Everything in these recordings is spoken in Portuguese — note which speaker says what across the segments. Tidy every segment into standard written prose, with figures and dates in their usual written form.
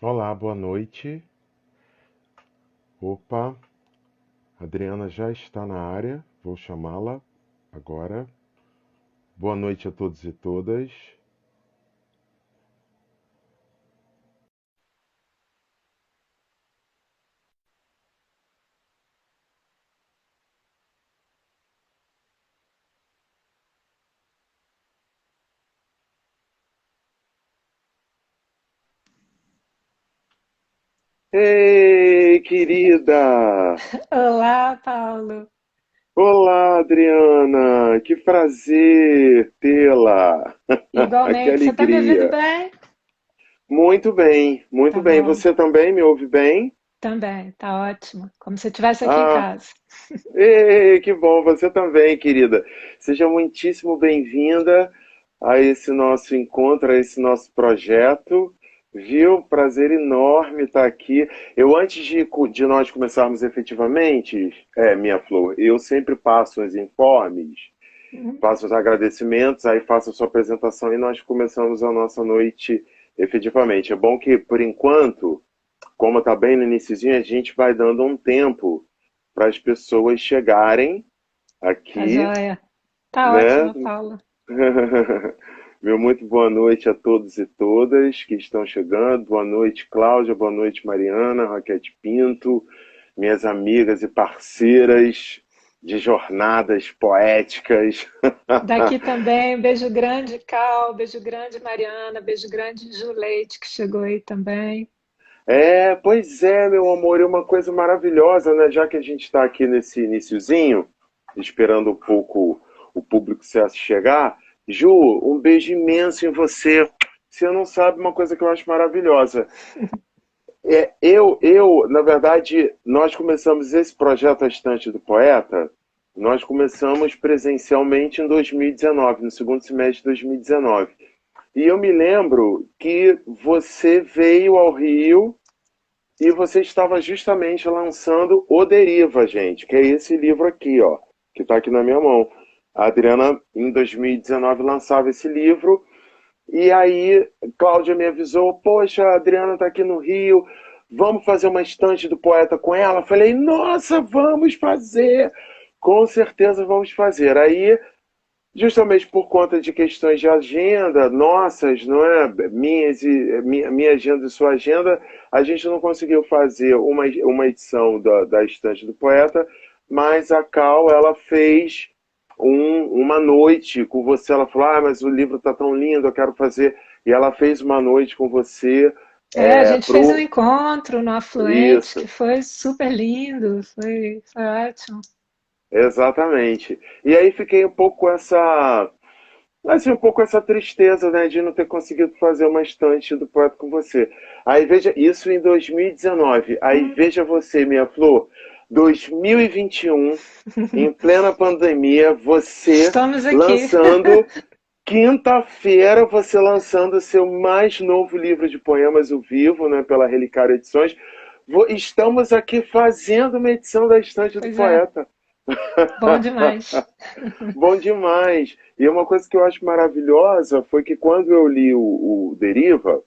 Speaker 1: Olá, boa noite. Opa, a Adriana já está na área, vou chamá-la agora. Boa noite a todos e todas. Ei, querida!
Speaker 2: Olá, Paulo.
Speaker 1: Olá, Adriana! Que prazer tê-la! Que
Speaker 2: Igualmente, você está me ouvindo
Speaker 1: alegria!
Speaker 2: bem?
Speaker 1: Muito bem, muito
Speaker 2: Tá
Speaker 1: bem.
Speaker 2: bom,
Speaker 1: Você também me ouve bem?
Speaker 2: também, tá ótimo. Como se eu estivesse aqui em
Speaker 1: Ah,
Speaker 2: casa.
Speaker 1: ei, que bom, você também, querida. Seja muitíssimo bem-vinda a esse nosso encontro, a esse nosso projeto. Viu? Prazer enorme estar aqui. Eu, antes de nós começarmos efetivamente, minha flor, eu sempre passo os informes,
Speaker 2: Uhum.
Speaker 1: faço os agradecimentos, aí faço a sua apresentação e nós começamos a nossa noite efetivamente. É bom que, por enquanto, como está bem no iniciozinho, a gente vai dando um tempo para as pessoas chegarem
Speaker 2: Tá
Speaker 1: aqui,
Speaker 2: joia. Tá
Speaker 1: né?
Speaker 2: ótimo, Paulo.
Speaker 1: Meu muito boa noite a todos e todas que estão chegando. Boa noite, Cláudia. Boa noite, Mariana, Raquete Pinto, minhas amigas e parceiras de jornadas poéticas.
Speaker 2: Daqui também, beijo grande, Cal, beijo grande, Mariana, beijo grande, Juleite, que chegou aí também.
Speaker 1: Pois é, meu amor, é uma coisa maravilhosa, né? Já que a gente está aqui nesse iniciozinho, esperando um pouco o público se chegar. Ju, um beijo imenso em você. Você não sabe uma coisa que eu acho maravilhosa. Na verdade, nós começamos esse projeto A Estante do Poeta, nós começamos presencialmente em 2019, no segundo semestre de 2019. E eu me lembro que você veio ao Rio e você estava justamente lançando O Deriva, gente, que é esse livro aqui, ó, que está aqui na minha mão. A Adriana, em 2019, lançava esse livro. E aí, Cláudia me avisou: Poxa, a Adriana está aqui no Rio, vamos fazer uma estante do poeta com ela? Falei: Nossa, vamos fazer! Com certeza vamos fazer. Aí, justamente por conta de questões de agenda nossas, não é? Minha agenda e sua agenda, a gente não conseguiu fazer uma edição da Estante do Poeta, mas a Cal, ela fez uma noite com você. Ela falou: mas o livro está tão lindo, eu quero fazer. E ela fez uma noite com você
Speaker 2: É, a gente fez um
Speaker 1: pro.
Speaker 2: encontro no Afluente que
Speaker 1: Isso,
Speaker 2: foi super lindo, foi ótimo.
Speaker 1: exatamente. E aí fiquei um pouco com essa. Assim, um pouco essa tristeza, né, de não ter conseguido fazer uma estante do poeta com você. Aí veja, isso em 2019. Aí
Speaker 2: Hum,
Speaker 1: veja você, minha flor, 2021, em plena pandemia, você
Speaker 2: Estamos aqui.
Speaker 1: lançando, quinta-feira, você lançando o seu mais novo livro de poemas, O Vivo, né, pela Relicário Edições. Estamos aqui fazendo uma edição da estante do
Speaker 2: Pois é,
Speaker 1: poeta.
Speaker 2: bom demais.
Speaker 1: Bom demais. E uma coisa que eu acho maravilhosa foi que quando eu li o Deriva,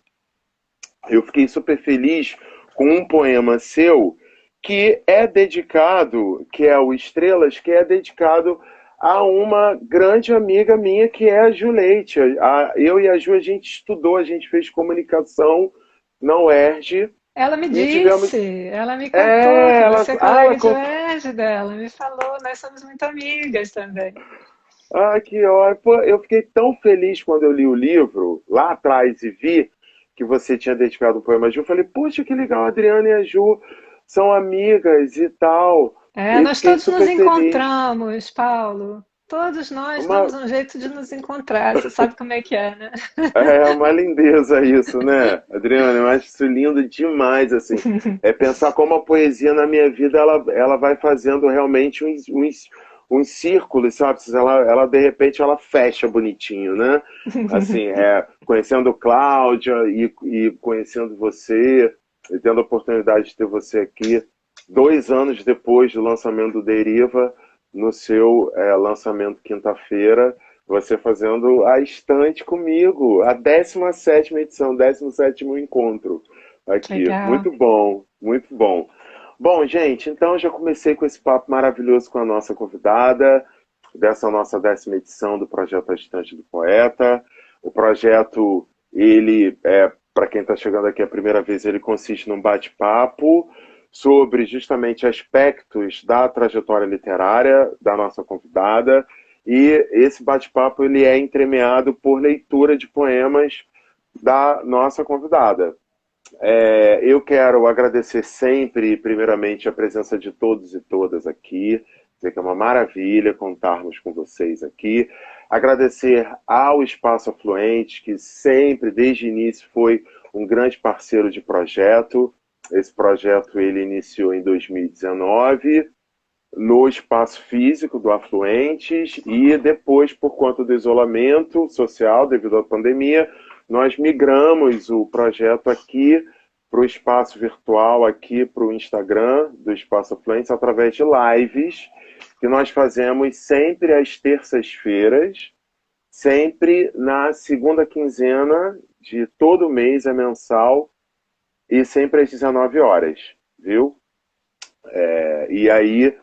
Speaker 1: eu fiquei super feliz com um poema seu que é dedicado, que é o Estrelas, que é dedicado a uma grande amiga minha que é a Juleite. Eu e a Ju, a gente estudou, a gente fez comunicação na UERJ
Speaker 2: Ela me
Speaker 1: e tivemos.
Speaker 2: disse, ela me contou que
Speaker 1: Ela,
Speaker 2: você é
Speaker 1: ela
Speaker 2: colega de
Speaker 1: contou.
Speaker 2: UERJ dela, me falou, nós somos muito amigas também.
Speaker 1: Ah, que ótimo. Pô, eu fiquei tão feliz quando eu li o livro lá atrás e vi que você tinha dedicado um poema a Ju. Eu falei, poxa, que legal, a Adriana e a Ju são amigas e tal.
Speaker 2: É,
Speaker 1: E
Speaker 2: nós
Speaker 1: fiquei
Speaker 2: todos nos
Speaker 1: super feliz.
Speaker 2: encontramos, Paulo. Todos nós
Speaker 1: Uma,
Speaker 2: damos um jeito de nos encontrar, você sabe como é que é, né?
Speaker 1: uma lindeza isso, né, Adriana? Eu acho isso lindo demais, assim. É pensar como a poesia na minha vida, ela vai fazendo realmente uns círculos, sabe? Ela, de repente, ela fecha bonitinho, né? Assim, conhecendo Cláudia e conhecendo você, e tendo a oportunidade de ter você aqui 2 anos depois do lançamento do Deriva, no seu lançamento quinta-feira, você fazendo a estante comigo, a 17ª edição, 17º encontro. Aqui.
Speaker 2: Legal.
Speaker 1: Muito bom, muito bom. Bom, gente, então eu já comecei com esse papo maravilhoso com a nossa convidada, dessa nossa 10ª edição do Projeto A Estante do Poeta. O projeto, para quem está chegando aqui a primeira vez, ele consiste num bate-papo sobre justamente aspectos da trajetória literária da nossa convidada. E esse bate-papo ele é entremeado por leitura de poemas da nossa convidada. Eu quero agradecer sempre, primeiramente, a presença de todos e todas aqui, dizer que é uma maravilha contarmos com vocês aqui. Agradecer ao Espaço Afluente, que sempre, desde o início, foi um grande parceiro de projeto. Esse projeto ele iniciou em 2019, no espaço físico do Afluentes, e depois, por conta do isolamento social devido à pandemia, nós migramos o projeto aqui para o espaço virtual, aqui para o Instagram do Espaço Afluentes, através de lives que nós fazemos sempre às terças-feiras, sempre na segunda quinzena de todo mês, é mensal, e sempre às 19 horas, viu? E aí,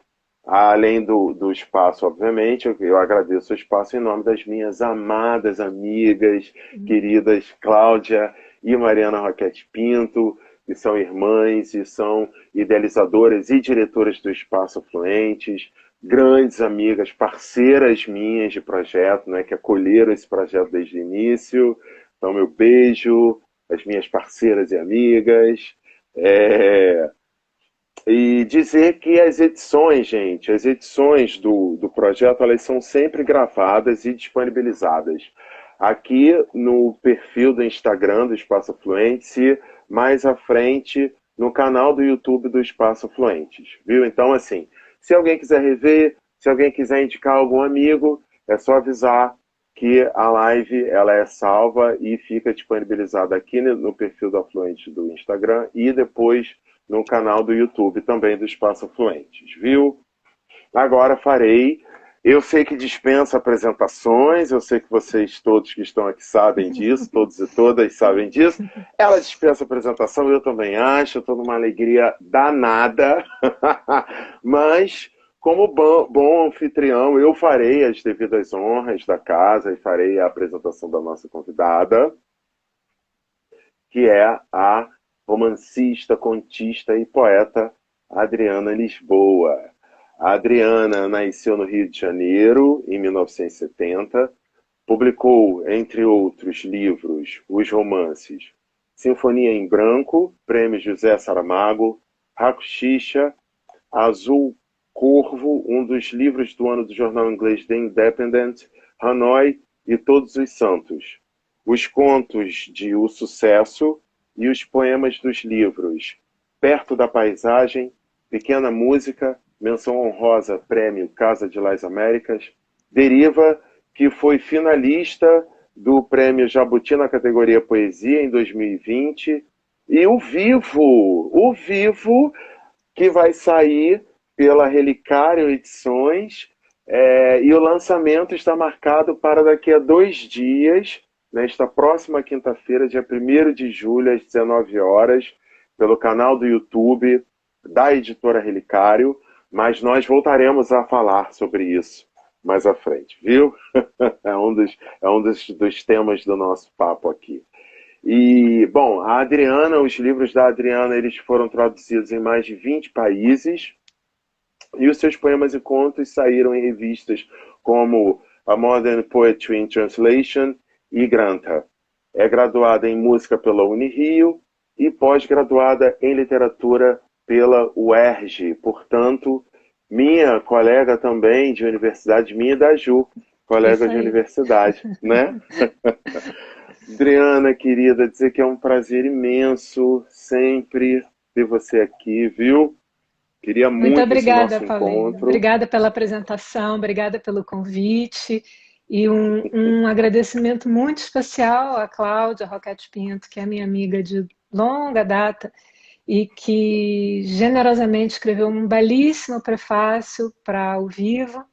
Speaker 1: além do espaço, obviamente, eu agradeço o espaço em nome das minhas amadas amigas, queridas Cláudia e Mariana Roquete Pinto, que são irmãs e são idealizadoras e diretoras do Espaço Afluentes, grandes amigas, parceiras minhas de projeto, né, que acolheram esse projeto desde o início. Então, meu beijo, as minhas parceiras e amigas. E dizer que as edições, gente, as edições do projeto, elas são sempre gravadas e disponibilizadas aqui no perfil do Instagram do Espaço Afluentes e mais à frente no canal do YouTube do Espaço Afluentes, viu? Então, assim, se alguém quiser rever, se alguém quiser indicar algum amigo, é só avisar que a live ela é salva e fica disponibilizada aqui no perfil do Afluente do Instagram e depois no canal do YouTube também do Espaço Afluentes, viu? Agora farei. Eu sei que dispensa apresentações, eu sei que vocês todos que estão aqui sabem disso, todos e todas sabem disso. Ela dispensa apresentação, eu também acho, estou numa alegria danada. Mas, como bom anfitrião, eu farei as devidas honras da casa e farei a apresentação da nossa convidada, que é a romancista, contista e poeta Adriana Lisboa. A Adriana nasceu no Rio de Janeiro, em 1970, publicou, entre outros livros, os romances Sinfonia em Branco, Prêmio José Saramago, Rakuchicha, Azul Corvo, um dos livros do ano do jornal inglês The Independent, Hanoi e Todos os Santos. Os contos de O Sucesso e os poemas dos livros Perto da Paisagem, Pequena Música, Menção Honrosa, Prêmio Casa de Las Américas, Deriva, que foi finalista do Prêmio Jabuti na categoria Poesia em 2020, e o Vivo, que vai sair pela Relicário Edições, e o lançamento está marcado para daqui a 2 dias, nesta próxima quinta-feira, dia 1º de julho, às 19 horas, pelo canal do YouTube da editora Relicário, mas nós voltaremos a falar sobre isso mais à frente, viu? É um dos temas do nosso papo aqui. E, bom, a Adriana, os livros da Adriana, eles foram traduzidos em mais de 20 países, e os seus poemas e contos saíram em revistas como a Modern Poetry in Translation e Granta. É graduada em música pela Unirio e pós-graduada em literatura pela UERJ. Portanto, minha colega também de universidade, minha e da Ju, colega de universidade, né? Adriana, querida, dizer que é um prazer imenso sempre ter você aqui, viu? Queria
Speaker 2: Muito
Speaker 1: muito esse
Speaker 2: obrigada,
Speaker 1: nosso
Speaker 2: Paulinho.
Speaker 1: encontro.
Speaker 2: Obrigada pela apresentação, obrigada pelo convite e um agradecimento muito especial à Cláudia Roquete Pinto, que é minha amiga de longa data e que generosamente escreveu um belíssimo prefácio para o Vivo.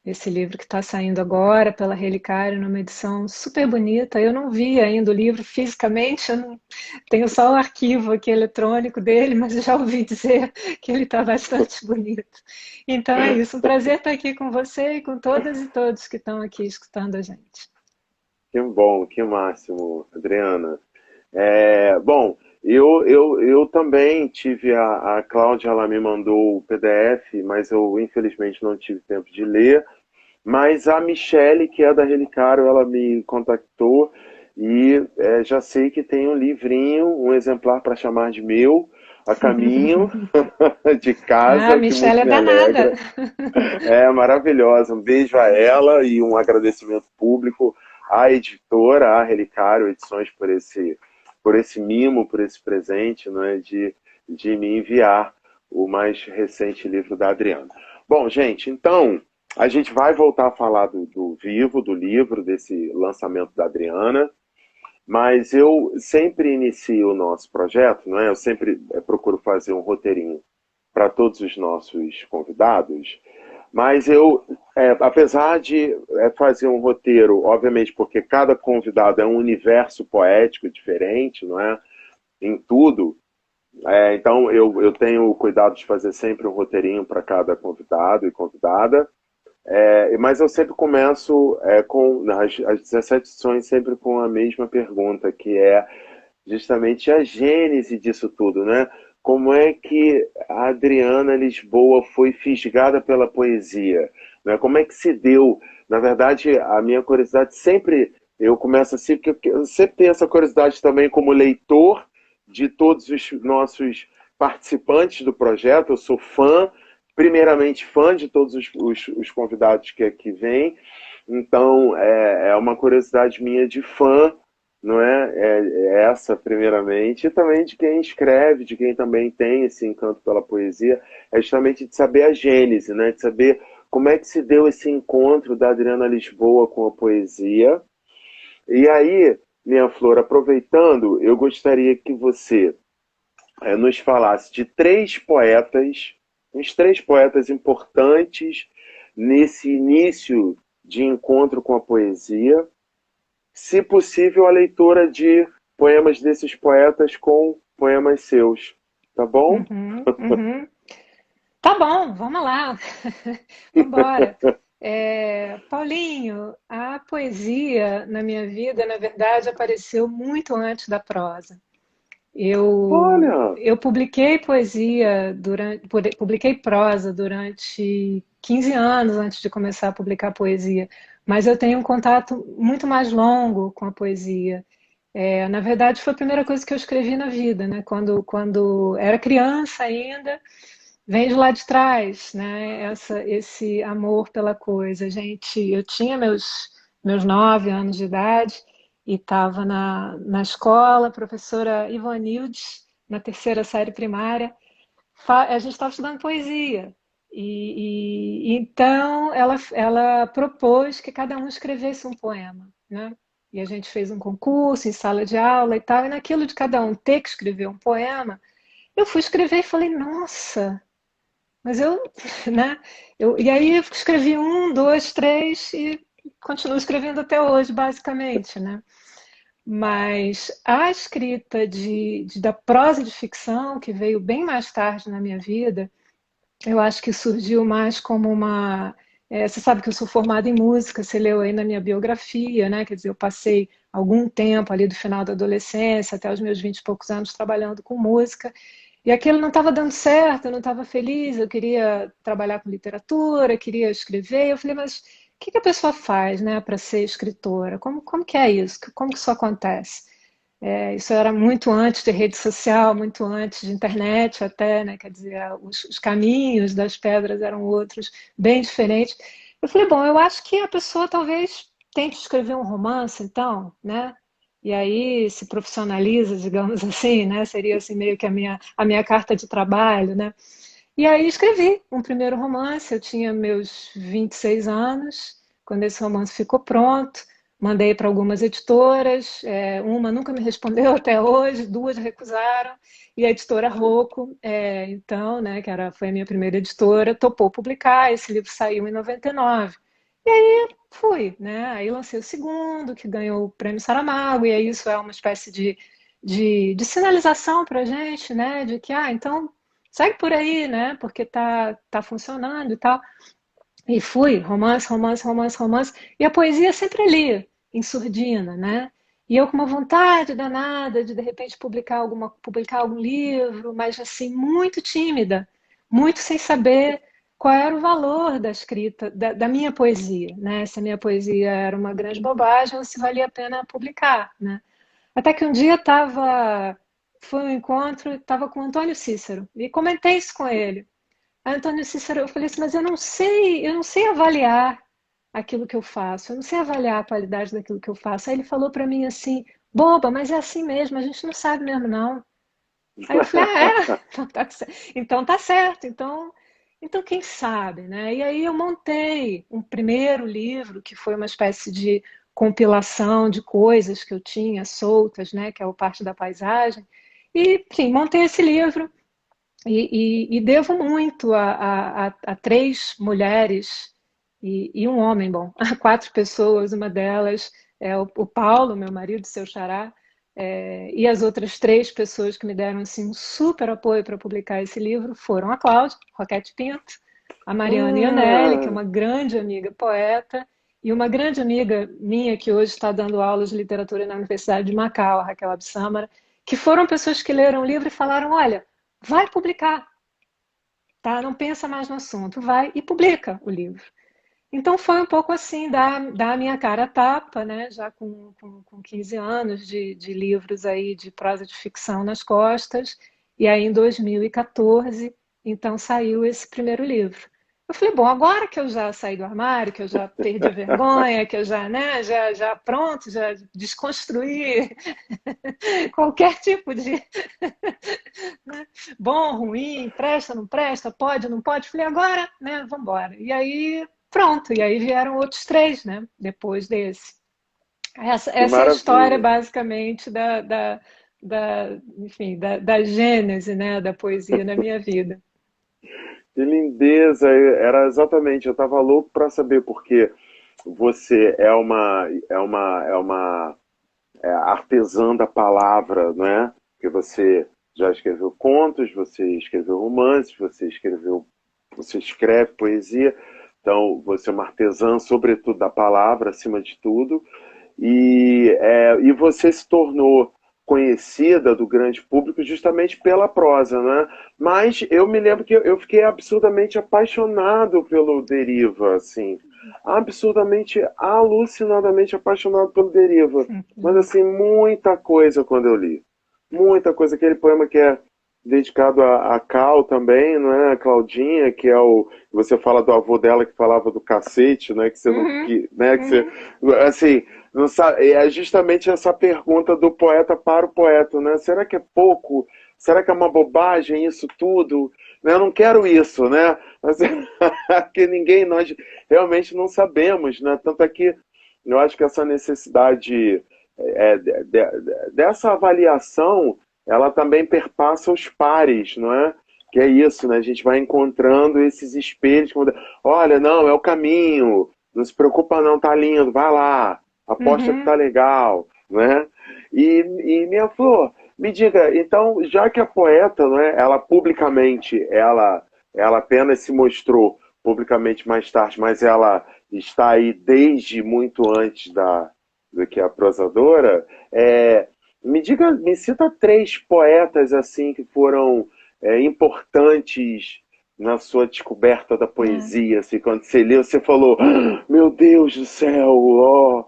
Speaker 2: esse livro que está saindo agora pela Relicário, numa edição super bonita. Eu não vi ainda o livro fisicamente, eu não tenho só o arquivo aqui eletrônico dele, mas eu já ouvi dizer que ele está bastante bonito. Então é isso, um prazer estar aqui com você e com todas e todos que estão aqui escutando a gente.
Speaker 1: Que bom, que máximo, Adriana. Bom, eu também tive a Cláudia, ela me mandou o PDF, mas eu infelizmente não tive tempo de ler. Mas a Michele, que é da Relicário, ela me contactou e já sei que tem um livrinho, um exemplar para chamar de meu, a caminho de
Speaker 2: Ah,
Speaker 1: casa, que
Speaker 2: Michelle
Speaker 1: muito
Speaker 2: é
Speaker 1: me
Speaker 2: danada.
Speaker 1: alegra. É maravilhosa. Um beijo a ela e um agradecimento público à editora, à Relicário Edições, por esse mimo, por esse presente, né, de me enviar o mais recente livro da Adriana. Bom, gente, então a gente vai voltar a falar do Vivo, do livro, desse lançamento da Adriana, mas eu sempre inicio o nosso projeto, não é? Eu sempre procuro fazer um roteirinho para todos os nossos convidados, mas apesar de fazer um roteiro, obviamente, porque cada convidado é um universo poético diferente, não é? Em tudo. Então eu tenho o cuidado de fazer sempre um roteirinho para cada convidado e convidada. Mas eu sempre começo com as 17 edições sempre com a mesma pergunta, que é justamente a gênese disso tudo, né? Como é que a Adriana Lisboa foi fisgada pela poesia? Né? Como é que se deu? Na verdade, a minha curiosidade sempre, eu começo assim, porque eu sempre tenho essa curiosidade também como leitor de todos os nossos participantes do projeto. Eu sou fã, primeiramente fã de todos os convidados que aqui vêm. Então, é uma curiosidade minha de fã, não é? É essa, primeiramente, e também de quem escreve, de quem também tem esse encanto pela poesia, é justamente de saber a gênese, né? De saber como é que se deu esse encontro da Adriana Lisboa com a poesia. E aí, minha Flor, aproveitando, eu gostaria que você nos falasse de três poetas, uns três poetas importantes nesse início de encontro com a poesia, se possível, a leitura de poemas desses poetas com poemas seus. Tá bom?
Speaker 2: Uhum, uhum. Tá bom, vamos lá. Vamos embora. Paulinho, a poesia na minha vida, na verdade, apareceu muito antes da prosa.
Speaker 1: Olha,
Speaker 2: Eu publiquei poesia publiquei prosa durante 15 anos antes de começar a publicar poesia, mas eu tenho um contato muito mais longo com a poesia. Na verdade, foi a primeira coisa que eu escrevi na vida, né? Quando era criança ainda, vem de lá de trás, né? Esse amor pela coisa. Gente, eu tinha meus 9 anos de idade e estava na escola, a professora Ivanilde, na terceira série primária, a gente estava estudando poesia. E então ela propôs que cada um escrevesse um poema, né? E a gente fez um concurso em sala de aula e tal, e naquilo de cada um ter que escrever um poema, eu fui escrever e falei, nossa, mas eu, né? E aí eu escrevi um, dois, três e continuo escrevendo até hoje, basicamente, né? Mas a escrita da prosa de ficção, que veio bem mais tarde na minha vida, eu acho que surgiu mais como uma. Você sabe que eu sou formada em música, você leu aí na minha biografia, né? Quer dizer, eu passei algum tempo ali do final da adolescência até os meus 20 e poucos anos trabalhando com música. E aquilo não estava dando certo, eu não estava feliz, eu queria trabalhar com literatura, queria escrever. Eu falei, mas o que a pessoa faz, né, para ser escritora? Como que é isso? Como que isso acontece? Isso era muito antes de rede social, muito antes de internet até, né? Quer dizer, os caminhos das pedras eram outros, bem diferentes. Eu falei, bom, eu acho que a pessoa talvez tente escrever um romance, então, né? E aí se profissionaliza, digamos assim, né? Seria assim meio que a minha carta de trabalho, né? E aí escrevi um primeiro romance, eu tinha meus 26 anos, quando esse romance ficou pronto, mandei para algumas editoras, uma nunca me respondeu até hoje, duas recusaram, e a editora Rocco, então, né, foi a minha primeira editora, topou publicar, esse livro saiu em 99. Fui, né? Aí lancei o segundo, que ganhou o prêmio Saramago, e aí isso é uma espécie de sinalização para a gente, né? De que, então, segue por aí, né? Porque tá funcionando e tal. E fui, romance, romance, romance, romance, e a poesia sempre ali, em surdina, né? E eu com uma vontade danada de repente publicar algum livro, mas assim, muito tímida, muito sem saber qual era o valor da escrita, da minha poesia, né? Se a minha poesia era uma grande bobagem ou se valia a pena publicar, né? Até que um dia foi um encontro, estava com o Antônio Cícero, e comentei isso com ele. Aí, Antônio Cícero, eu falei assim, mas eu não sei avaliar aquilo que eu faço, eu não sei avaliar a qualidade daquilo que eu faço. Aí ele falou para mim assim, boba, mas é assim mesmo, a gente não sabe mesmo não. Aí eu falei, então tá certo, então quem sabe, né? E aí eu montei um primeiro livro que foi uma espécie de compilação de coisas que eu tinha soltas, né? Que é o Parte da Paisagem. E, enfim, montei esse livro. E devo muito a três mulheres e um homem, bom, a quatro pessoas, uma delas é o Paulo, meu marido, seu xará, e as outras três pessoas que me deram assim, um super apoio para publicar esse livro foram a Cláudia Roquete Pinto, a Mariana Ionelli, que é
Speaker 1: Ah,
Speaker 2: uma grande amiga poeta, e uma grande amiga minha que hoje está dando aulas de literatura na Universidade de Macau, a Raquel Absamara, que foram pessoas que leram o livro e falaram, olha, vai publicar, tá? Não pensa mais no assunto, vai e publica o livro. Então foi um pouco assim, da minha cara a tapa, né? Já com 15 anos de livros aí de prosa de ficção nas costas, e aí em 2014, então saiu esse primeiro livro. Eu falei, bom, agora que eu já saí do armário, que eu já perdi a vergonha, que eu já, né, já pronto, já desconstruí qualquer tipo de né? Bom, ruim, presta, não presta, pode, não pode. Falei, agora, né, vamos embora. E aí, pronto, e aí vieram outros três, né, depois desse.
Speaker 1: que
Speaker 2: Essa é a história,
Speaker 1: maravilha.
Speaker 2: basicamente, enfim, da gênese, né, da poesia na minha vida.
Speaker 1: Que lindeza! Era exatamente, eu estava louco para saber porque você é artesã da palavra, não é? Porque você já escreveu contos, você escreveu romances, você escreve poesia, então você é uma artesã, sobretudo da palavra, acima de tudo, e você se tornou conhecida do grande público justamente pela prosa, né? Mas eu me lembro que eu fiquei absurdamente apaixonado pelo Deriva, assim, absurdamente, alucinadamente apaixonado pelo Deriva. Mas assim, muita coisa quando eu li. Muita coisa. Aquele poema que é dedicado a Cal também, não é? A Claudinha, que é o. Você fala do avô dela que falava do cacete, né? Que você não.
Speaker 2: Uhum,
Speaker 1: Né? Que você,
Speaker 2: uhum.
Speaker 1: assim, não sabe, é justamente essa pergunta do poeta para o poeta, né? Será que é pouco? Será que é uma bobagem isso tudo? Né? Eu não quero isso, né? Mas, que ninguém, nós realmente não sabemos, né? Tanto é que eu acho que essa necessidade dessa avaliação, ela também perpassa os pares, não é? Que é isso, né? A gente vai encontrando esses espelhos. Olha, não, é o caminho. Não se preocupa não, tá lindo, vai lá. Aposta que tá
Speaker 2: Uhum.
Speaker 1: legal, né? E minha flor, me diga, então, já que a poeta, não é, ela publicamente, ela apenas se mostrou publicamente mais tarde, mas ela está aí desde muito antes do que a prosadora, me diga, me cita três poetas assim que foram importantes na sua descoberta da
Speaker 2: É.
Speaker 1: poesia, assim, quando você leu, você falou, "Ah, meu Deus do céu, ó,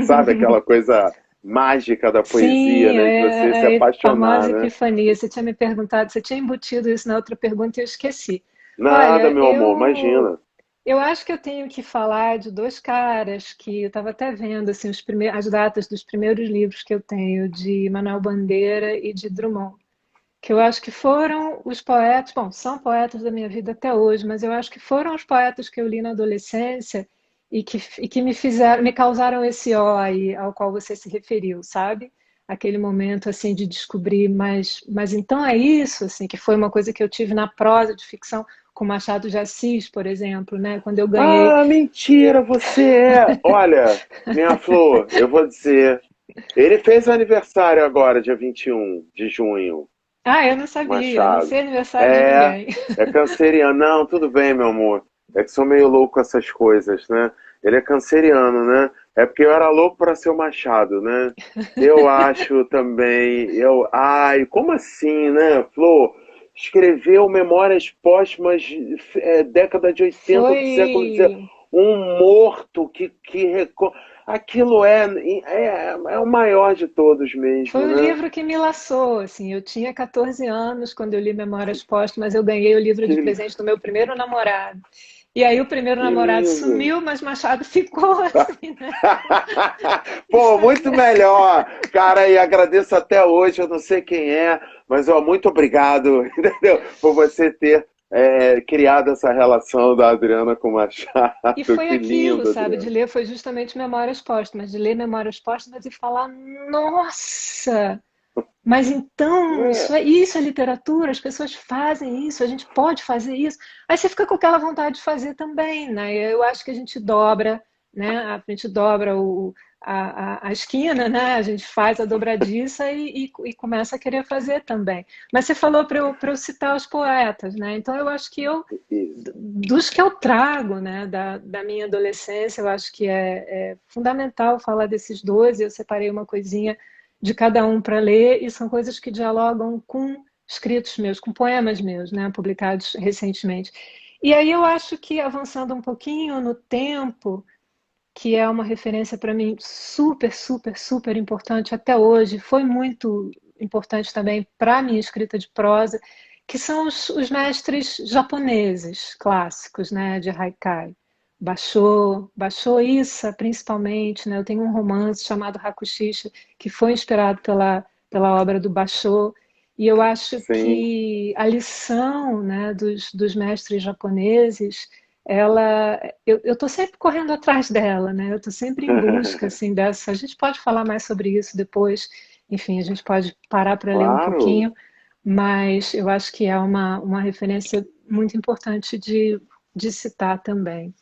Speaker 1: sabe aquela coisa mágica da poesia,
Speaker 2: Sim,
Speaker 1: né, de você se
Speaker 2: é a
Speaker 1: apaixonar,
Speaker 2: famosa
Speaker 1: né?
Speaker 2: epifania. Você tinha me perguntado, você tinha embutido isso na outra pergunta e eu esqueci.
Speaker 1: Nada,
Speaker 2: Olha,
Speaker 1: meu amor, imagina.
Speaker 2: eu acho que eu tenho que falar de dois caras que eu estava até vendo assim, as datas dos primeiros livros que eu tenho, de Manuel Bandeira e de Drummond, que eu acho que foram os poetas, bom, são poetas da minha vida até hoje, mas eu acho que foram os poetas que eu li na adolescência e que me causaram esse ó aí ao qual você se referiu, sabe? Aquele momento assim de descobrir, mas então é isso, assim, que foi uma coisa que eu tive na prosa de ficção. com Machado de Assis, por exemplo, né? Quando eu ganhei.
Speaker 1: Ah, mentira, você é. Olha, minha flor, eu vou dizer. Ele fez aniversário agora, dia 21 de junho,
Speaker 2: Ah, eu não sabia, eu não
Speaker 1: Machado.
Speaker 2: sei aniversário de
Speaker 1: É,
Speaker 2: ninguém.
Speaker 1: é canceriano. Não, tudo bem, meu amor. É que sou meio louco com essas coisas, né? Ele é canceriano, né? É porque eu era louco para ser o Machado, né? Eu acho também. Ai, como assim, né, Flor? Escreveu Memórias Póstumas, década de 80 do século XIX.
Speaker 2: Foi,
Speaker 1: Um morto aquilo é o maior de todos mesmo,
Speaker 2: foi o
Speaker 1: né?
Speaker 2: livro que me laçou, assim. Eu tinha 14 anos quando eu li Memórias Póstumas, eu ganhei o livro de
Speaker 1: Que,
Speaker 2: presente do meu primeiro namorado. E aí o primeiro
Speaker 1: que
Speaker 2: namorado
Speaker 1: lindo.
Speaker 2: sumiu, mas Machado ficou assim, né?
Speaker 1: Pô,
Speaker 2: Isso
Speaker 1: muito
Speaker 2: é...
Speaker 1: melhor, cara, e agradeço até hoje. Eu não sei quem é, mas ó, muito obrigado, entendeu? Por você ter criado essa relação da Adriana com o
Speaker 2: E
Speaker 1: Machado.
Speaker 2: foi
Speaker 1: Que
Speaker 2: aquilo,
Speaker 1: lindo,
Speaker 2: sabe, de
Speaker 1: Adriana.
Speaker 2: ler, foi justamente Memórias Póstumas, de ler Memórias Póstumas e falar, nossa, mas então,
Speaker 1: É,
Speaker 2: isso é literatura, as pessoas fazem isso, a gente pode fazer isso. Aí você fica com aquela vontade de fazer também, né? Eu acho que a gente dobra, né? A gente dobra a esquina, né? A gente faz a dobradiça e começa a querer fazer também. Mas você falou para eu citar os poetas, né? Então eu acho que eu,
Speaker 1: isso.
Speaker 2: dos que eu trago, né, da minha adolescência, eu acho que é fundamental falar desses dois. Eu separei uma coisinha de cada um para ler, e são coisas que dialogam com escritos meus, com poemas meus, né, publicados recentemente. E aí eu acho que, avançando um pouquinho no tempo, que é uma referência para mim super, super, super importante até hoje, foi muito importante também para a minha escrita de prosa, que são os mestres japoneses clássicos, né, de haikai. Basho Issa, principalmente, né? Eu tenho um romance chamado Hakushicha, que foi inspirado pela obra do Basho, e eu acho
Speaker 1: Sim.
Speaker 2: que a lição, né, dos mestres japoneses, eu estou sempre correndo atrás dela, né? Eu estou sempre em busca, assim, dessa. A gente pode falar mais sobre isso depois, enfim, a gente pode parar para ler um
Speaker 1: Claro.
Speaker 2: pouquinho, mas eu acho que é uma referência muito importante de citar também.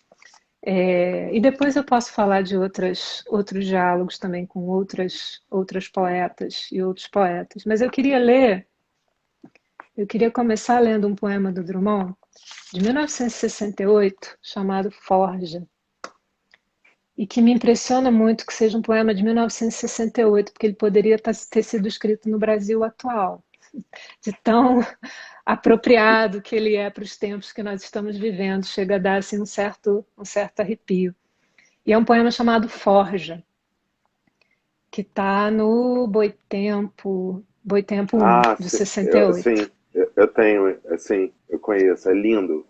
Speaker 2: E depois eu posso falar de outros diálogos também com outras poetas e outros poetas. Mas eu queria começar lendo um poema do Drummond, de 1968, chamado Forja, e que me impressiona muito que seja um poema de 1968, porque ele poderia ter sido escrito no Brasil atual, de tão apropriado que ele é para os tempos que nós estamos vivendo, chega a dar assim, um certo arrepio. E é um poema chamado Forja, que está no Boitempo 1,
Speaker 1: Ah,
Speaker 2: de 68.
Speaker 1: sim, eu tenho, assim, eu conheço, é lindo.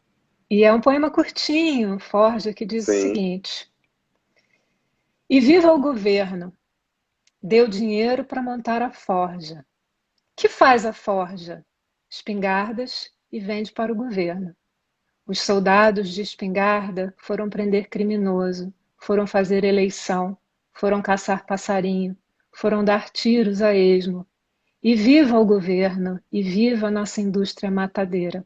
Speaker 2: E é um poema curtinho, Forja, que diz o
Speaker 1: Sim.
Speaker 2: seguinte: E viva o governo, deu dinheiro para montar a forja. Que faz a forja? Espingardas e vende para o governo. Os soldados de espingarda foram prender criminoso, foram fazer eleição, foram caçar passarinho, foram dar tiros a esmo. E viva o governo, e viva a nossa indústria matadeira.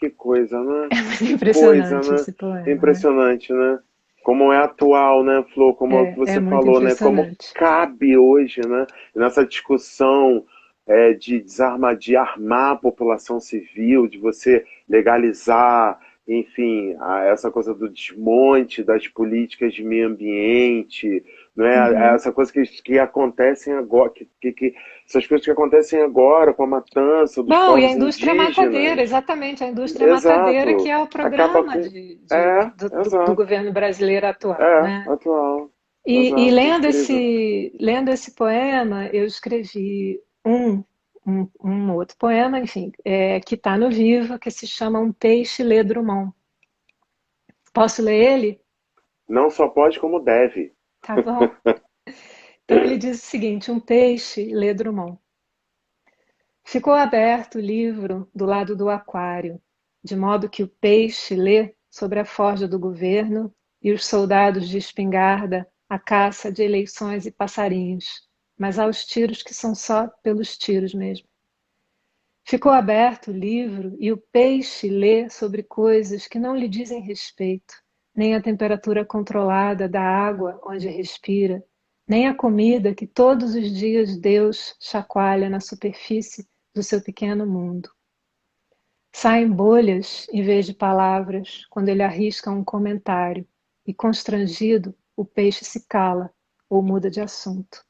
Speaker 1: Que coisa, né?
Speaker 2: É muito
Speaker 1: Que coisa,
Speaker 2: impressionante
Speaker 1: né?
Speaker 2: esse poema, né?
Speaker 1: Impressionante, né? Como é atual, né, Flor? Como é o que
Speaker 2: É
Speaker 1: você
Speaker 2: muito
Speaker 1: falou, né? Como
Speaker 2: impressionante.
Speaker 1: cabe hoje, né? Nessa discussão de desarmar, de armar a população civil, de você legalizar, enfim, essa coisa do desmonte das políticas de meio ambiente, né?
Speaker 2: Uhum.
Speaker 1: Essa coisa que acontecem agora, essas coisas que acontecem agora com a matança dos
Speaker 2: Bom, e a
Speaker 1: povos
Speaker 2: indústria matadeira,
Speaker 1: indígenas.
Speaker 2: exatamente, a indústria matadeira, que
Speaker 1: Exato.
Speaker 2: é o
Speaker 1: Acaba
Speaker 2: programa
Speaker 1: com. É,
Speaker 2: do
Speaker 1: exato.
Speaker 2: governo brasileiro atual,
Speaker 1: É,
Speaker 2: né?
Speaker 1: atual.
Speaker 2: E
Speaker 1: Exato,
Speaker 2: lendo
Speaker 1: incrível.
Speaker 2: esse poema, eu escrevi um outro poema, enfim, que está no Viva, que se chama Um Peixe Lê Drummond. Posso ler ele?
Speaker 1: Não só pode, como deve.
Speaker 2: Tá bom. Então ele diz o seguinte: Um peixe lê Drummond. Ficou aberto o livro do lado do aquário, de modo que o peixe lê sobre a forja do governo e os soldados de espingarda a caça de eleições e passarinhos, mas há os tiros que são só pelos tiros mesmo. Ficou aberto o livro e o peixe lê sobre coisas que não lhe dizem respeito, nem a temperatura controlada da água onde respira, nem a comida que todos os dias Deus chacoalha na superfície do seu pequeno mundo. Saem bolhas em vez de palavras quando ele arrisca um comentário e, constrangido, o peixe se cala ou muda de assunto.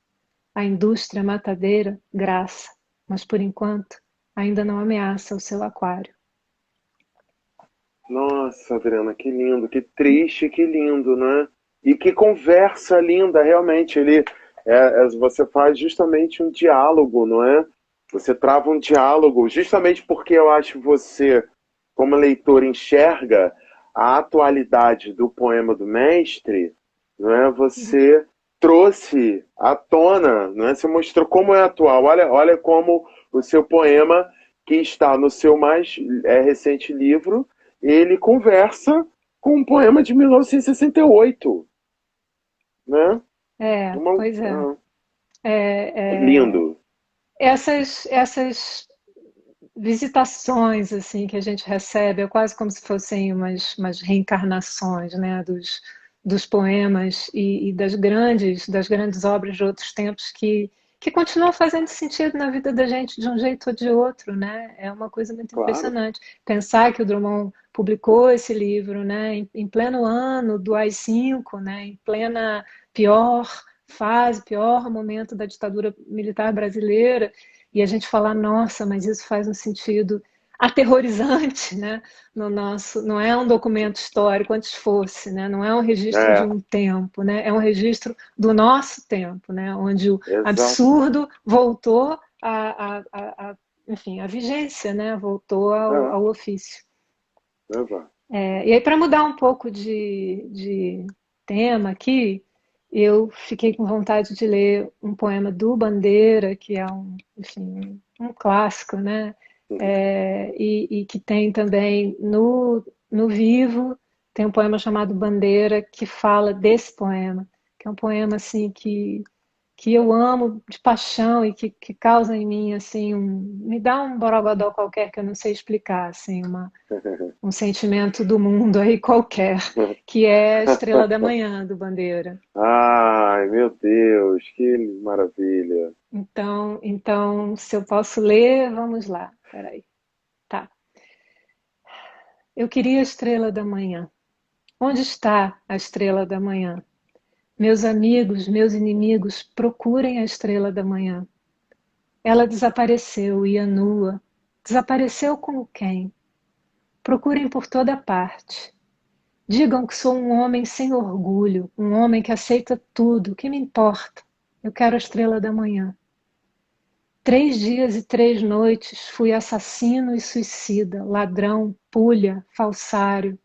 Speaker 2: A indústria matadeira graça, mas por enquanto ainda não ameaça o seu aquário.
Speaker 1: Nossa, Adriana, que lindo, que triste, que lindo, né? E que conversa linda, realmente. Você faz justamente um diálogo, não é? Você trava um diálogo, justamente porque eu acho que você, como leitor, enxerga a atualidade do poema do mestre, não é? Você trouxe à tona, não é? Você mostrou como é atual. Olha como o seu poema, que está no seu mais recente livro, ele conversa com um poema de 1968, né?
Speaker 2: Pois é.
Speaker 1: Lindo.
Speaker 2: Essas visitações assim que a gente recebe é quase como se fossem umas reencarnações, né, dos poemas e das grandes obras de outros tempos que continuam fazendo sentido na vida da gente de um jeito ou de outro, né? É uma coisa muito
Speaker 1: Claro.
Speaker 2: impressionante. Pensar que o Drummond publicou esse livro, né, em pleno ano do AI-5, né, em plena pior fase, pior momento da ditadura militar brasileira, e a gente falar, nossa, mas isso faz um sentido aterrorizante, né? No nosso, não é um documento histórico antes fosse, né? Não é um registro de
Speaker 1: É,
Speaker 2: um tempo, né? É um registro do nosso tempo, né? Onde o
Speaker 1: exato.
Speaker 2: absurdo voltou enfim, a vigência, né? Voltou
Speaker 1: É,
Speaker 2: ao ofício.
Speaker 1: exato.
Speaker 2: E aí, para mudar um pouco de tema aqui, eu fiquei com vontade de ler um poema do Bandeira, que é enfim, um clássico, né? E que tem também no Vivo, tem um poema chamado Bandeira, que fala desse poema, que é um poema assim que eu amo de paixão e que causa em mim assim me dá um borogodó qualquer que eu não sei explicar, assim, um sentimento do mundo aí qualquer, que é a Estrela da Manhã, do Bandeira.
Speaker 1: Ai, meu Deus, que maravilha.
Speaker 2: Então, se eu posso ler, vamos lá. Peraí. Tá. Eu queria a estrela da manhã. Onde está a estrela da manhã? Meus amigos, meus inimigos, procurem a estrela da manhã. Ela desapareceu, ia nua. Desapareceu como quem? Procurem por toda parte. Digam que sou um homem sem orgulho, um homem que aceita tudo. O que me importa? Eu quero a estrela da manhã. 3 dias e 3 noites fui assassino e suicida, ladrão, pulha, falsário,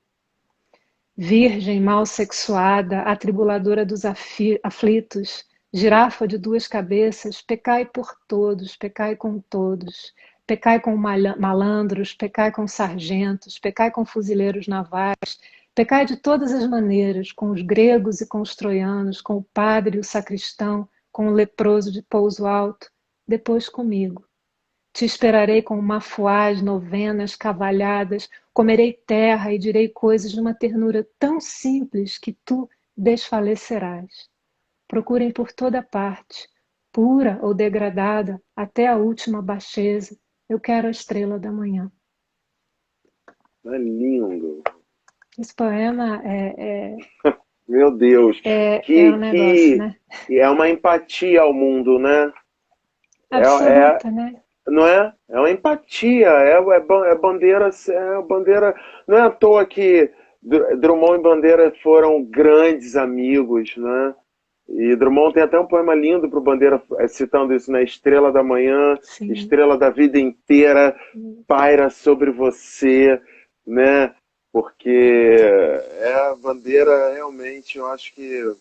Speaker 2: virgem mal sexuada, atribuladora dos aflitos, girafa de 2 cabeças, pecai por todos, pecai com todos. Pecai com malandros, pecai com sargentos, pecai com fuzileiros navais, pecai de todas as maneiras, com os gregos e com os troianos, com o padre e o sacristão, com o leproso de pouso alto, depois comigo. Te esperarei com mafuás, novenas, cavalhadas, comerei terra e direi coisas de uma ternura tão simples que tu desfalecerás. Procurem por toda parte, pura ou degradada, até a última baixeza. Eu quero a estrela da manhã.
Speaker 1: É lindo.
Speaker 2: Esse poema
Speaker 1: Meu Deus.
Speaker 2: é um negócio,
Speaker 1: Que
Speaker 2: né?
Speaker 1: é uma empatia ao mundo, né? É,
Speaker 2: Absoluta, né?
Speaker 1: não é? É uma empatia. É bandeira. É bandeira. Não é à toa que Drummond e Bandeira foram grandes amigos, né? E Drummond tem até um poema lindo para o Bandeira, citando isso, né? Estrela da manhã,
Speaker 2: Sim.
Speaker 1: estrela da vida inteira, paira sobre você, né? Porque a Bandeira realmente, eu acho que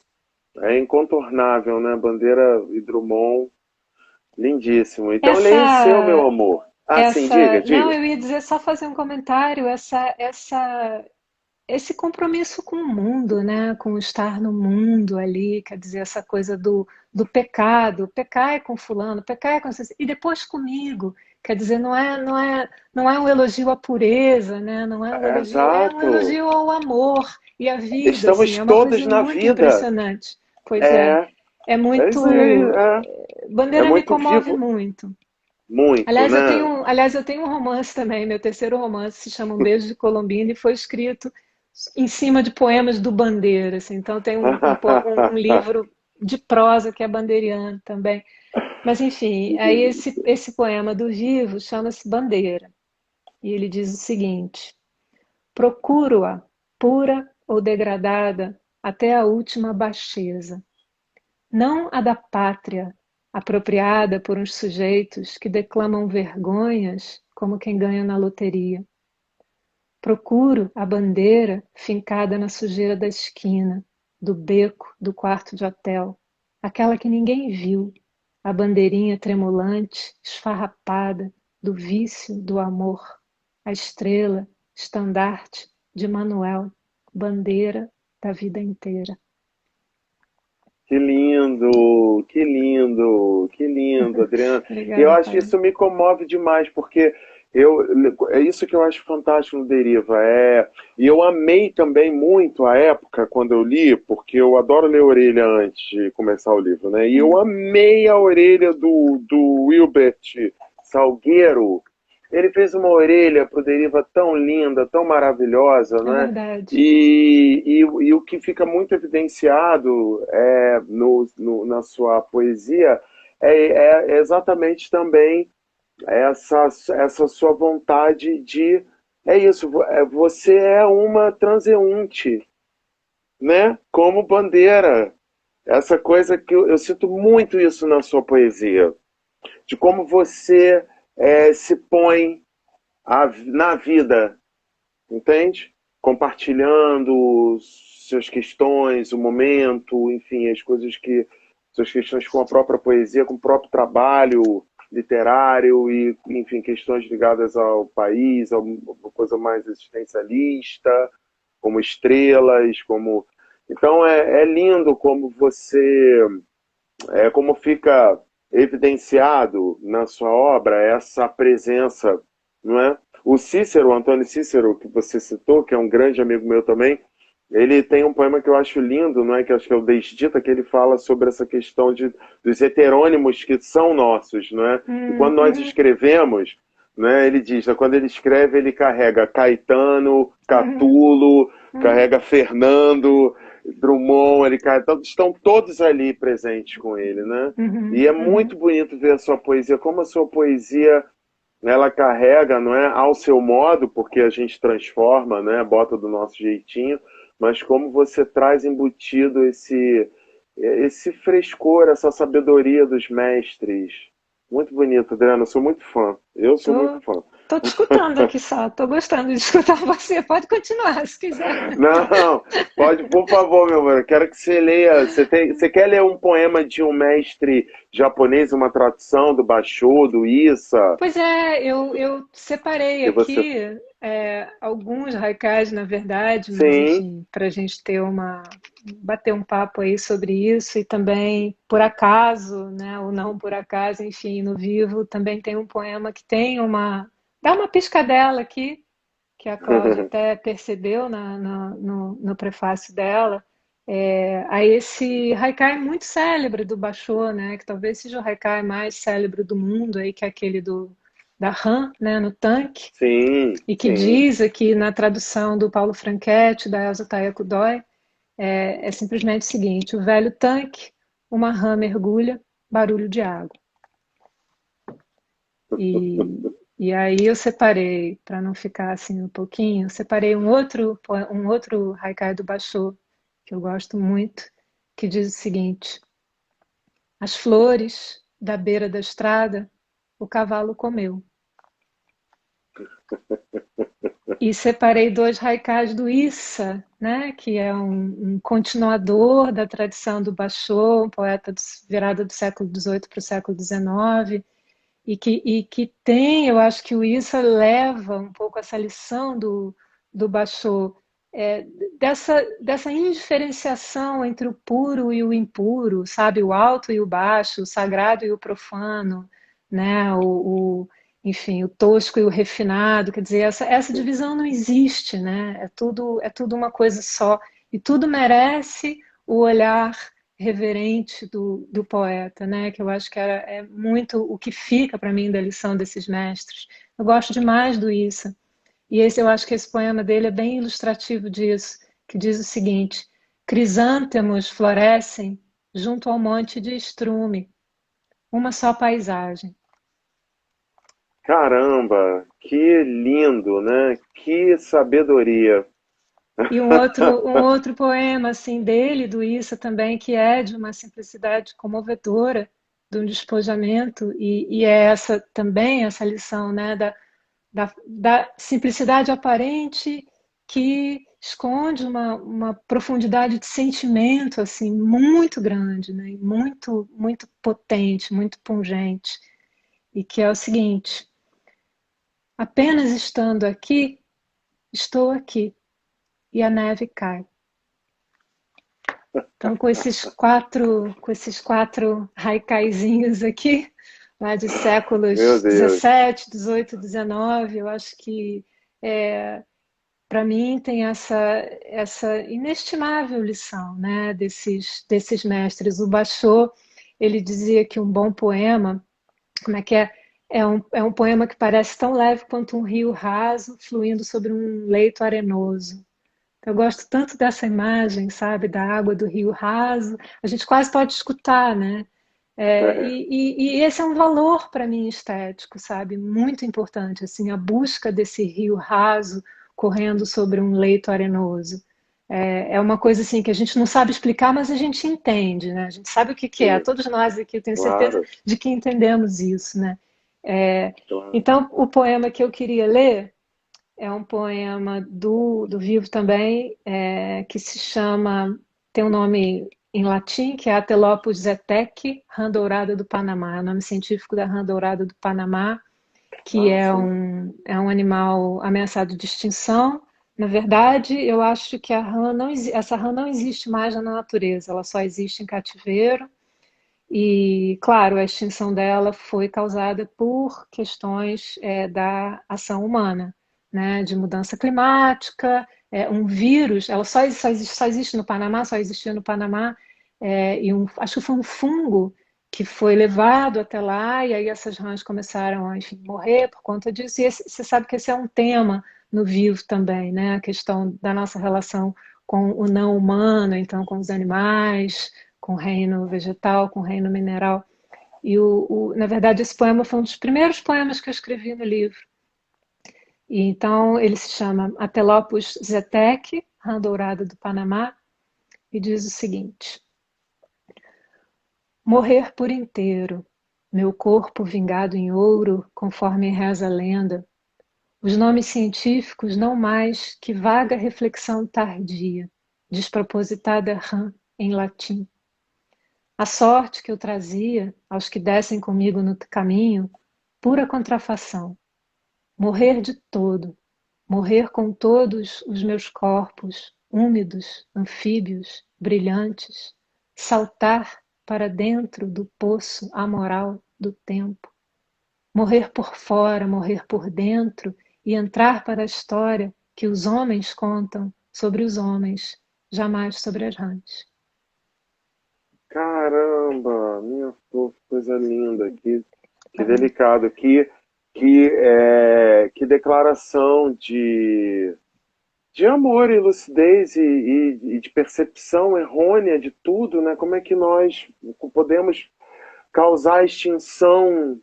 Speaker 1: é incontornável, né? Bandeira e Drummond, lindíssimo. Então ele é seu, meu
Speaker 2: Essa
Speaker 1: amor. Ah, sim, diga,
Speaker 2: Não,
Speaker 1: diga.
Speaker 2: eu ia dizer só fazer um comentário, esse compromisso com o mundo, né? Com o estar no mundo ali, quer dizer, essa coisa do pecado, pecai com fulano, pecai com... E depois comigo. Quer dizer, não é um elogio à pureza, né? Não é um elogio, é um
Speaker 1: Exato.
Speaker 2: elogio ao amor e à vida, assim,
Speaker 1: Estamos
Speaker 2: é uma
Speaker 1: todos
Speaker 2: coisa
Speaker 1: na
Speaker 2: muito
Speaker 1: vida.
Speaker 2: impressionante. Pois
Speaker 1: É,
Speaker 2: é
Speaker 1: é isso aí.
Speaker 2: muito.
Speaker 1: É
Speaker 2: Bandeira me
Speaker 1: muito
Speaker 2: comove
Speaker 1: vivo,
Speaker 2: muito.
Speaker 1: muito, né?
Speaker 2: Aliás, eu tenho um romance também, meu terceiro romance se chama Um Beijo de Colombina e foi escrito em cima de poemas do Bandeira, assim. Então tem um livro de prosa que é bandeiriano também. Mas enfim,
Speaker 1: Que
Speaker 2: aí
Speaker 1: delícia.
Speaker 2: esse poema do Vivo chama-se Bandeira. E ele diz o seguinte: procuro-a, pura ou degradada, até a última baixeza, não a da pátria, apropriada por uns sujeitos que declamam vergonhas como quem ganha na loteria. Procuro a bandeira fincada na sujeira da esquina, do beco, do quarto de hotel, aquela que ninguém viu, a bandeirinha tremulante, esfarrapada, do vício, do amor, a estrela, estandarte de Manuel, bandeira da vida inteira.
Speaker 1: Que lindo, que lindo, que lindo, Adriana. E eu
Speaker 2: Obrigada,
Speaker 1: acho que
Speaker 2: Paulo.
Speaker 1: isso me comove demais, porque eu, é isso que eu acho fantástico no Deriva. E eu amei também muito a época quando eu li, porque eu adoro ler Orelha antes de começar o livro, né? E eu
Speaker 2: Hum,
Speaker 1: amei a orelha do Wilbert Salgueiro. Ele fez uma orelha pro Deriva tão linda, tão maravilhosa,
Speaker 2: é
Speaker 1: né?
Speaker 2: verdade.
Speaker 1: E o que fica muito evidenciado na sua poesia é exatamente também essa sua vontade de. É isso, você é uma transeunte, né? Como Bandeira. Essa coisa que eu sinto muito isso na sua poesia, de como você se põe na vida, entende? Compartilhando suas questões, o momento, enfim, suas questões com a própria poesia, com o próprio trabalho literário e, enfim, questões ligadas ao país, a uma coisa mais existencialista, como estrelas, como... Então é lindo como como fica evidenciado na sua obra essa presença, não é? O Cícero, o Antônio Cícero, que você citou, que é um grande amigo meu também, ele tem um poema que eu acho lindo, não é? Que acho que é o Desdita, que ele fala sobre essa questão dos heterônimos que são nossos, não é? E quando nós
Speaker 2: Uhum,
Speaker 1: escrevemos, né, ele diz, né, quando ele escreve, ele carrega Caetano,
Speaker 2: uhum,
Speaker 1: Catulo,
Speaker 2: uhum,
Speaker 1: carrega Fernando, Drummond, então, estão todos ali presentes com ele, né?
Speaker 2: uhum,
Speaker 1: E é
Speaker 2: uhum.
Speaker 1: muito bonito ver a sua poesia, como a sua poesia ela carrega, não é, ao seu modo, porque a gente transforma, né, bota do nosso jeitinho, mas como você traz embutido esse frescor, essa sabedoria dos mestres. Muito bonito, Adriana, eu sou muito fã. Eu sou muito
Speaker 2: Tô,
Speaker 1: fã.
Speaker 2: tô te escutando aqui só, tô gostando de escutar você. Pode continuar se quiser.
Speaker 1: Não, pode, por favor, meu mano. Quero que você leia. Você quer ler um poema de um mestre japonês, uma tradução do Basho, do Issa,
Speaker 2: Pois é, eu separei
Speaker 1: que você.
Speaker 2: aqui alguns haikais, na verdade, mas
Speaker 1: Sim.
Speaker 2: enfim, para a gente bater um papo aí sobre isso e também, por acaso, né, ou não por acaso, enfim, no vivo também tem um poema que dá uma piscadela aqui, que a Cláudia até percebeu no prefácio dela, a esse haikai muito célebre do Basho, né, que talvez seja o haikai mais célebre do mundo, aí, que é aquele da Han, né, no tanque,
Speaker 1: Sim,
Speaker 2: e que
Speaker 1: sim.
Speaker 2: diz aqui na tradução do Paulo Franchetti, da Elsa Taya Godoy, é simplesmente o seguinte: o velho tanque, uma rã mergulha, barulho de água. E aí eu separei, para não ficar assim um pouquinho, separei um outro haikai do Basho, que eu gosto muito, que diz o seguinte: as flores da beira da estrada, o cavalo comeu. E separei dois haikais do Issa, né, que é um continuador da tradição do Basho, um poeta virado do século XVIII para o século XIX, e que tem, eu acho que o Issa leva um pouco essa lição do Basho, dessa indiferenciação entre o puro e o impuro, sabe? O alto e o baixo, o sagrado e o profano, né? enfim, o tosco e o refinado, quer dizer, essa divisão não existe, né? É tudo uma coisa só, e tudo merece o olhar reverente do poeta, né? Que eu acho que é muito o que fica para mim da lição desses mestres. Eu gosto demais do Issa, e esse eu acho que esse poema dele é bem ilustrativo disso, que diz o seguinte: crisântemos florescem junto ao monte de estrume, uma só paisagem.
Speaker 1: Caramba, que lindo, né? Que sabedoria.
Speaker 2: E um outro poema assim dele, do Issa também, que é de uma simplicidade comovedora, de um despojamento, e é essa também essa lição, né, da simplicidade aparente que esconde uma profundidade de sentimento assim muito grande, né, e muito potente, muito pungente, e que é o seguinte: apenas estando aqui, estou aqui, e a neve cai. Então, com esses quatro haikaizinhos aqui, lá de
Speaker 1: Meu
Speaker 2: séculos
Speaker 1: Deus.
Speaker 2: 17, 18, 19, eu acho que para mim tem essa inestimável lição, né, desses mestres. O Basho, ele dizia que um bom poema, como é que é? É um poema que parece tão leve quanto um rio raso fluindo sobre um leito arenoso. Eu gosto tanto dessa imagem, sabe, da água do rio raso. A gente quase pode escutar, né?
Speaker 1: É,
Speaker 2: E esse é um valor para mim estético, sabe? Muito importante, assim, a busca desse rio raso correndo sobre um leito arenoso. É uma coisa assim que a gente não sabe explicar, mas a gente entende, né? A gente sabe o que que é.
Speaker 1: sim,
Speaker 2: Todos nós aqui, eu tenho certeza
Speaker 1: claro,
Speaker 2: de que entendemos isso, né? É,
Speaker 1: claro.
Speaker 2: então, o poema que eu queria ler é um poema do Vivo também, que se chama, tem um nome em latim, que é Atelopus zetec, rã dourada do Panamá. É o nome científico da rã dourada do Panamá, que
Speaker 1: Ah, sim.
Speaker 2: é um animal ameaçado de extinção. Na verdade, eu acho que essa rã não existe mais na natureza, ela só existe em cativeiro. E, claro, a extinção dela foi causada por questões da ação humana, né, de mudança climática, um vírus, ela só existe no Panamá, só existia no Panamá, acho que foi um fungo que foi levado até lá, e aí essas rãs começaram a, enfim, morrer por conta disso. E você sabe que esse é um tema no Vivo também, né, a questão da nossa relação com o não humano, então com os animais, com o reino vegetal, com o reino mineral. E, na verdade, esse poema foi um dos primeiros poemas que eu escrevi no livro. E, então, ele se chama Atelopus zetec, rã dourada do Panamá, e diz o seguinte: morrer por inteiro, meu corpo vingado em ouro, conforme reza a lenda, os nomes científicos não mais que vaga reflexão tardia, despropositada rã em latim. A sorte que eu trazia aos que dessem comigo no caminho, pura contrafação. Morrer de todo, morrer com todos os meus corpos, úmidos, anfíbios, brilhantes, saltar para dentro do poço amoral do tempo. Morrer por fora, morrer por dentro e entrar para a história que os homens contam sobre os homens, jamais sobre as rãs.
Speaker 1: Caramba, minha coisa linda, que delicado, que declaração de amor e lucidez e de percepção errônea de tudo, né? Como é que nós podemos causar a extinção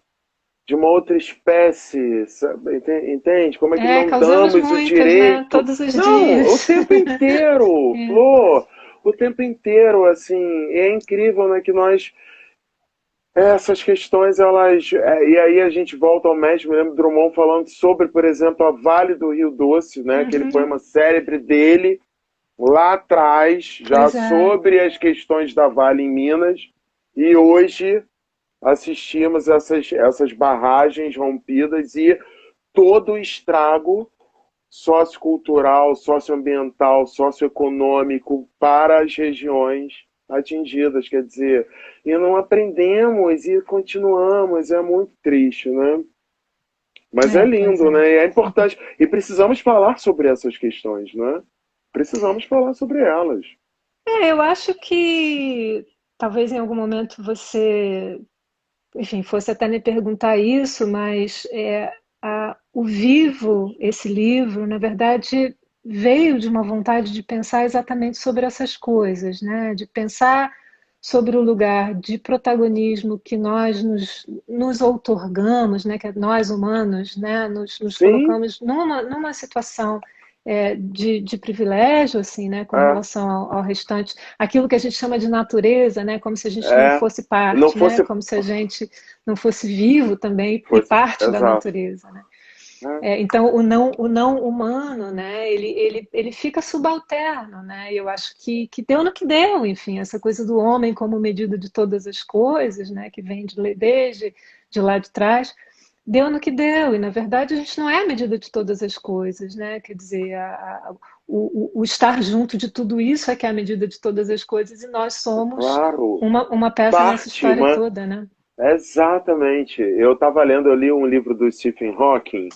Speaker 1: de uma outra espécie, sabe? Entende? Como é que não
Speaker 2: Causamos
Speaker 1: damos o
Speaker 2: muitas, né?
Speaker 1: direito?
Speaker 2: Todos os
Speaker 1: Não, o
Speaker 2: dias.
Speaker 1: tempo inteiro,
Speaker 2: É.
Speaker 1: Flor, o tempo inteiro, assim, é incrível, né, que nós essas questões, elas. E aí a gente volta ao mesmo, me lembro do Drummond falando sobre, por exemplo, a Vale do Rio Doce, né? Aquele
Speaker 2: Uhum.
Speaker 1: poema célebre dele, lá atrás, já
Speaker 2: Pois é.
Speaker 1: sobre as questões da Vale em Minas, e hoje assistimos essas barragens rompidas e todo o estrago sociocultural, socioambiental, socioeconômico para as regiões atingidas, quer dizer, e não aprendemos e continuamos, é muito triste, né? Mas é
Speaker 2: É, pois
Speaker 1: lindo,
Speaker 2: é.
Speaker 1: né? E é importante. E precisamos falar sobre essas questões, né? Precisamos falar sobre elas.
Speaker 2: Eu acho que talvez em algum momento você, enfim, fosse até me perguntar isso, mas o Vivo, esse livro, na verdade, veio de uma vontade de pensar exatamente sobre essas coisas, né? De pensar sobre o lugar de protagonismo que nós nos outorgamos, né? Que nós humanos, né? Nos
Speaker 1: Sim,
Speaker 2: colocamos numa situação de privilégio, assim, né? Com
Speaker 1: é,
Speaker 2: relação ao restante, aquilo que a gente chama de natureza, né? Como se a gente não
Speaker 1: é.
Speaker 2: fosse
Speaker 1: Não
Speaker 2: parte, né?
Speaker 1: fosse,
Speaker 2: Como se a gente não fosse vivo também e
Speaker 1: fosse,
Speaker 2: parte da
Speaker 1: exato.
Speaker 2: natureza, né?
Speaker 1: É,
Speaker 2: Então o não humano, né? Ele fica subalterno, né? E eu acho que deu no que deu, enfim, essa coisa do homem como medida de todas as coisas, né? Que vem desde de lá de trás, deu no que deu. E na verdade a gente não é a medida de todas as coisas, né? Quer dizer, o estar junto de tudo isso é que é a medida de todas as coisas e nós somos
Speaker 1: claro,
Speaker 2: uma peça nessa
Speaker 1: parte,
Speaker 2: história
Speaker 1: uma.
Speaker 2: toda, né?
Speaker 1: Exatamente. Eu estava lendo, eu li um livro do Stephen Hawking,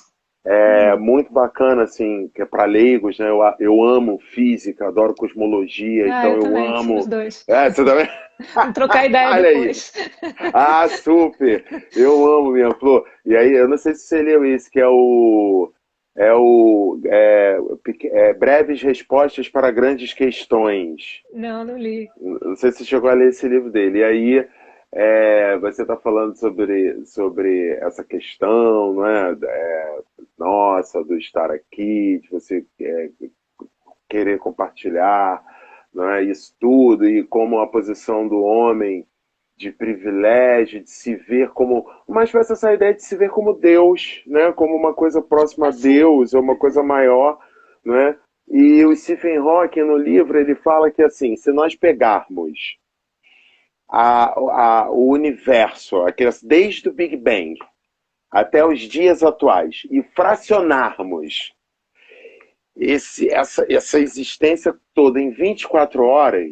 Speaker 2: Hum.
Speaker 1: muito bacana, assim, que é para leigos, né? Eu amo física, adoro cosmologia,
Speaker 2: Ah,
Speaker 1: então
Speaker 2: eu
Speaker 1: eu
Speaker 2: também, somos
Speaker 1: amo.
Speaker 2: dois.
Speaker 1: É, você também?
Speaker 2: Vamos trocar ideia
Speaker 1: Olha aí.
Speaker 2: depois.
Speaker 1: Ah, super! Eu amo minha flor. E aí, eu não sei se você leu isso, que Breves Respostas para Grandes Questões.
Speaker 2: Não, não li.
Speaker 1: Não sei se você chegou a ler esse livro dele. E aí, você está falando sobre essa questão, não é? Nossa, do estar aqui, de você querer compartilhar, não é? Isso tudo, e como a posição do homem de privilégio, de se ver como uma espécie dessa ideia de se ver como Deus, né? Como uma coisa próxima a
Speaker 2: Assim,
Speaker 1: Deus, ou uma coisa maior, né? E o Stephen Hawking no livro ele fala que assim, se nós pegarmos o universo, desde o Big Bang até os dias atuais e fracionarmos essa existência toda em 24 horas,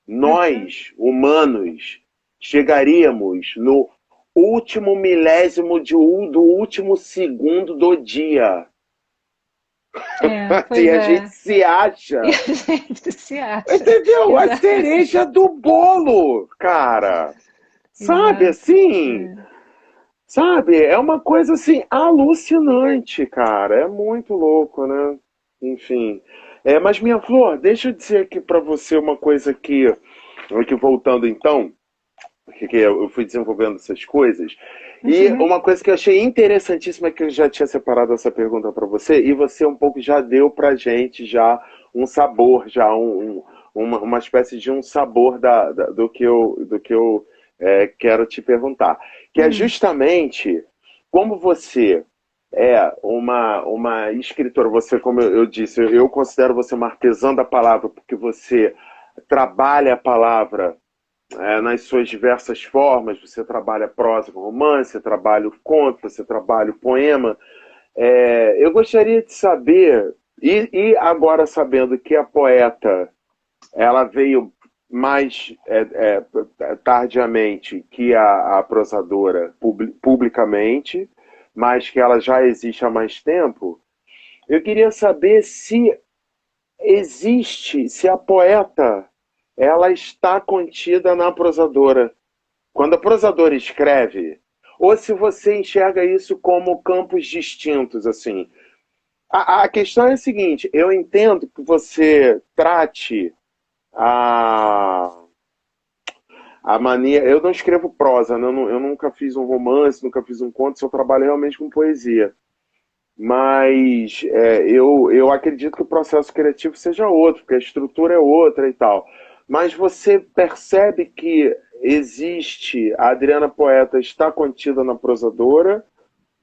Speaker 2: uhum.
Speaker 1: nós, humanos, chegaríamos no último milésimo do último segundo do dia. E
Speaker 2: Pois
Speaker 1: a gente
Speaker 2: é.
Speaker 1: se
Speaker 2: E
Speaker 1: acha,
Speaker 2: a gente se acha.
Speaker 1: entendeu? A cereja
Speaker 2: Exatamente.
Speaker 1: do bolo, cara. Sabe
Speaker 2: Exato.
Speaker 1: assim?
Speaker 2: É.
Speaker 1: Sabe? É uma coisa assim alucinante, cara. É muito louco, né? Enfim. Mas minha flor, deixa eu dizer aqui pra você uma coisa que voltando então, que eu fui desenvolvendo essas coisas. E
Speaker 2: Uhum.
Speaker 1: uma coisa que eu achei interessantíssima que eu já tinha separado essa pergunta para você e você um pouco já deu pra gente já um sabor, já uma espécie de um sabor do que eu quero te perguntar, que é
Speaker 2: Hum.
Speaker 1: justamente como você é uma escritora, você, como eu disse, eu considero você uma artesã da palavra, porque você trabalha a palavra nas suas diversas formas. Você trabalha prosa com romance, você trabalha o conto, você trabalha o poema. Eu gostaria de saber, e agora sabendo que a poeta ela veio mais tardiamente que a prosadora publicamente, mas que ela já existe há mais tempo, eu queria saber se a poeta ela está contida na prosadora. Quando a prosadora escreve, ou se você enxerga isso como campos distintos, assim. A questão é a seguinte: eu entendo que você trate a, a mania. Eu não escrevo prosa, né? Eu nunca fiz um romance, nunca fiz um conto, só trabalho realmente com poesia. Mas eu acredito que o processo criativo seja outro, porque a estrutura é outra e tal. Mas você percebe que existe, a Adriana Poeta está contida na prosadora,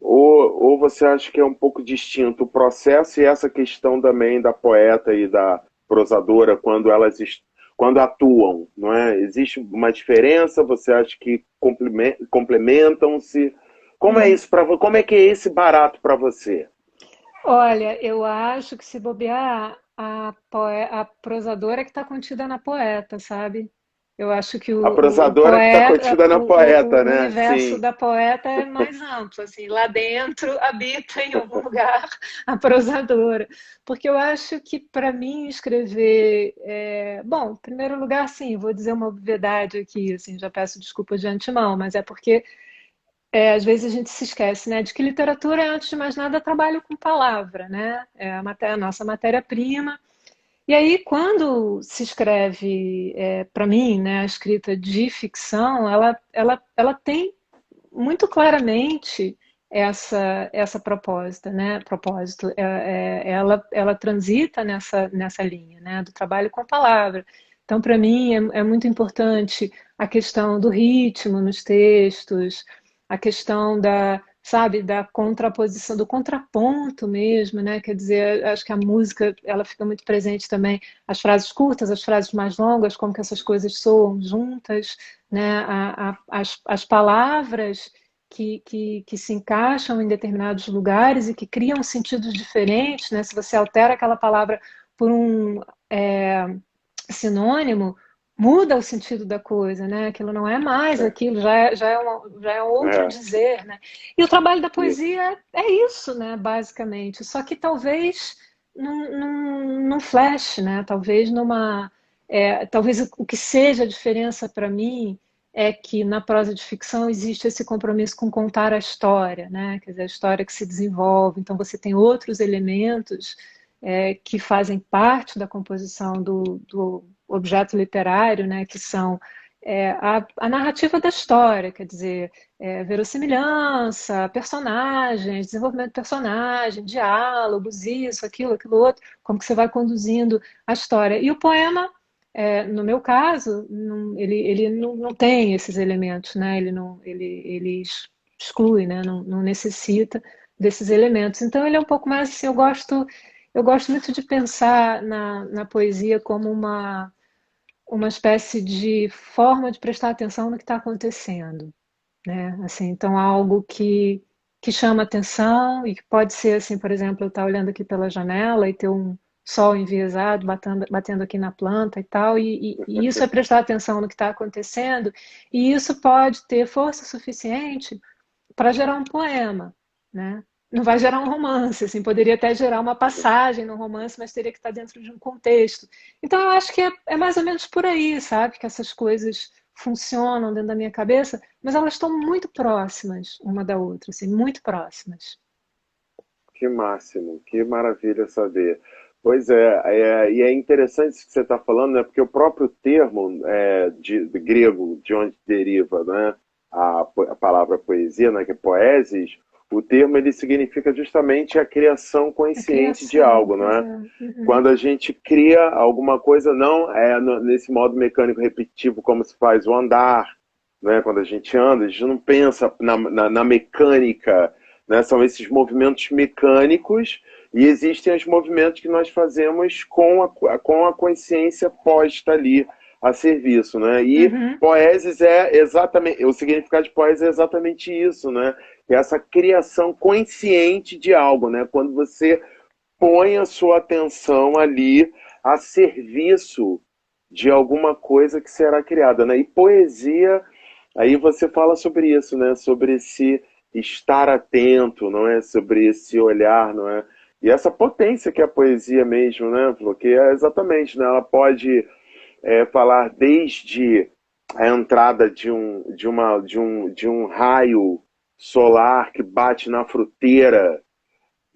Speaker 1: ou você acha que é um pouco distinto o processo e essa questão também da poeta e da prosadora quando atuam, não é? Existe uma diferença? Você acha que complementam-se? Como é
Speaker 2: Hum.
Speaker 1: isso para como é que é esse barato para você?
Speaker 2: Olha, eu acho que se bobear, a prosadora que está contida na poeta, sabe? Eu acho que
Speaker 1: A
Speaker 2: o
Speaker 1: prosadora que está
Speaker 2: poeta,
Speaker 1: contida na poeta,
Speaker 2: o
Speaker 1: né?
Speaker 2: universo
Speaker 1: Sim.
Speaker 2: da poeta é mais amplo, assim, lá dentro habita em algum lugar a prosadora. Porque eu acho que para mim escrever, bom, em primeiro lugar, sim, vou dizer uma obviedade aqui, assim, já peço desculpas de antemão, mas é porque às vezes a gente se esquece, né, de que literatura é, antes de mais nada, trabalho com palavra, né? É a nossa matéria-prima. E aí, quando se escreve, para mim, né, a escrita de ficção, ela tem muito claramente essa proposta, né? Propósito. Ela transita nessa linha, né, do trabalho com a palavra. Então, para mim, é muito importante a questão do ritmo nos textos, a questão sabe, da contraposição, do contraponto mesmo, né? Quer dizer, acho que a música, ela fica muito presente também, as frases curtas, as frases mais longas, como que essas coisas soam juntas, né? As palavras que se encaixam em determinados lugares e que criam sentidos diferentes, né? Se você altera aquela palavra por um sinônimo, muda o sentido da coisa, né? Aquilo não é mais
Speaker 1: É,
Speaker 2: aquilo, já é outro
Speaker 1: é,
Speaker 2: dizer, né? E o trabalho da
Speaker 1: isso.
Speaker 2: poesia é isso, né? Basicamente. Só que talvez num flash, né? Talvez talvez o que seja a diferença para mim é que na prosa de ficção existe esse compromisso com contar a história, né? Quer dizer, a história que se desenvolve. Então você tem outros elementos que fazem parte da composição do objeto literário, né? Que são a narrativa da história, quer dizer, verossimilhança, personagens, desenvolvimento de personagem, diálogos, isso, aquilo outro, como que você vai conduzindo a história. E o poema no meu caso, ele não tem esses elementos, né? Ele exclui, né? Não necessita desses elementos. Então ele é um pouco mais assim, eu gosto muito de pensar na poesia como uma espécie de forma de prestar atenção no que está acontecendo, né? Assim, então algo que chama atenção e que pode ser assim, por exemplo, eu estar olhando aqui pela janela e ter um sol enviesado batendo aqui na planta e tal, e isso é prestar atenção no que está acontecendo, e isso pode ter força suficiente para gerar um poema, né? Não vai gerar um romance, assim, poderia até gerar uma passagem no romance, mas teria que estar dentro de um contexto. Então eu acho que é mais ou menos por aí, sabe? Que essas coisas funcionam dentro da minha cabeça, mas elas estão muito próximas uma da outra, assim, muito próximas.
Speaker 1: Que máximo, que maravilha saber. Pois e é interessante isso que você está falando, né? Porque o próprio termo de grego, de onde deriva, né, a palavra poesia, né, que é poesis, o termo ele significa justamente a criação
Speaker 2: A
Speaker 1: consciente de
Speaker 2: criação,
Speaker 1: algo, não
Speaker 2: pois
Speaker 1: é?
Speaker 2: é. Uhum.
Speaker 1: Quando a gente cria alguma coisa, não nesse modo mecânico repetitivo como se faz o andar, né? Quando a gente anda, a gente não pensa na mecânica, né? São esses movimentos mecânicos e existem os movimentos que nós fazemos com a consciência posta ali a serviço, né? E
Speaker 2: Uhum.
Speaker 1: poesis é exatamente, o significado de poesia é exatamente isso, né? É essa criação consciente de algo, né? Quando você põe a sua atenção ali a serviço de alguma coisa que será criada, né? E poesia, aí você fala sobre isso, né? Sobre esse estar atento, não é? Sobre esse olhar, não é? E essa potência que é a poesia mesmo, né? Porque é exatamente, né? Ela pode falar desde a entrada de um raio solar que bate na fruteira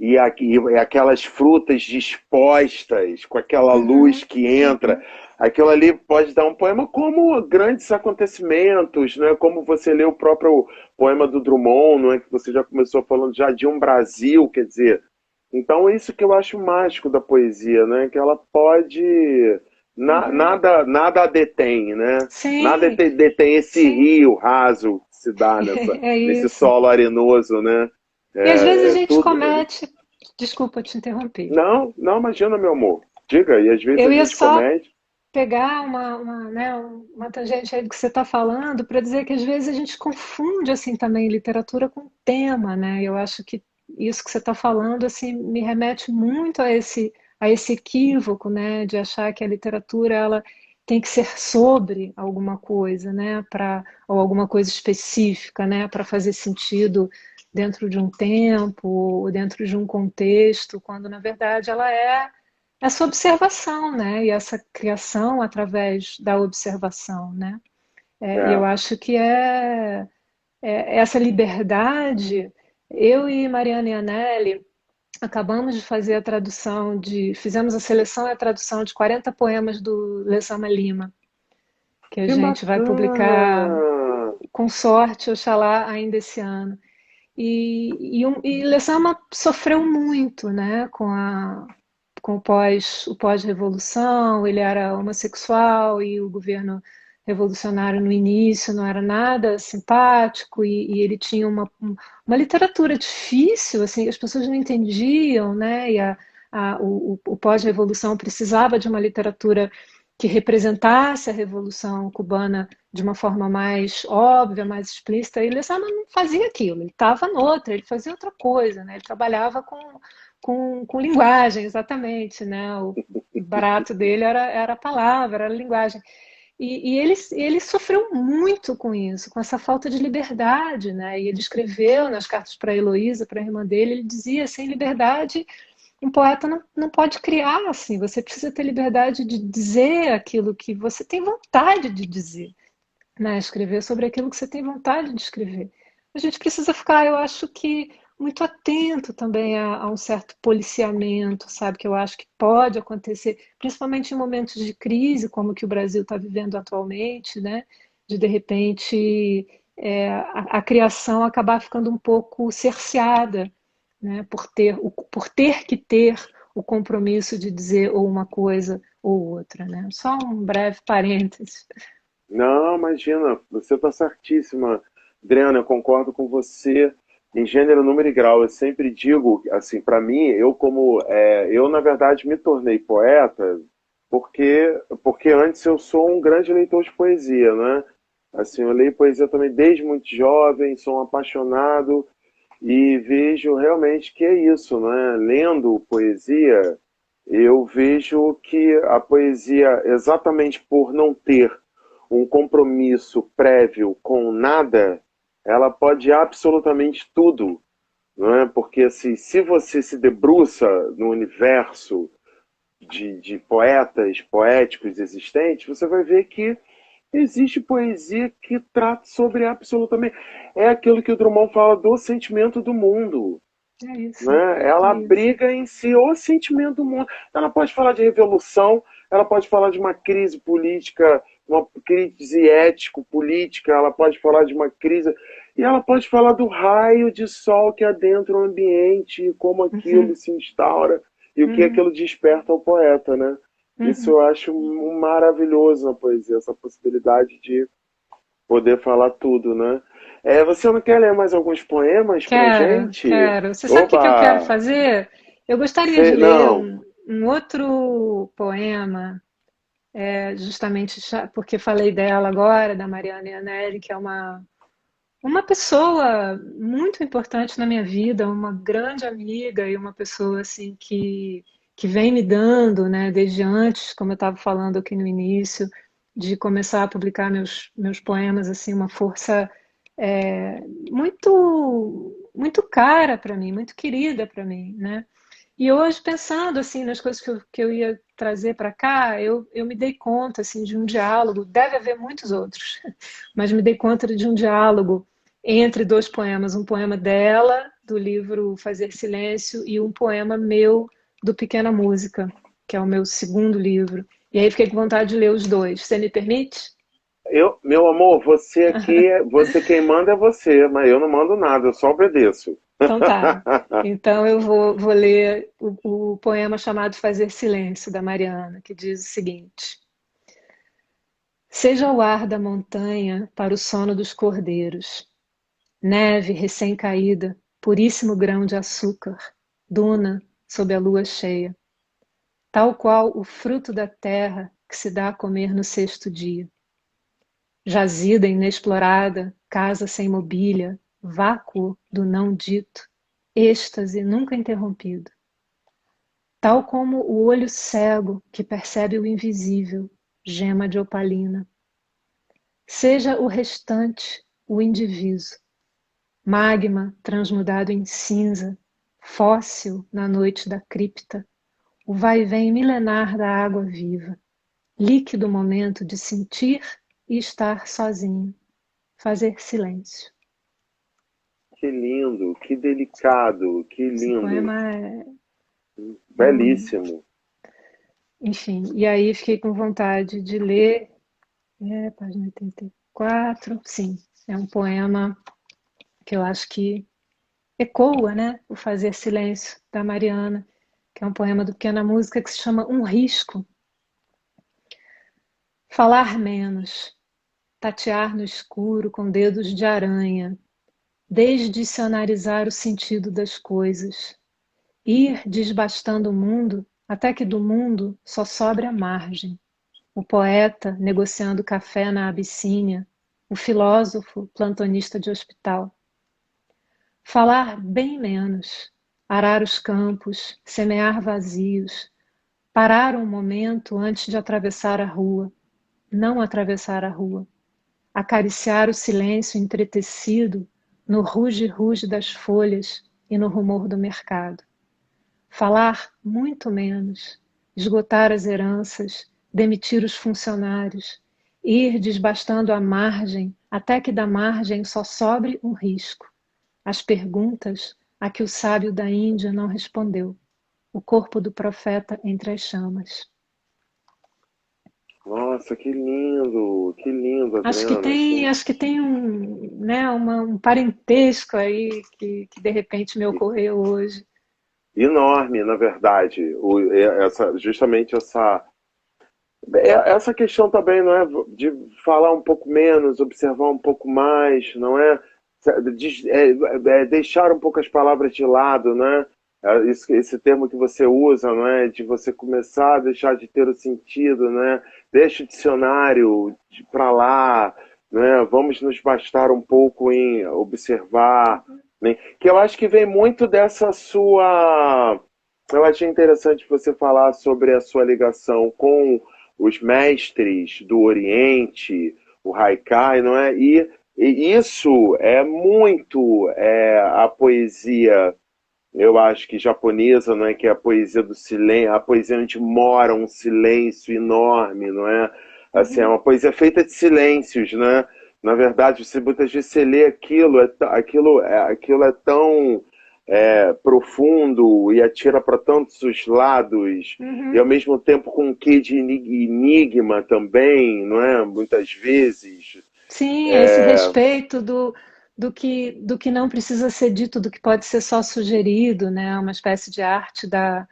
Speaker 1: e aquelas frutas dispostas, com aquela luz
Speaker 2: Uhum.
Speaker 1: que entra,
Speaker 2: Uhum.
Speaker 1: aquilo ali pode dar um poema como grandes acontecimentos, né? Como você lê o próprio poema do Drummond, não é? Que você já começou falando já de um Brasil, quer dizer. Então, isso que eu acho mágico da poesia, né? Que ela pode.
Speaker 2: Uhum.
Speaker 1: Nada a detém, né? Nada
Speaker 2: Sim,
Speaker 1: detém esse
Speaker 2: sim,
Speaker 1: rio raso que se dá
Speaker 2: é
Speaker 1: nesse
Speaker 2: isso.
Speaker 1: solo arenoso, né?
Speaker 2: E às vezes a gente
Speaker 1: Tudo.
Speaker 2: comete. Desculpa te interromper.
Speaker 1: Não, não, imagina, meu amor. Diga, e às vezes
Speaker 2: Eu
Speaker 1: a
Speaker 2: ia
Speaker 1: gente
Speaker 2: só
Speaker 1: comete.
Speaker 2: pegar né, uma tangente aí do que você está falando para dizer que às vezes a gente confunde assim também literatura com tema, né? Eu acho que isso que você está falando assim me remete muito a esse equívoco, né, de achar que a literatura tem que ser sobre alguma coisa, né? Ou alguma coisa específica, né? Para fazer sentido dentro de um tempo, ou dentro de um contexto, quando na verdade ela é essa observação, né? E essa criação através da observação, né? E eu
Speaker 1: É.
Speaker 2: acho que essa liberdade. Eu e Mariana Iannelli acabamos de fazer a tradução fizemos a seleção e a tradução de 40 poemas do Lessama Lima, que a
Speaker 1: Que
Speaker 2: gente vai publicar,
Speaker 1: bacana!
Speaker 2: com sorte, Oxalá, ainda esse ano. E Lessama sofreu muito, né, com o pós-revolução. Ele era homossexual e o governo revolucionário no início não era nada simpático, e ele tinha uma literatura difícil, assim, as pessoas não entendiam, né? O pós-revolução precisava de uma literatura que representasse a Revolução Cubana de uma forma mais óbvia, mais explícita. E Lessama não fazia aquilo, ele estava noutra, ele fazia outra coisa, né? Ele trabalhava com linguagem, exatamente, né? O barato dele era a palavra, era a linguagem. E ele sofreu muito com isso, com essa falta de liberdade, né? E ele escreveu nas cartas para Heloísa, para a irmã dele, ele dizia: sem liberdade, um poeta não pode criar assim. Você precisa ter liberdade de dizer aquilo que você tem vontade de dizer, né? Escrever sobre aquilo que você tem vontade de escrever. A gente precisa ficar, eu acho que, muito atento também a um certo policiamento, sabe? Que eu acho que pode acontecer, principalmente em momentos de crise, como o que o Brasil está vivendo atualmente, né? De repente, a criação acabar ficando um pouco cerceada, né? Por ter que ter o compromisso de dizer ou uma coisa ou outra, né? Só um breve parênteses.
Speaker 1: Não, imagina, você está certíssima, Adriana, eu concordo com você em gênero, número e grau. Eu sempre digo, assim, para mim, eu na verdade me tornei poeta porque antes eu sou um grande leitor de poesia, né? Assim, eu leio poesia também desde muito jovem, sou um apaixonado e vejo realmente que é isso, né? Lendo poesia, eu vejo que a poesia, exatamente por não ter um compromisso prévio com nada, ela pode absolutamente tudo, não é? Porque assim, se você se debruça no universo de poetas poéticos existentes, você vai ver que existe poesia que trata sobre absolutamente. É aquilo que o Drummond fala do sentimento do mundo.
Speaker 2: É isso,
Speaker 1: Né? Ela
Speaker 2: é isso.
Speaker 1: abriga em si o sentimento do mundo. Ela pode falar de revolução, ela pode falar de uma crise política, uma crise ético-política, ela pode falar de uma crise. E ela pode falar do raio de sol que adentra o ambiente, e como aquilo
Speaker 2: Uhum,
Speaker 1: se instaura, e o que
Speaker 2: uhum,
Speaker 1: aquilo desperta ao poeta. Né? Isso
Speaker 2: uhum.
Speaker 1: eu acho maravilhoso na poesia, essa possibilidade de poder falar tudo, né? Você não quer ler mais alguns poemas pra
Speaker 2: Quero,
Speaker 1: gente?
Speaker 2: quero. Você sabe o que eu quero
Speaker 1: Oba!
Speaker 2: fazer? Eu gostaria de
Speaker 1: Sei,
Speaker 2: ler
Speaker 1: não.
Speaker 2: um outro poema, justamente porque falei dela agora, da Mariana Iannelli, que é uma pessoa muito importante na minha vida, uma grande amiga e uma pessoa assim que vem me dando, né, desde antes, como eu estava falando aqui no início, de começar a publicar meus poemas, assim, uma força muito cara para mim, muito querida para mim, né? E hoje, pensando assim nas coisas que eu ia trazer para cá, eu me dei conta assim de um diálogo, deve haver muitos outros, mas me dei conta de um diálogo entre dois poemas, um poema dela, do livro Fazer Silêncio, e um poema meu, do Pequena Música, que é o meu segundo livro. E aí fiquei com vontade de ler os dois. Você me permite?
Speaker 1: Meu amor, você aqui, você quem manda é você, mas eu não mando nada, eu só obedeço.
Speaker 2: Então tá. Então eu vou ler o poema chamado Fazer Silêncio, da Mariana, que diz o seguinte: seja o ar da montanha para o sono dos cordeiros, neve recém-caída, puríssimo grão de açúcar, duna sob a lua cheia, tal qual o fruto da terra que se dá a comer no sexto dia. Jazida inexplorada, casa sem mobília, vácuo do não dito, êxtase nunca interrompido. Tal como o olho cego que percebe o invisível, gema de opalina. Seja o restante, o indiviso, magma transmudado em cinza, fóssil na noite da cripta, o vai-vem milenar da água viva, líquido momento de sentir e estar sozinho, fazer silêncio.
Speaker 1: Que lindo, que delicado, que
Speaker 2: Esse
Speaker 1: lindo.
Speaker 2: poema
Speaker 1: Belíssimo.
Speaker 2: enfim, e aí fiquei com vontade de ler, página 84, sim, é um poema que eu acho que ecoa, né, o Fazer Silêncio, da Mariana, que é um poema do Pequena Música que se chama Um Risco. Falar menos, tatear no escuro com dedos de aranha, desdicionarizar o sentido das coisas, ir desbastando o mundo até que do mundo só sobre a margem. O poeta negociando café na Abissínia, o filósofo plantonista de hospital. Falar bem menos, arar os campos, semear vazios, parar um momento antes de atravessar a rua, não atravessar a rua, acariciar o silêncio entretecido no ruge-ruge das folhas e no rumor do mercado. Falar muito menos, esgotar as heranças, demitir os funcionários, ir desbastando a margem até que da margem só sobre um risco. As perguntas a que o sábio da Índia não respondeu. O corpo do profeta entre as chamas.
Speaker 1: Nossa, que lindo, Adriana. Assim,
Speaker 2: Acho que tem um, né, um parentesco aí que de repente me ocorreu hoje.
Speaker 1: enorme, na verdade. Justamente essa questão também, não é? De falar um pouco menos, observar um pouco mais, não é? Deixar um pouco as palavras de lado, né? Esse termo que você usa, não é? De você começar a deixar de ter o sentido, né? Deixa o dicionário para lá, né? Vamos nos bastar um pouco em observar, né? Que eu acho que vem muito dessa sua. Eu achei interessante você falar sobre a sua ligação com os mestres do Oriente, o Haikai, não é? E isso é muito a poesia, eu acho que japonesa, não é? Que é a poesia do silêncio, a poesia onde mora um silêncio enorme, não é? Assim, é
Speaker 2: Uhum.
Speaker 1: uma poesia feita de silêncios, né? Na verdade, você muitas vezes você lê aquilo, aquilo é tão profundo e atira para tantos os lados, e ao
Speaker 2: Uhum.
Speaker 1: mesmo tempo com um quê de enigma também, não é? Muitas vezes.
Speaker 2: Sim, esse respeito do que não precisa ser dito, do que pode ser só sugerido, né? Uma espécie de arte da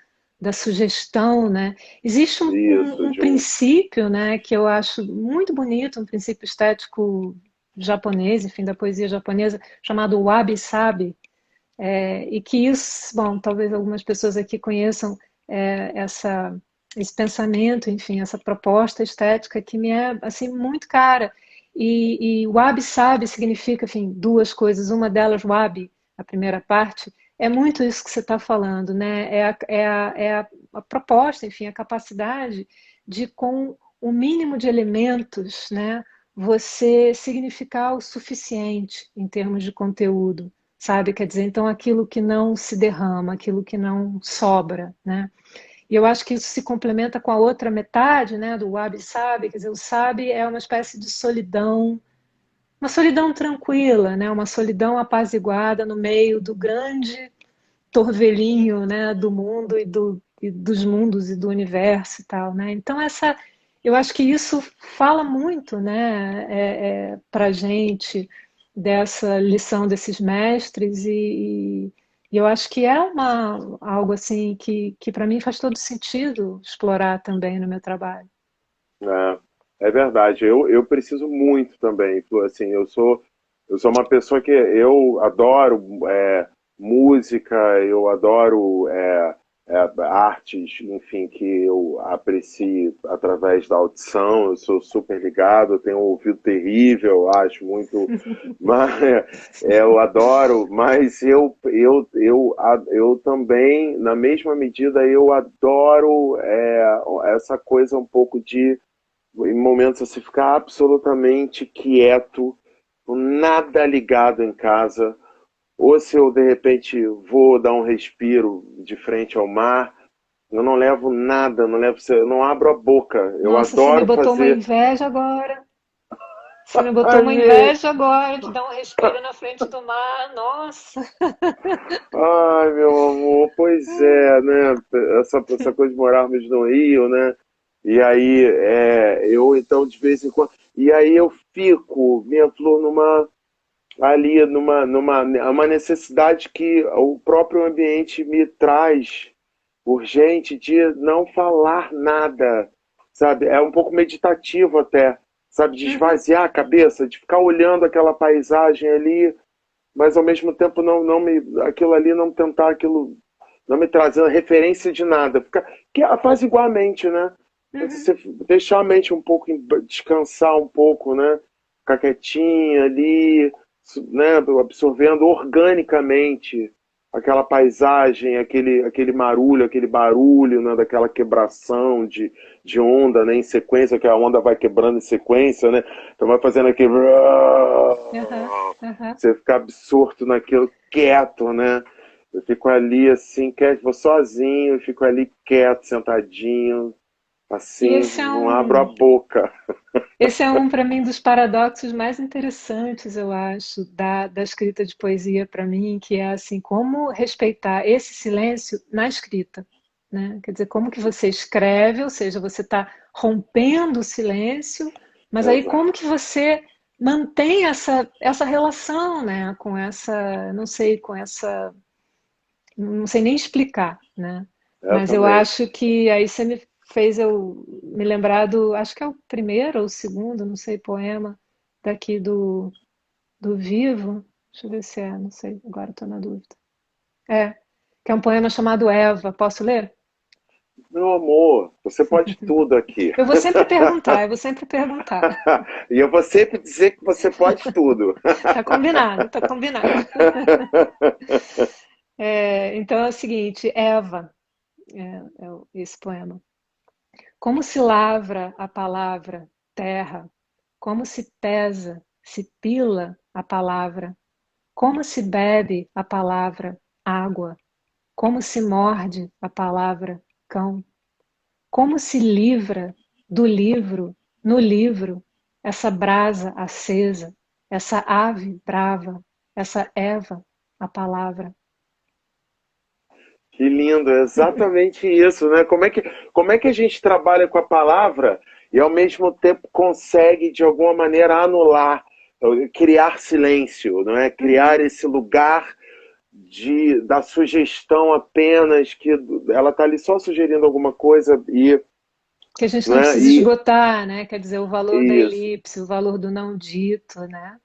Speaker 2: sugestão, né? Existe
Speaker 1: Isso,
Speaker 2: um
Speaker 1: de um.
Speaker 2: princípio, né, que eu acho muito bonito, um princípio estético japonês, enfim, da poesia japonesa, chamado wabi-sabi, e que isso, bom, talvez algumas pessoas aqui conheçam esse pensamento, enfim, essa proposta estética que me é assim muito cara. E wabi-sabi significa, enfim, duas coisas. Uma delas, wabi, a primeira parte, é muito isso que você está falando, né? A proposta, enfim, a capacidade de, com o mínimo de elementos, né, você significar o suficiente em termos de conteúdo, sabe? Quer dizer, então aquilo que não se derrama, aquilo que não sobra, né? E eu acho que isso se complementa com a outra metade, né, do wabi-sabi, quer dizer, o sabi é uma espécie de solidão, uma solidão tranquila, né, uma solidão apaziguada no meio do grande torvelinho, né, do mundo e dos mundos e do universo e tal, né? Então eu acho que isso fala muito, né, para gente dessa lição desses mestres e eu acho que é algo assim que para mim faz todo sentido explorar também no meu trabalho.
Speaker 1: É verdade, eu preciso muito também. Assim, eu sou uma pessoa que eu adoro música, eu adoro artes, enfim, que eu aprecio através da audição. Eu sou super ligado, eu tenho um ouvido terrível, eu acho muito, mas eu adoro. Mas eu também, na mesma medida, eu adoro essa coisa um pouco em momentos você ficar absolutamente quieto, nada ligado em casa, ou se eu de repente vou dar um respiro de frente ao mar, eu não levo nada, eu não abro a boca. Eu
Speaker 2: Nossa, você me
Speaker 1: adoro
Speaker 2: botou uma
Speaker 1: fazer.
Speaker 2: inveja agora. Você me botou
Speaker 1: Ai,
Speaker 2: uma inveja agora de dar um respiro na frente do mar. Nossa.
Speaker 1: ai, meu amor, pois é, né? Essa coisa de morarmos no Rio, né? E aí, eu então de vez em quando. E aí eu fico, minha flor, numa uma necessidade que o próprio ambiente me traz urgente de não falar nada, sabe? É um pouco meditativo até, sabe? De
Speaker 2: Uhum,
Speaker 1: esvaziar a cabeça, de ficar olhando aquela paisagem ali, mas ao mesmo tempo não me, aquilo ali não tentar aquilo, não me trazer referência de nada, ficar, que faz igualmente, né?
Speaker 2: uhum.
Speaker 1: Você deixar a mente um pouco, descansar um pouco, né? Ficar quietinha ali, né? Absorvendo organicamente aquela paisagem, aquele marulho, aquele barulho, né? Daquela quebração de onda, né? Em sequência, que a onda vai quebrando em sequência, né? Então vai fazendo aquele...
Speaker 2: Aham, aham.
Speaker 1: Você fica absorto naquilo, quieto, né? Eu fico ali assim, quieto, vou sozinho, fico ali quieto, sentadinho,
Speaker 2: E
Speaker 1: assim,
Speaker 2: esse é
Speaker 1: não abro a
Speaker 2: um,
Speaker 1: boca.
Speaker 2: esse é um para mim dos paradoxos mais interessantes, eu acho, da escrita de poesia para mim, que é assim, como respeitar esse silêncio na escrita, né? Quer dizer, como que você escreve, ou seja, você está rompendo o silêncio, mas aí como
Speaker 1: Exato.
Speaker 2: que você mantém essa relação, né, com essa, não sei, com essa, não sei nem explicar, né?
Speaker 1: Eu
Speaker 2: Mas eu
Speaker 1: também.
Speaker 2: acho que aí você me fez eu me lembrar do, acho que é o primeiro ou o segundo, não sei, poema daqui do Vivo. Deixa eu ver se é, não sei, agora estou na dúvida. É, que é um poema chamado Eva. Posso ler?
Speaker 1: Meu amor, você pode tudo aqui.
Speaker 2: Eu vou sempre perguntar.
Speaker 1: E eu vou sempre dizer que você pode tudo.
Speaker 2: Tá combinado, tá combinado. É, então é o seguinte, Eva, esse poema. Como se lavra a palavra terra, como se pesa, se pila a palavra, como se bebe a palavra água, como se morde a palavra cão, como se livra do livro, no livro, essa brasa acesa, essa ave brava, essa Eva, a palavra.
Speaker 1: Que lindo, é exatamente isso, né? Como é que a gente trabalha com a palavra e ao mesmo tempo consegue de alguma maneira anular, criar silêncio, não é? Criar
Speaker 2: Uhum.
Speaker 1: esse lugar da sugestão apenas que ela está ali só sugerindo alguma coisa e,
Speaker 2: Que a gente não
Speaker 1: né?
Speaker 2: precisa esgotar, né? Quer dizer, o valor da
Speaker 1: Isso,
Speaker 2: elipse, o valor do não dito, né?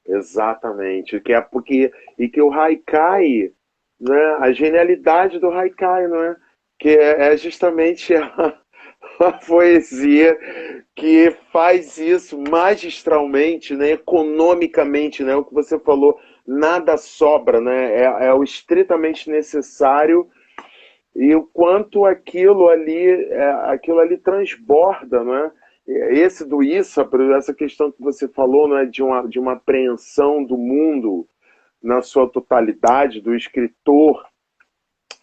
Speaker 1: exatamente, que é porque e que o haikai, né? A genialidade do haikai, não é? Que é justamente a poesia que faz isso magistralmente, né? Economicamente, né? O que você falou, nada sobra, né? É o estritamente necessário e o quanto aquilo ali transborda, não é? Esse do Issa, essa questão que você falou, não é, de uma apreensão do mundo na sua totalidade, do escritor,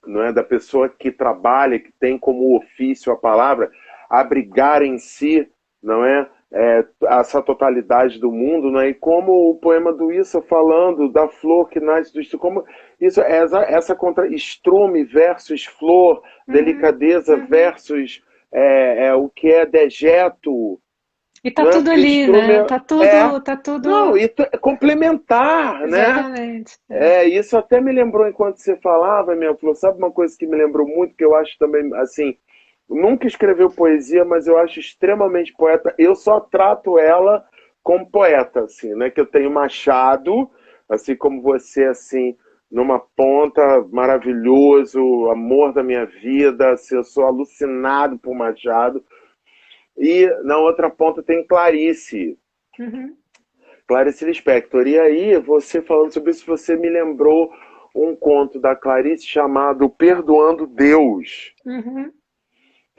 Speaker 1: não é, da pessoa que trabalha, que tem como ofício a palavra, abrigar em si, não é, essa totalidade do mundo, não é? E como o poema do Issa falando da flor que nasce do estrume, como isso essa contra estrume versus flor,
Speaker 2: Uhum,
Speaker 1: delicadeza
Speaker 2: uhum.
Speaker 1: versus o que é dejeto,
Speaker 2: E tá
Speaker 1: não é?
Speaker 2: tudo
Speaker 1: Porque
Speaker 2: ali,
Speaker 1: estrume
Speaker 2: né? Tá
Speaker 1: não,
Speaker 2: tudo
Speaker 1: e complementar, né?
Speaker 2: exatamente. É.
Speaker 1: Isso até me lembrou enquanto você falava, minha flor, sabe uma coisa que me lembrou muito, que eu acho também, assim, nunca escreveu poesia, mas eu acho extremamente poeta. Eu só trato ela como poeta, assim, né? Que eu tenho Machado, assim como você, assim, numa ponta, maravilhoso, amor da minha vida, assim, eu sou alucinado por Machado. E na outra ponta tem Clarice,
Speaker 2: Uhum,
Speaker 1: Clarice Lispector. E aí, você falando sobre isso, você me lembrou um conto da Clarice chamado Perdoando Deus,
Speaker 2: uhum.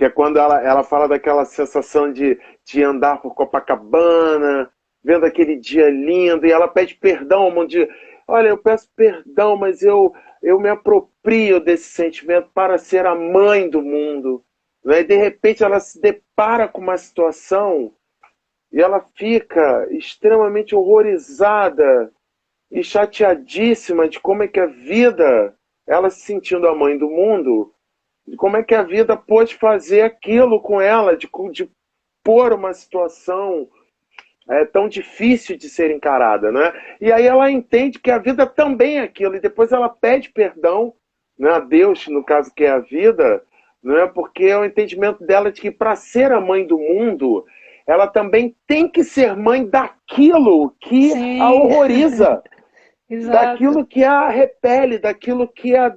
Speaker 1: que é quando ela fala daquela sensação de andar por Copacabana, vendo aquele dia lindo, e ela pede perdão um monte de. Olha, eu peço perdão, mas eu me aproprio desse sentimento para ser a mãe do mundo. Né? E de repente ela se depara com uma situação e ela fica extremamente horrorizada e chateadíssima de como é que a vida, ela se sentindo a mãe do mundo, de como é que a vida pôde fazer aquilo com ela, de pôr uma situação tão difícil de ser encarada, né? E aí ela entende que a vida também é aquilo, e depois ela pede perdão, né, a Deus, no caso que é a vida, né, porque é o entendimento dela de que para ser a mãe do mundo, ela também tem que ser mãe daquilo que a
Speaker 2: Sim,
Speaker 1: horroriza,
Speaker 2: exato.
Speaker 1: daquilo que a repele, daquilo que a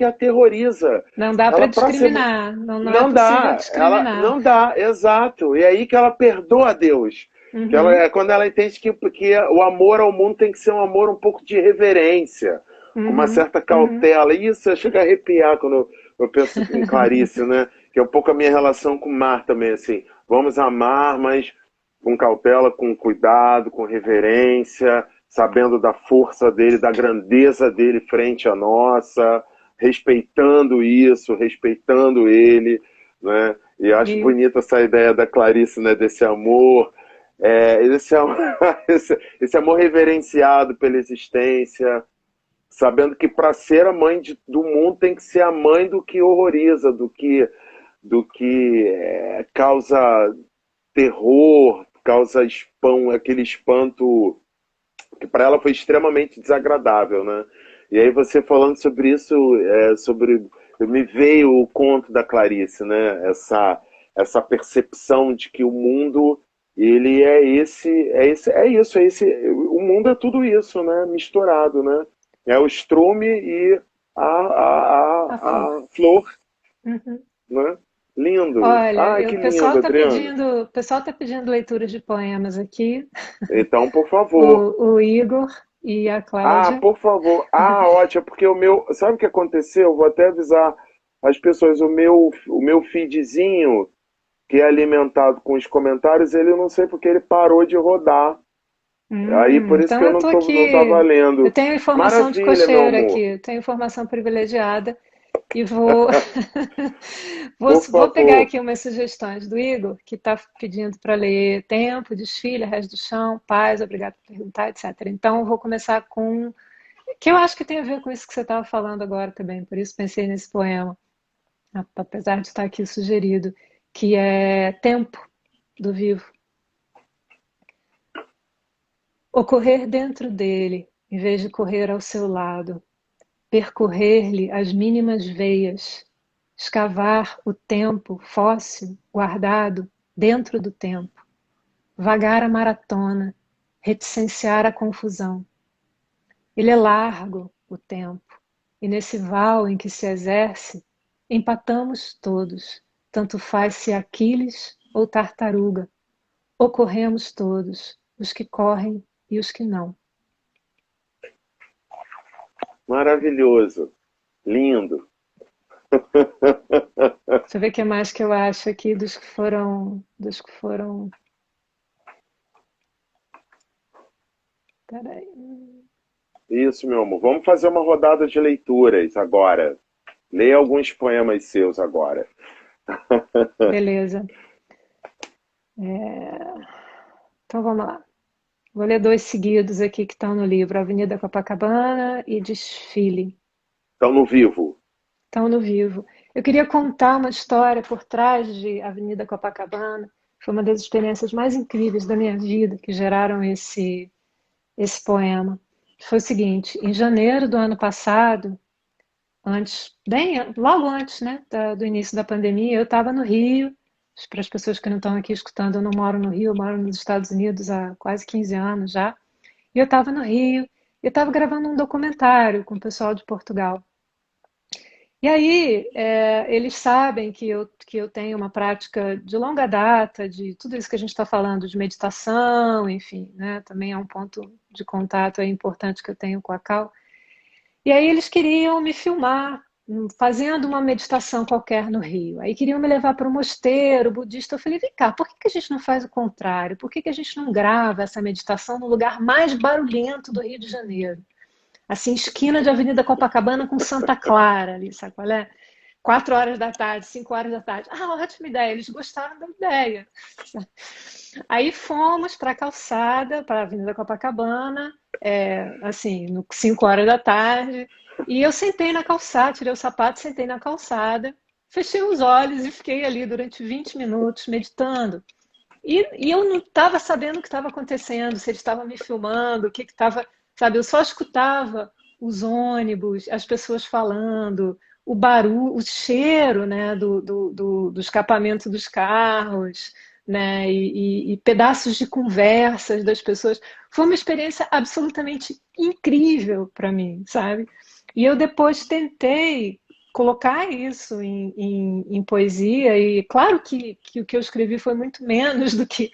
Speaker 1: aterroriza.
Speaker 2: Não dá para
Speaker 1: Ela para ser
Speaker 2: discriminar, não é
Speaker 1: não
Speaker 2: possível
Speaker 1: dá, ela
Speaker 2: discriminar.
Speaker 1: não dá, exato. E é aí que ela perdoa a Deus. Que ela,
Speaker 2: Uhum,
Speaker 1: é quando ela entende que o amor ao mundo tem que ser um amor um pouco de reverência, com uma
Speaker 2: uhum,
Speaker 1: certa
Speaker 2: uhum.
Speaker 1: cautela. E isso chega a arrepiar quando eu penso em Clarice, né? Que é um pouco a minha relação com o mar também, assim. Vamos amar, mas com cautela, com cuidado, com reverência, sabendo da força dele, da grandeza dele frente à nossa, respeitando isso, respeitando ele, né? E eu acho
Speaker 2: E,
Speaker 1: bonita essa ideia da Clarice, né? Desse amor, esse amor, esse amor reverenciado pela existência, sabendo que para ser a mãe do mundo tem que ser a mãe do que horroriza, do que causa terror, causa aquele espanto que para ela foi extremamente desagradável, né? E aí você falando sobre isso, me veio o conto da Clarice, né? Essa percepção de que o mundo ele o mundo é tudo isso, né? Misturado, né? É o estrume e
Speaker 2: a flor.
Speaker 1: a flor,
Speaker 2: Uhum.
Speaker 1: né? Lindo.
Speaker 2: Olha,
Speaker 1: Ai, que
Speaker 2: o pessoal
Speaker 1: lindo,
Speaker 2: está
Speaker 1: Adriano.
Speaker 2: pedindo, o pessoal tá pedindo leituras de poemas aqui.
Speaker 1: Então, por favor.
Speaker 2: O Igor e a
Speaker 1: Ah,
Speaker 2: Cláudia.
Speaker 1: por favor. Ah, ótimo, porque o meu. Sabe o que aconteceu? Vou até avisar as pessoas. O meu feedzinho, que é alimentado com os comentários, ele não sei porque ele parou de rodar. Aí por isso que
Speaker 2: Então
Speaker 1: eu
Speaker 2: eu estou
Speaker 1: não tava
Speaker 2: aqui. Eu
Speaker 1: lendo.
Speaker 2: tenho informação de
Speaker 1: Maravilha, meu
Speaker 2: cocheira
Speaker 1: amor.
Speaker 2: aqui, tenho informação privilegiada e vou,
Speaker 1: Por
Speaker 2: vou pegar
Speaker 1: favor.
Speaker 2: aqui umas sugestões do Igor, que está pedindo para ler Tempo, Desfile, Resto do Chão, Paz, Obrigado por Perguntar, etc. Então eu vou começar com que eu acho que tem a ver com isso que você estava falando agora também, por isso pensei nesse poema, apesar de estar aqui sugerido, que é Tempo, do Vivo. Ocorrer dentro dele, em vez de correr ao seu lado, percorrer-lhe as mínimas veias, escavar o tempo fóssil guardado dentro do tempo, vagar a maratona, reticenciar a confusão. Ele é largo, o tempo, e nesse val em que se exerce, empatamos todos, tanto faz se Aquiles ou tartaruga, ocorremos todos, os que correm e os que não.
Speaker 1: Maravilhoso. Lindo.
Speaker 2: Deixa eu ver o que mais que eu acho aqui dos que foram. Peraí.
Speaker 1: Isso, meu amor. Vamos fazer uma rodada de leituras agora. Leia alguns poemas seus agora.
Speaker 2: Beleza. Então vamos lá. Vou ler dois seguidos aqui que estão no livro: Avenida Copacabana e Desfile.
Speaker 1: Estão no vivo.
Speaker 2: Estão no vivo. Eu queria contar uma história por trás de Avenida Copacabana. Foi uma das experiências mais incríveis da minha vida que geraram esse poema. Foi o seguinte: em janeiro do ano passado, logo antes, né, do início da pandemia, eu estava no Rio. Para as pessoas que não estão aqui escutando, eu não moro no Rio, eu moro nos Estados Unidos há quase 15 anos já. E eu estava no Rio, eu estava gravando um documentário com o pessoal de Portugal. E aí, eles sabem que eu tenho uma prática de longa data, de tudo isso que a gente está falando, de meditação, enfim, né? Também é um ponto de contato importante que eu tenho com a Cal. E aí eles queriam me filmar fazendo uma meditação qualquer no Rio. Aí queriam me levar para um mosteiro budista. Eu falei, vem cá, por que que a gente não faz o contrário? Por que que a gente não grava essa meditação no lugar mais barulhento do Rio de Janeiro? Assim, esquina de Avenida Copacabana com Santa Clara, ali, sabe qual é? 4 horas da tarde, 5 horas da tarde. Ah, ótima ideia, eles gostaram da ideia. Aí fomos para a calçada, para a Avenida Copacabana, assim, 5 horas da tarde, e eu sentei na calçada, tirei o sapato, sentei na calçada, fechei os olhos e fiquei ali durante 20 minutos meditando. E eu não estava sabendo o que estava acontecendo, se ele estava me filmando, o que estava, sabe? Eu só escutava os ônibus, as pessoas falando, o barulho, o cheiro, né, do escapamento dos carros, né, e pedaços de conversas das pessoas. Foi uma experiência absolutamente incrível para mim, sabe? E eu depois tentei colocar isso em poesia, e claro que o que eu escrevi foi muito menos do que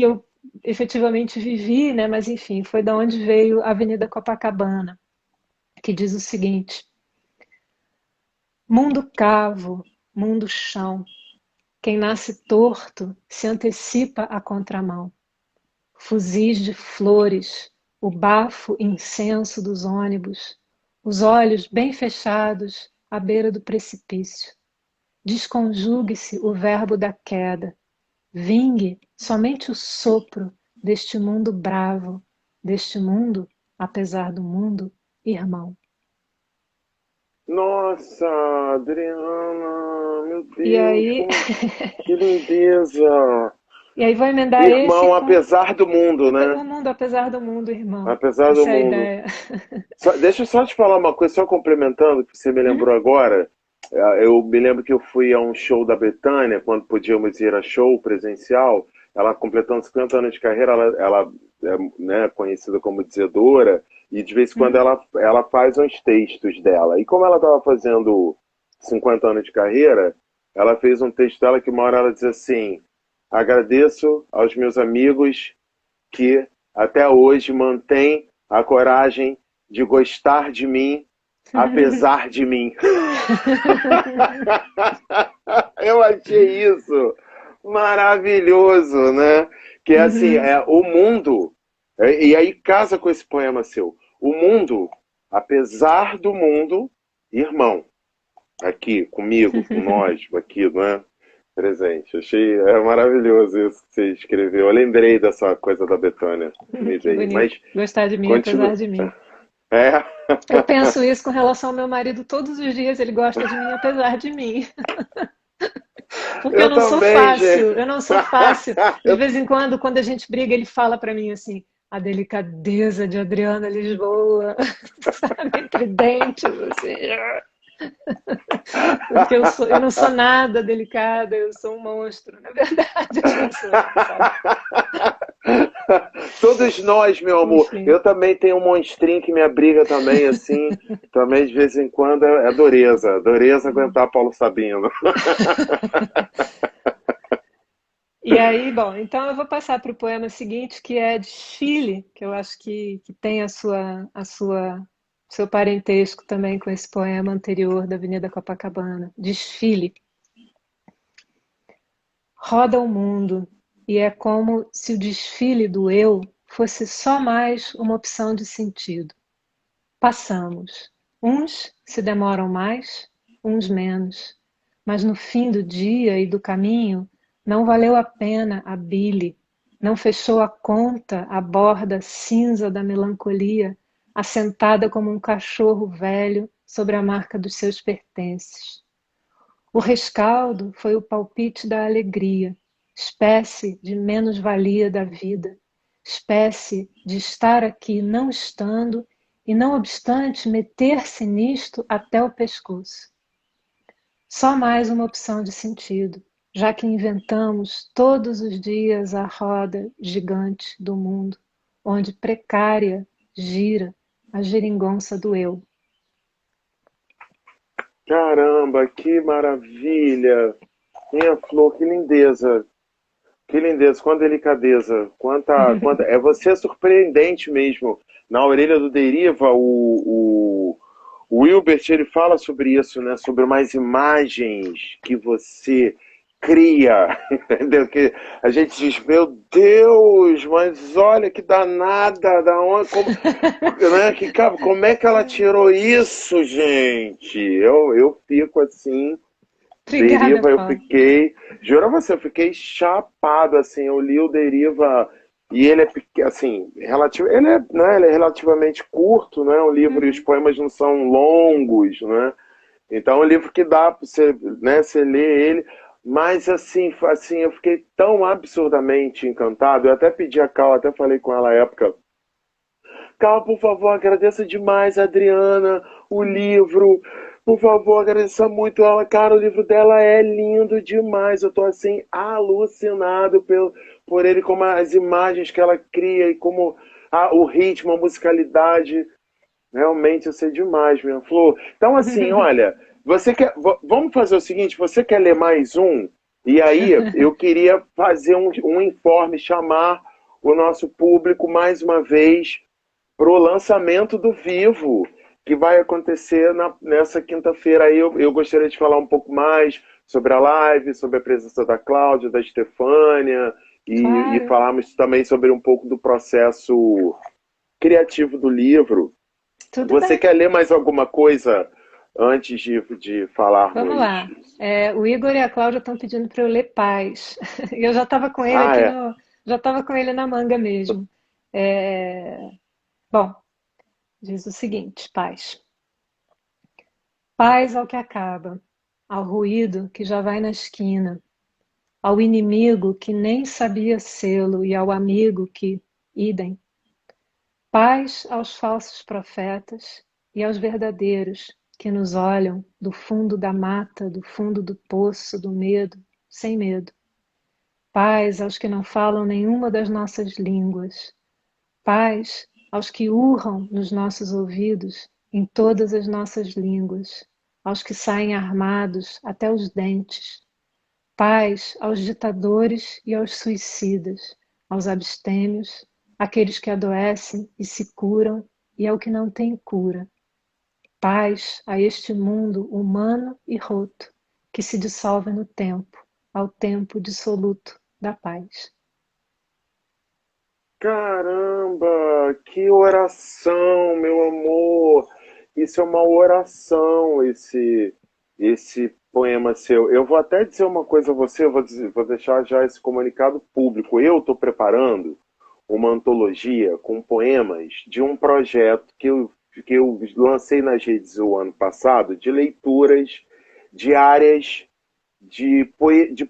Speaker 2: eu efetivamente vivi, né? Mas enfim, foi da onde veio a Avenida Copacabana, que diz o seguinte: mundo cavo, mundo chão, quem nasce torto se antecipa à contramão. Fuzis de flores, o bafo incenso dos ônibus, os olhos bem fechados à beira do precipício. Desconjugue-se o verbo da queda. Vingue somente o sopro deste mundo bravo, deste mundo, apesar do mundo, irmão.
Speaker 1: Nossa, Adriana, meu
Speaker 2: E
Speaker 1: Deus,
Speaker 2: aí,
Speaker 1: que lindeza!
Speaker 2: e aí vou emendar esse
Speaker 1: Irmão,
Speaker 2: com
Speaker 1: apesar do mundo, né?
Speaker 2: o mundo, apesar do mundo, irmão.
Speaker 1: Apesar do
Speaker 2: Essa é a
Speaker 1: mundo.
Speaker 2: ideia.
Speaker 1: Deixa eu só te falar uma coisa, só complementando, que você me
Speaker 2: Uhum,
Speaker 1: lembrou agora. Eu me lembro que eu fui a um show da Bethânia, quando podíamos ir a show presencial. Ela completando 50 anos de carreira, ela é, né, conhecida como dizedora, e de vez em quando
Speaker 2: uhum.
Speaker 1: ela faz uns textos dela. E como ela estava fazendo 50 anos de carreira, ela fez um texto dela que uma hora ela diz assim: agradeço aos meus amigos que até hoje mantêm a coragem de gostar de mim, apesar de mim. Eu achei isso maravilhoso, né? Que é assim,
Speaker 2: Uhum.
Speaker 1: é o mundo, e aí casa com esse poema seu. O mundo, apesar do mundo, irmão, aqui comigo, com nós, aqui, não é? Presente. Achei maravilhoso isso que você escreveu. Eu lembrei dessa coisa da Betânia que me
Speaker 2: Que
Speaker 1: veio.
Speaker 2: bonito.
Speaker 1: Mas
Speaker 2: Gostar de mim,
Speaker 1: continua.
Speaker 2: apesar de mim.
Speaker 1: É,
Speaker 2: Eu penso isso com relação ao meu marido todos os dias. Ele gosta de mim, apesar de mim. Porque eu
Speaker 1: eu
Speaker 2: não sou
Speaker 1: também, gente.
Speaker 2: fácil. Eu não sou fácil. De
Speaker 1: Eu-
Speaker 2: vez em quando a gente briga, ele fala para mim assim: a delicadeza de Adriana Lisboa, sabe? Entre dentes, assim. Porque eu não sou nada delicada, eu sou um monstro. Na verdade, eu não sou, não, sabe?
Speaker 1: Todos nós, meu amor.
Speaker 2: Enfim.
Speaker 1: Eu também tenho um monstrinho que me abriga também, assim. Também de vez em quando é dureza. Dureza aguentar Paulo Sabino.
Speaker 2: E aí, bom, então eu vou passar para o poema seguinte, que é de Chile, que eu acho que tem seu parentesco também com esse poema anterior da Avenida Copacabana. Desfile. Roda o mundo, e é como se o desfile do eu fosse só mais uma opção de sentido. Passamos. Uns se demoram mais, uns menos. Mas no fim do dia e do caminho, não valeu a pena a bile, não fechou a conta a borda cinza da melancolia, assentada como um cachorro velho sobre a marca dos seus pertences. O rescaldo foi o palpite da alegria, espécie de menos-valia da vida, espécie de estar aqui não estando e, não obstante, meter-se nisto até o pescoço. Só mais uma opção de sentido, já que inventamos todos os dias a roda gigante do mundo, onde precária gira a geringonça do eu.
Speaker 1: Caramba, que maravilha! Minha flor, que lindeza! Que lindeza, quanta delicadeza, quanta... É você surpreendente mesmo. Na orelha do Deriva, O Wilbert, ele fala sobre isso, né? Sobre umas imagens que você cria, entendeu? Que a gente diz, meu Deus, mas olha que danada, da onde, como, né? Como é que ela tirou isso, gente? Eu fico assim,
Speaker 2: Obrigada,
Speaker 1: Deriva, eu
Speaker 2: Paulo.
Speaker 1: fiquei, juro a você, eu fiquei chapado, assim, eu li o Deriva e ele é assim, ele é, né, ele é relativamente curto, né? O livro e os
Speaker 2: Uhum.
Speaker 1: poemas não são longos, né? Então é um livro que dá para você, né, você ler ele, mas assim, eu fiquei tão absurdamente encantado. Eu até pedi a Cal, até falei com ela à época, Cal, por favor, agradeça demais a Adriana, o livro. Por favor, agradeça muito ela. Cara, o livro dela é lindo demais. Eu tô assim, alucinado por ele, como as imagens que ela cria e como o ritmo, a musicalidade. Realmente, eu sei demais, minha Flor. Então, assim, olha, você quer. Vamos fazer o seguinte: você quer ler mais um? E aí, eu queria fazer um informe, chamar o nosso público mais uma vez para o lançamento do Vivo, que vai acontecer nessa quinta-feira. Aí eu gostaria de falar um pouco mais sobre a live, sobre a presença da Cláudia, da Estefânia, e
Speaker 2: Claro,
Speaker 1: falarmos também sobre um pouco do processo criativo do livro.
Speaker 2: tudo
Speaker 1: Você
Speaker 2: bem.
Speaker 1: quer ler mais alguma coisa antes de
Speaker 2: Vamos
Speaker 1: falarmos?
Speaker 2: lá. O Igor e a Cláudia estão pedindo para eu ler Paz. Eu já estava com ele
Speaker 1: Ah,
Speaker 2: aqui
Speaker 1: é.
Speaker 2: no, já estava com ele na manga mesmo. É, Bom, diz o seguinte, Paz. Paz ao que acaba, ao ruído que já vai na esquina, ao inimigo que nem sabia sê-lo e ao amigo que, idem. Paz aos falsos profetas e aos verdadeiros que nos olham do fundo da mata, do fundo do poço do medo, sem medo. Paz aos que não falam nenhuma das nossas línguas. Paz aos que urram nos nossos ouvidos em todas as nossas línguas, aos que saem armados até os dentes. Paz aos ditadores e aos suicidas, aos abstêmios, àqueles que adoecem e se curam, e ao que não tem cura. Paz a este mundo humano e roto, que se dissolve no tempo, ao tempo dissoluto da paz.
Speaker 1: Caramba, que oração, meu amor. Isso é uma oração, esse poema seu. Eu vou até dizer uma coisa a você, vou deixar já esse comunicado público. Eu estou preparando uma antologia com poemas de um projeto que eu lancei nas redes o ano passado, de leituras diárias de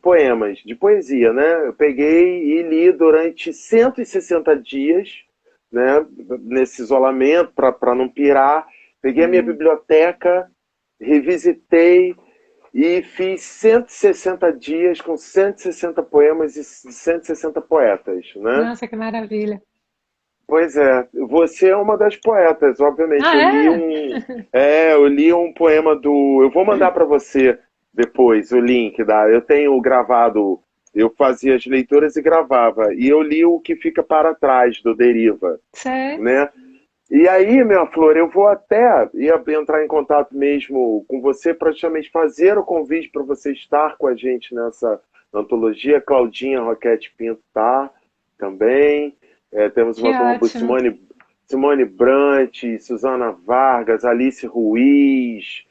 Speaker 1: poemas, de poesia, né? Eu peguei e li durante 160 dias, né? Nesse isolamento, para não pirar. Peguei a minha
Speaker 2: Hum,
Speaker 1: biblioteca, revisitei e fiz 160 dias com 160 poemas e 160 poetas, né?
Speaker 2: nossa, que maravilha.
Speaker 1: Pois é, você é uma das poetas, obviamente.
Speaker 2: Ah, é?
Speaker 1: Eu li um poema do. Eu vou mandar para você depois o link da. Eu tenho gravado, eu fazia as leituras e gravava, e eu li o que fica para trás do Deriva,
Speaker 2: Sei.
Speaker 1: né? E aí, minha flor, eu vou até ia entrar em contato mesmo com você para justamente fazer o convite para você estar com a gente nessa antologia. Claudinha Roquete Pinto tá também. Temos
Speaker 2: Que
Speaker 1: uma turma por
Speaker 2: ótimo.
Speaker 1: Simone Brant, Suzana Vargas, Alice Ruiz,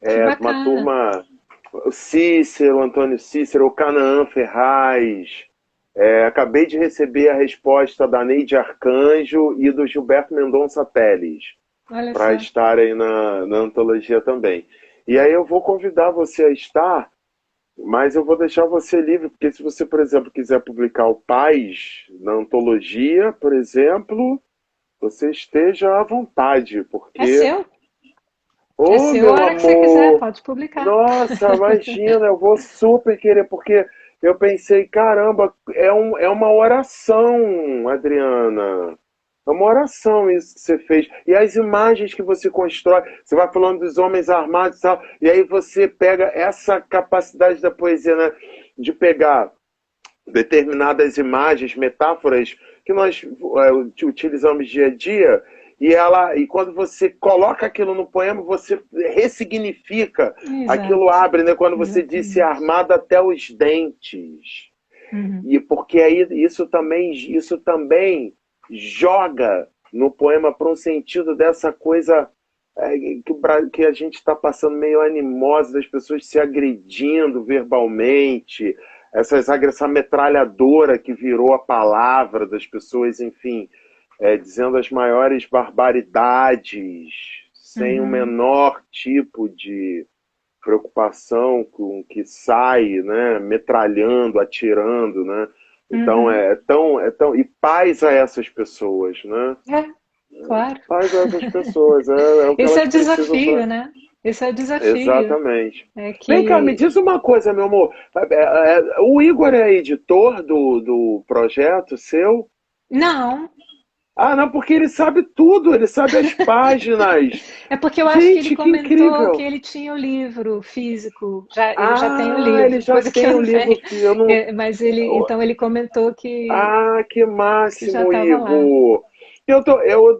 Speaker 2: Que
Speaker 1: uma
Speaker 2: bacana.
Speaker 1: turma, o Cícero, Antônio Cícero, o Canaã Ferraz. Acabei de receber a resposta da Neide Arcanjo e do Gilberto Mendonça Teles
Speaker 2: Olha
Speaker 1: para
Speaker 2: só.
Speaker 1: estar aí na antologia também. E aí eu vou convidar você a estar, mas eu vou deixar você livre, porque se você, por exemplo, quiser publicar o Paz na antologia, por exemplo, você esteja à vontade,
Speaker 2: É
Speaker 1: porque,
Speaker 2: seu. É
Speaker 1: ô
Speaker 2: seu a
Speaker 1: meu
Speaker 2: hora que você quiser,
Speaker 1: amor,
Speaker 2: pode publicar.
Speaker 1: nossa, imagina, eu vou super querer, porque eu pensei, caramba, é uma oração, Adriana. É uma oração isso que você fez. E as imagens que você constrói, você vai falando dos homens armados e tal, e aí você pega essa capacidade da poesia, né, de pegar determinadas imagens, metáforas que nós utilizamos dia a dia e quando você coloca aquilo no poema, você ressignifica, aquilo
Speaker 2: Exato.
Speaker 1: abre, né? Quando você disse
Speaker 2: Exatamente.
Speaker 1: armado até os dentes.
Speaker 2: Uhum.
Speaker 1: E porque aí isso também joga no poema para um sentido dessa coisa que a gente está passando meio animosa, das pessoas se agredindo verbalmente, essa metralhadora que virou a palavra das pessoas, enfim, dizendo as maiores barbaridades, sem o
Speaker 2: Uhum.
Speaker 1: menor tipo de preocupação com que sai, né, metralhando, atirando, né? Então
Speaker 2: Uhum.
Speaker 1: é tão e paz a essas pessoas, né?
Speaker 2: É, claro.
Speaker 1: Paz a essas pessoas, é o que
Speaker 2: Esse é
Speaker 1: elas
Speaker 2: o
Speaker 1: precisam
Speaker 2: desafio,
Speaker 1: para.
Speaker 2: né? Esse é o desafio.
Speaker 1: Exatamente.
Speaker 2: É
Speaker 1: Vem cá, me
Speaker 2: que.
Speaker 1: diz uma coisa, meu amor. O Igor é editor do projeto seu?
Speaker 2: Não,
Speaker 1: Ah, não, porque ele sabe tudo, ele sabe as páginas.
Speaker 2: é porque eu acho que ele
Speaker 1: Gente, que
Speaker 2: comentou que
Speaker 1: incrível!
Speaker 2: ele tinha o livro físico. Ele já tem o
Speaker 1: Ah, ele
Speaker 2: livro,
Speaker 1: já
Speaker 2: coisa que
Speaker 1: tem
Speaker 2: eu
Speaker 1: o
Speaker 2: não tenho.
Speaker 1: livro. Eu não.
Speaker 2: Mas então ele comentou
Speaker 1: Que
Speaker 2: que já
Speaker 1: máximo,
Speaker 2: estava lá.
Speaker 1: Igor! Eu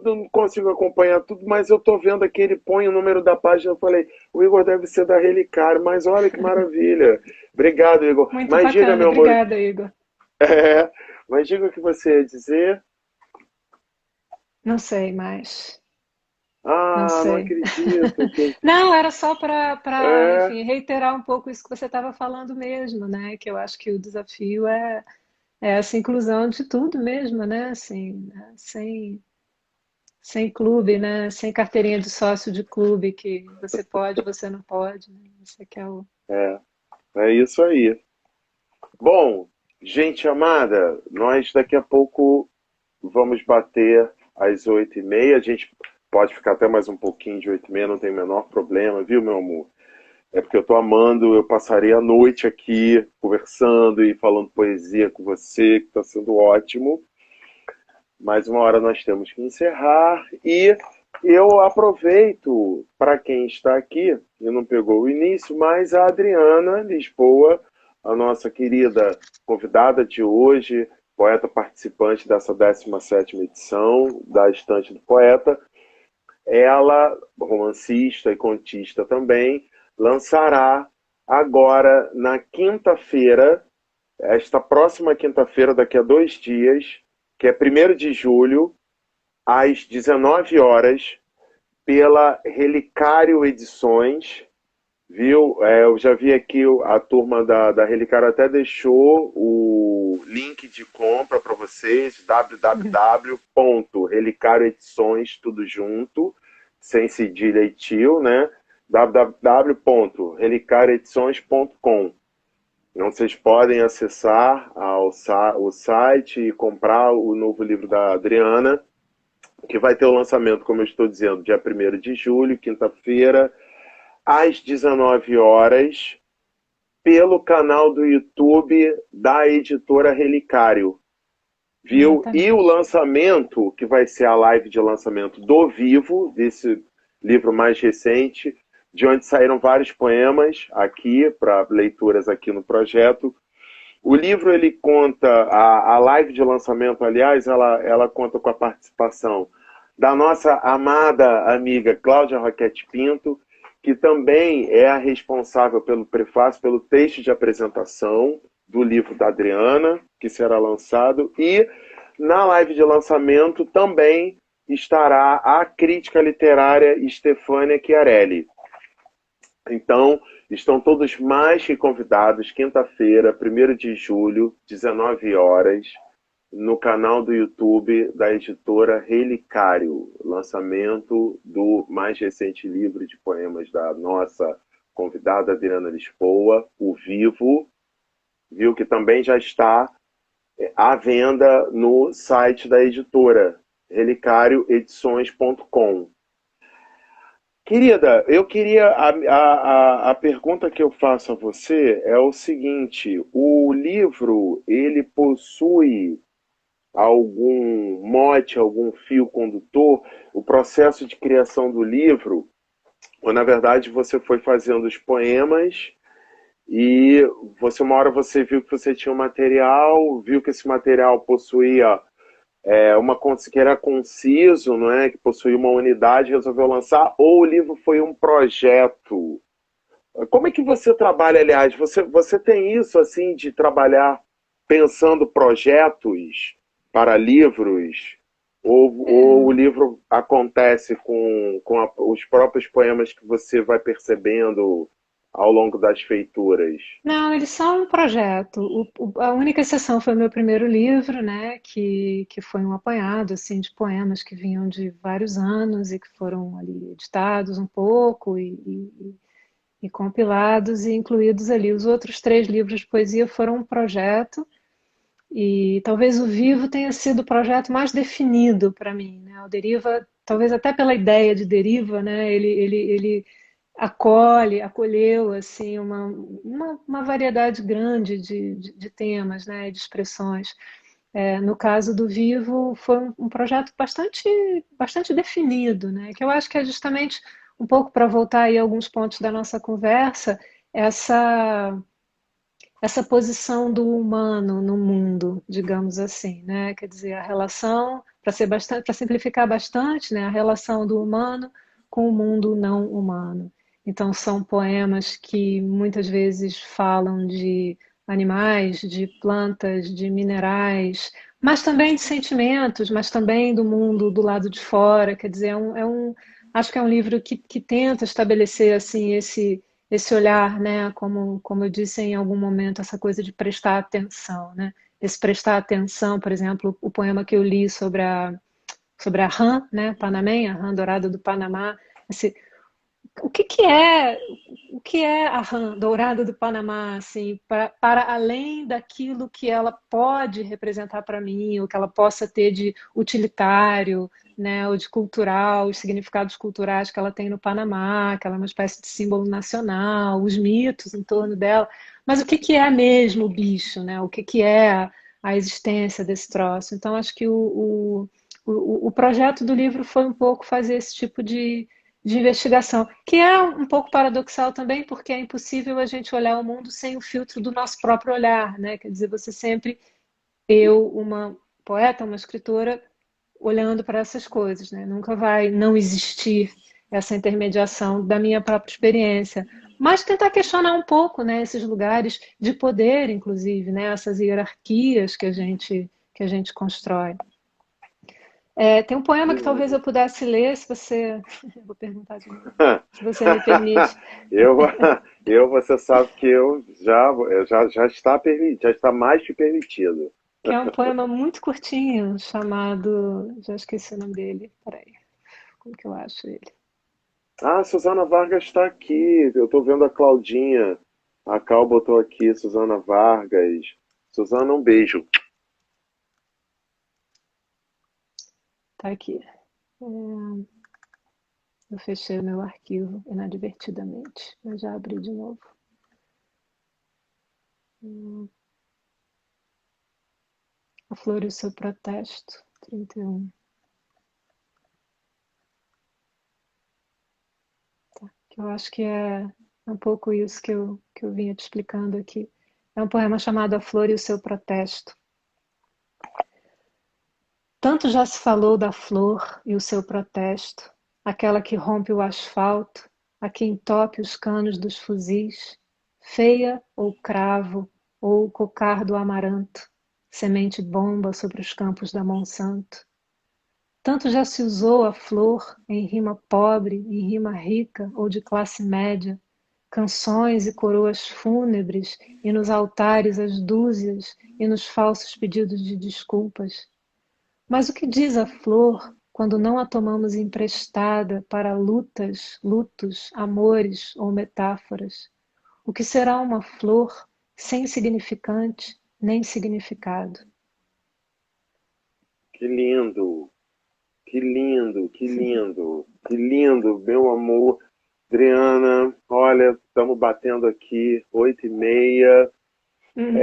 Speaker 1: não consigo acompanhar tudo, mas eu tô vendo aqui, ele põe o número da página. Eu falei, o Igor deve ser da Relicário, mas olha que maravilha. Obrigado, Igor.
Speaker 2: Muito
Speaker 1: Mas diga,
Speaker 2: bacana,
Speaker 1: meu amor,
Speaker 2: obrigada, Igor.
Speaker 1: é, mas diga o que você ia dizer.
Speaker 2: Não sei mais, não
Speaker 1: Ah, não
Speaker 2: sei.
Speaker 1: acredito.
Speaker 2: Não, era só
Speaker 1: É,
Speaker 2: enfim, reiterar um pouco isso que você estava falando mesmo, né? Que eu acho que o desafio é essa inclusão de tudo mesmo, né? Assim, né? Sem clube, né? Sem carteirinha de sócio de clube, que você pode, você não pode, né? Esse aqui é o.
Speaker 1: é, é isso aí. Bom, gente amada, nós daqui a pouco vamos bater às 8h30. A gente pode ficar até mais um pouquinho de 8h30, não tem o menor problema, viu, meu amor? É porque eu tô amando, eu passarei a noite aqui conversando e falando poesia com você, que está sendo ótimo. Mais uma hora nós temos que encerrar e eu aproveito para quem está aqui e não pegou o início, mas a Adriana Lisboa, a nossa querida convidada de hoje, poeta participante dessa 17ª edição da Estante do Poeta, ela, romancista e contista também, lançará agora na quinta-feira, esta próxima quinta-feira, daqui a 2 dias, que é 1º de julho, às 19 horas, pela Relicário Edições, viu? Eu já vi aqui a turma da Relicário até deixou o link de compra para vocês, www.relicarioedições, tudo junto, sem cedilha e tio, né? www.relicarioedições.com. Então vocês podem acessar o site e comprar o novo livro da Adriana, que vai ter o lançamento, como eu estou dizendo, dia 1º de julho, quinta-feira, às 19 horas, pelo canal do YouTube da editora Relicário, viu? E o
Speaker 2: Exatamente.
Speaker 1: lançamento, que vai ser a live de lançamento do Vivo, desse livro mais recente, de onde saíram vários poemas aqui, para leituras aqui no projeto. O livro, ele conta, a live de lançamento, aliás, ela conta com a participação da nossa amada amiga Cláudia Roquete Pinto, que também é a responsável pelo prefácio, pelo texto de apresentação do livro da Adriana, que será lançado, e na live de lançamento também estará a crítica literária Stefânia Chiarelli. Então, estão todos mais que convidados, quinta-feira, 1º de julho, 19 horas, no canal do YouTube da editora Relicário, lançamento do mais recente livro de poemas da nossa convidada Adriana Lisboa, O Vivo, viu, que também já está à venda no site da editora, relicarioedições.com. Querida, eu queria. A pergunta que eu faço a você é o seguinte: o livro, ele possui algum mote, algum fio condutor? O processo de criação do livro, ou na verdade você foi fazendo os poemas e uma hora você viu que você tinha um material, viu que esse material possuía que era conciso, não é? Que possuía uma unidade, resolveu lançar, ou o livro foi um projeto? Como é que você trabalha, aliás? Você tem isso assim de trabalhar pensando projetos para livros? Ou o
Speaker 2: É,
Speaker 1: livro acontece com os próprios poemas que você vai percebendo ao longo das feituras?
Speaker 2: não, eles são um projeto. A única exceção foi o meu primeiro livro, né, que foi um apanhado assim de poemas que vinham de vários anos e que foram ali editados um pouco e compilados e incluídos ali. Os outros três livros de poesia foram um projeto e talvez o Vivo tenha sido o projeto mais definido para mim, né? O Deriva, talvez até pela ideia de deriva, né? Ele acolheu assim uma variedade grande de temas, né? De expressões. No caso do Vivo, foi um projeto bastante definido, né? Que eu acho que é justamente um pouco para voltar aí a alguns pontos da nossa conversa, essa essa posição do humano no mundo, digamos assim, né? Quer dizer, a relação, para simplificar bastante, né? A relação do humano com o mundo não humano. Então, são poemas que muitas vezes falam de animais, de plantas, de minerais, mas também de sentimentos, mas também do mundo do lado de fora. Quer dizer, acho que é um livro que tenta estabelecer assim esse olhar, né? Como eu disse em algum momento, essa coisa de prestar atenção, né? Esse prestar atenção, por exemplo, o poema que eu li sobre a rã, né? Panamenha, a rã dourada do Panamá. Esse, o que que é o que é a rã dourada do Panamá, assim, para além daquilo que ela pode representar para mim, o que ela possa ter de utilitário, né, ou de cultural, os significados culturais que ela tem no Panamá, que ela é uma espécie de símbolo nacional, os mitos em torno dela, mas o que que é mesmo o bicho, né? O que que é a existência desse troço? Então, acho que o projeto do livro foi um pouco fazer esse tipo de investigação, que é um pouco paradoxal também, porque é impossível a gente olhar o mundo sem o filtro do nosso próprio olhar, né? Quer dizer, você sempre, eu, uma poeta, uma escritora, olhando para essas coisas, né? Nunca vai não existir essa intermediação da minha própria experiência. Mas tentar questionar um pouco, né, esses lugares de poder, inclusive, né, essas hierarquias que a gente constrói. Tem um poema que talvez eu pudesse ler, se você. Eu vou perguntar de novo. Se você me permite.
Speaker 1: eu, você sabe que já está mais que permitido.
Speaker 2: Que é um poema muito curtinho, chamado. Já esqueci o nome dele. Peraí, como que eu acho ele?
Speaker 1: Ah, Susana Vargas está aqui. Eu estou vendo a Claudinha. A Cal botou aqui, Susana Vargas. Susana, um beijo.
Speaker 2: Tá aqui. Eu fechei o meu arquivo inadvertidamente, mas já abri de novo. A Flor e o seu protesto, 31. Tá. Que eu acho que é um pouco isso que eu vinha te explicando aqui. É um poema chamado A Flor e o seu protesto. Tanto já se falou da flor e o seu protesto, aquela que rompe o asfalto, a que entope os canos dos fuzis, feia ou cravo ou cocardo amaranto, semente bomba sobre os campos da Monsanto. Tanto já se usou a flor em rima pobre, em rima rica ou de classe média, canções e coroas fúnebres, e nos altares as dúzias, e nos falsos pedidos de desculpas. Mas o que diz a flor quando não a tomamos emprestada para lutas, lutos, amores ou metáforas? O que será uma flor sem significante nem significado?
Speaker 1: Que lindo, que lindo, que lindo, que lindo, meu amor. Adriana, olha, estamos batendo aqui, 8h30.
Speaker 2: Uhum.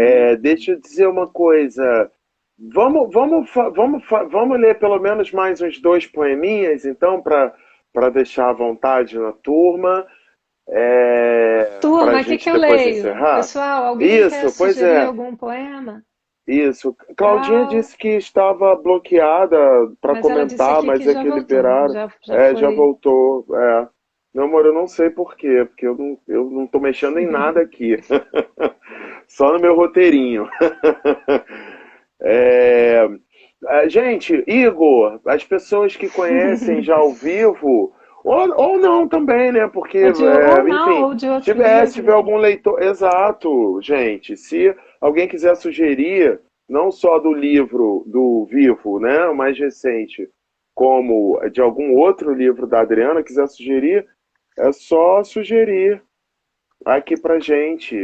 Speaker 1: Deixa eu dizer uma coisa. Vamos ler pelo menos mais uns dois poeminhas, então, para deixar à vontade na turma, para a
Speaker 2: Turma, o que que
Speaker 1: gente
Speaker 2: eu
Speaker 1: depois
Speaker 2: leio?
Speaker 1: encerrar.
Speaker 2: Pessoal, alguém quer
Speaker 1: Isso, pois
Speaker 2: sugerir
Speaker 1: é.
Speaker 2: algum poema?
Speaker 1: Isso. Claudinha
Speaker 2: Tchau.
Speaker 1: disse que estava bloqueada para
Speaker 2: Mas ela disse
Speaker 1: comentar,
Speaker 2: aqui
Speaker 1: mas
Speaker 2: que
Speaker 1: é
Speaker 2: já
Speaker 1: que
Speaker 2: voltou,
Speaker 1: liberaram.
Speaker 2: já
Speaker 1: É, já
Speaker 2: foi.
Speaker 1: voltou. É. Meu amor, eu não sei por quê, porque eu não tô mexendo em nada aqui. Só no meu roteirinho. É, gente, Igor, as pessoas que conhecem já ao vivo, ou não também, né? Porque,
Speaker 2: Ou não,
Speaker 1: enfim,
Speaker 2: ou de outro
Speaker 1: se tiver
Speaker 2: livro.
Speaker 1: algum leitor. Exato, gente. Se alguém quiser sugerir, não só do livro do Vivo, né? O mais recente, como de algum outro livro da Adriana, quiser sugerir, é só sugerir aqui pra gente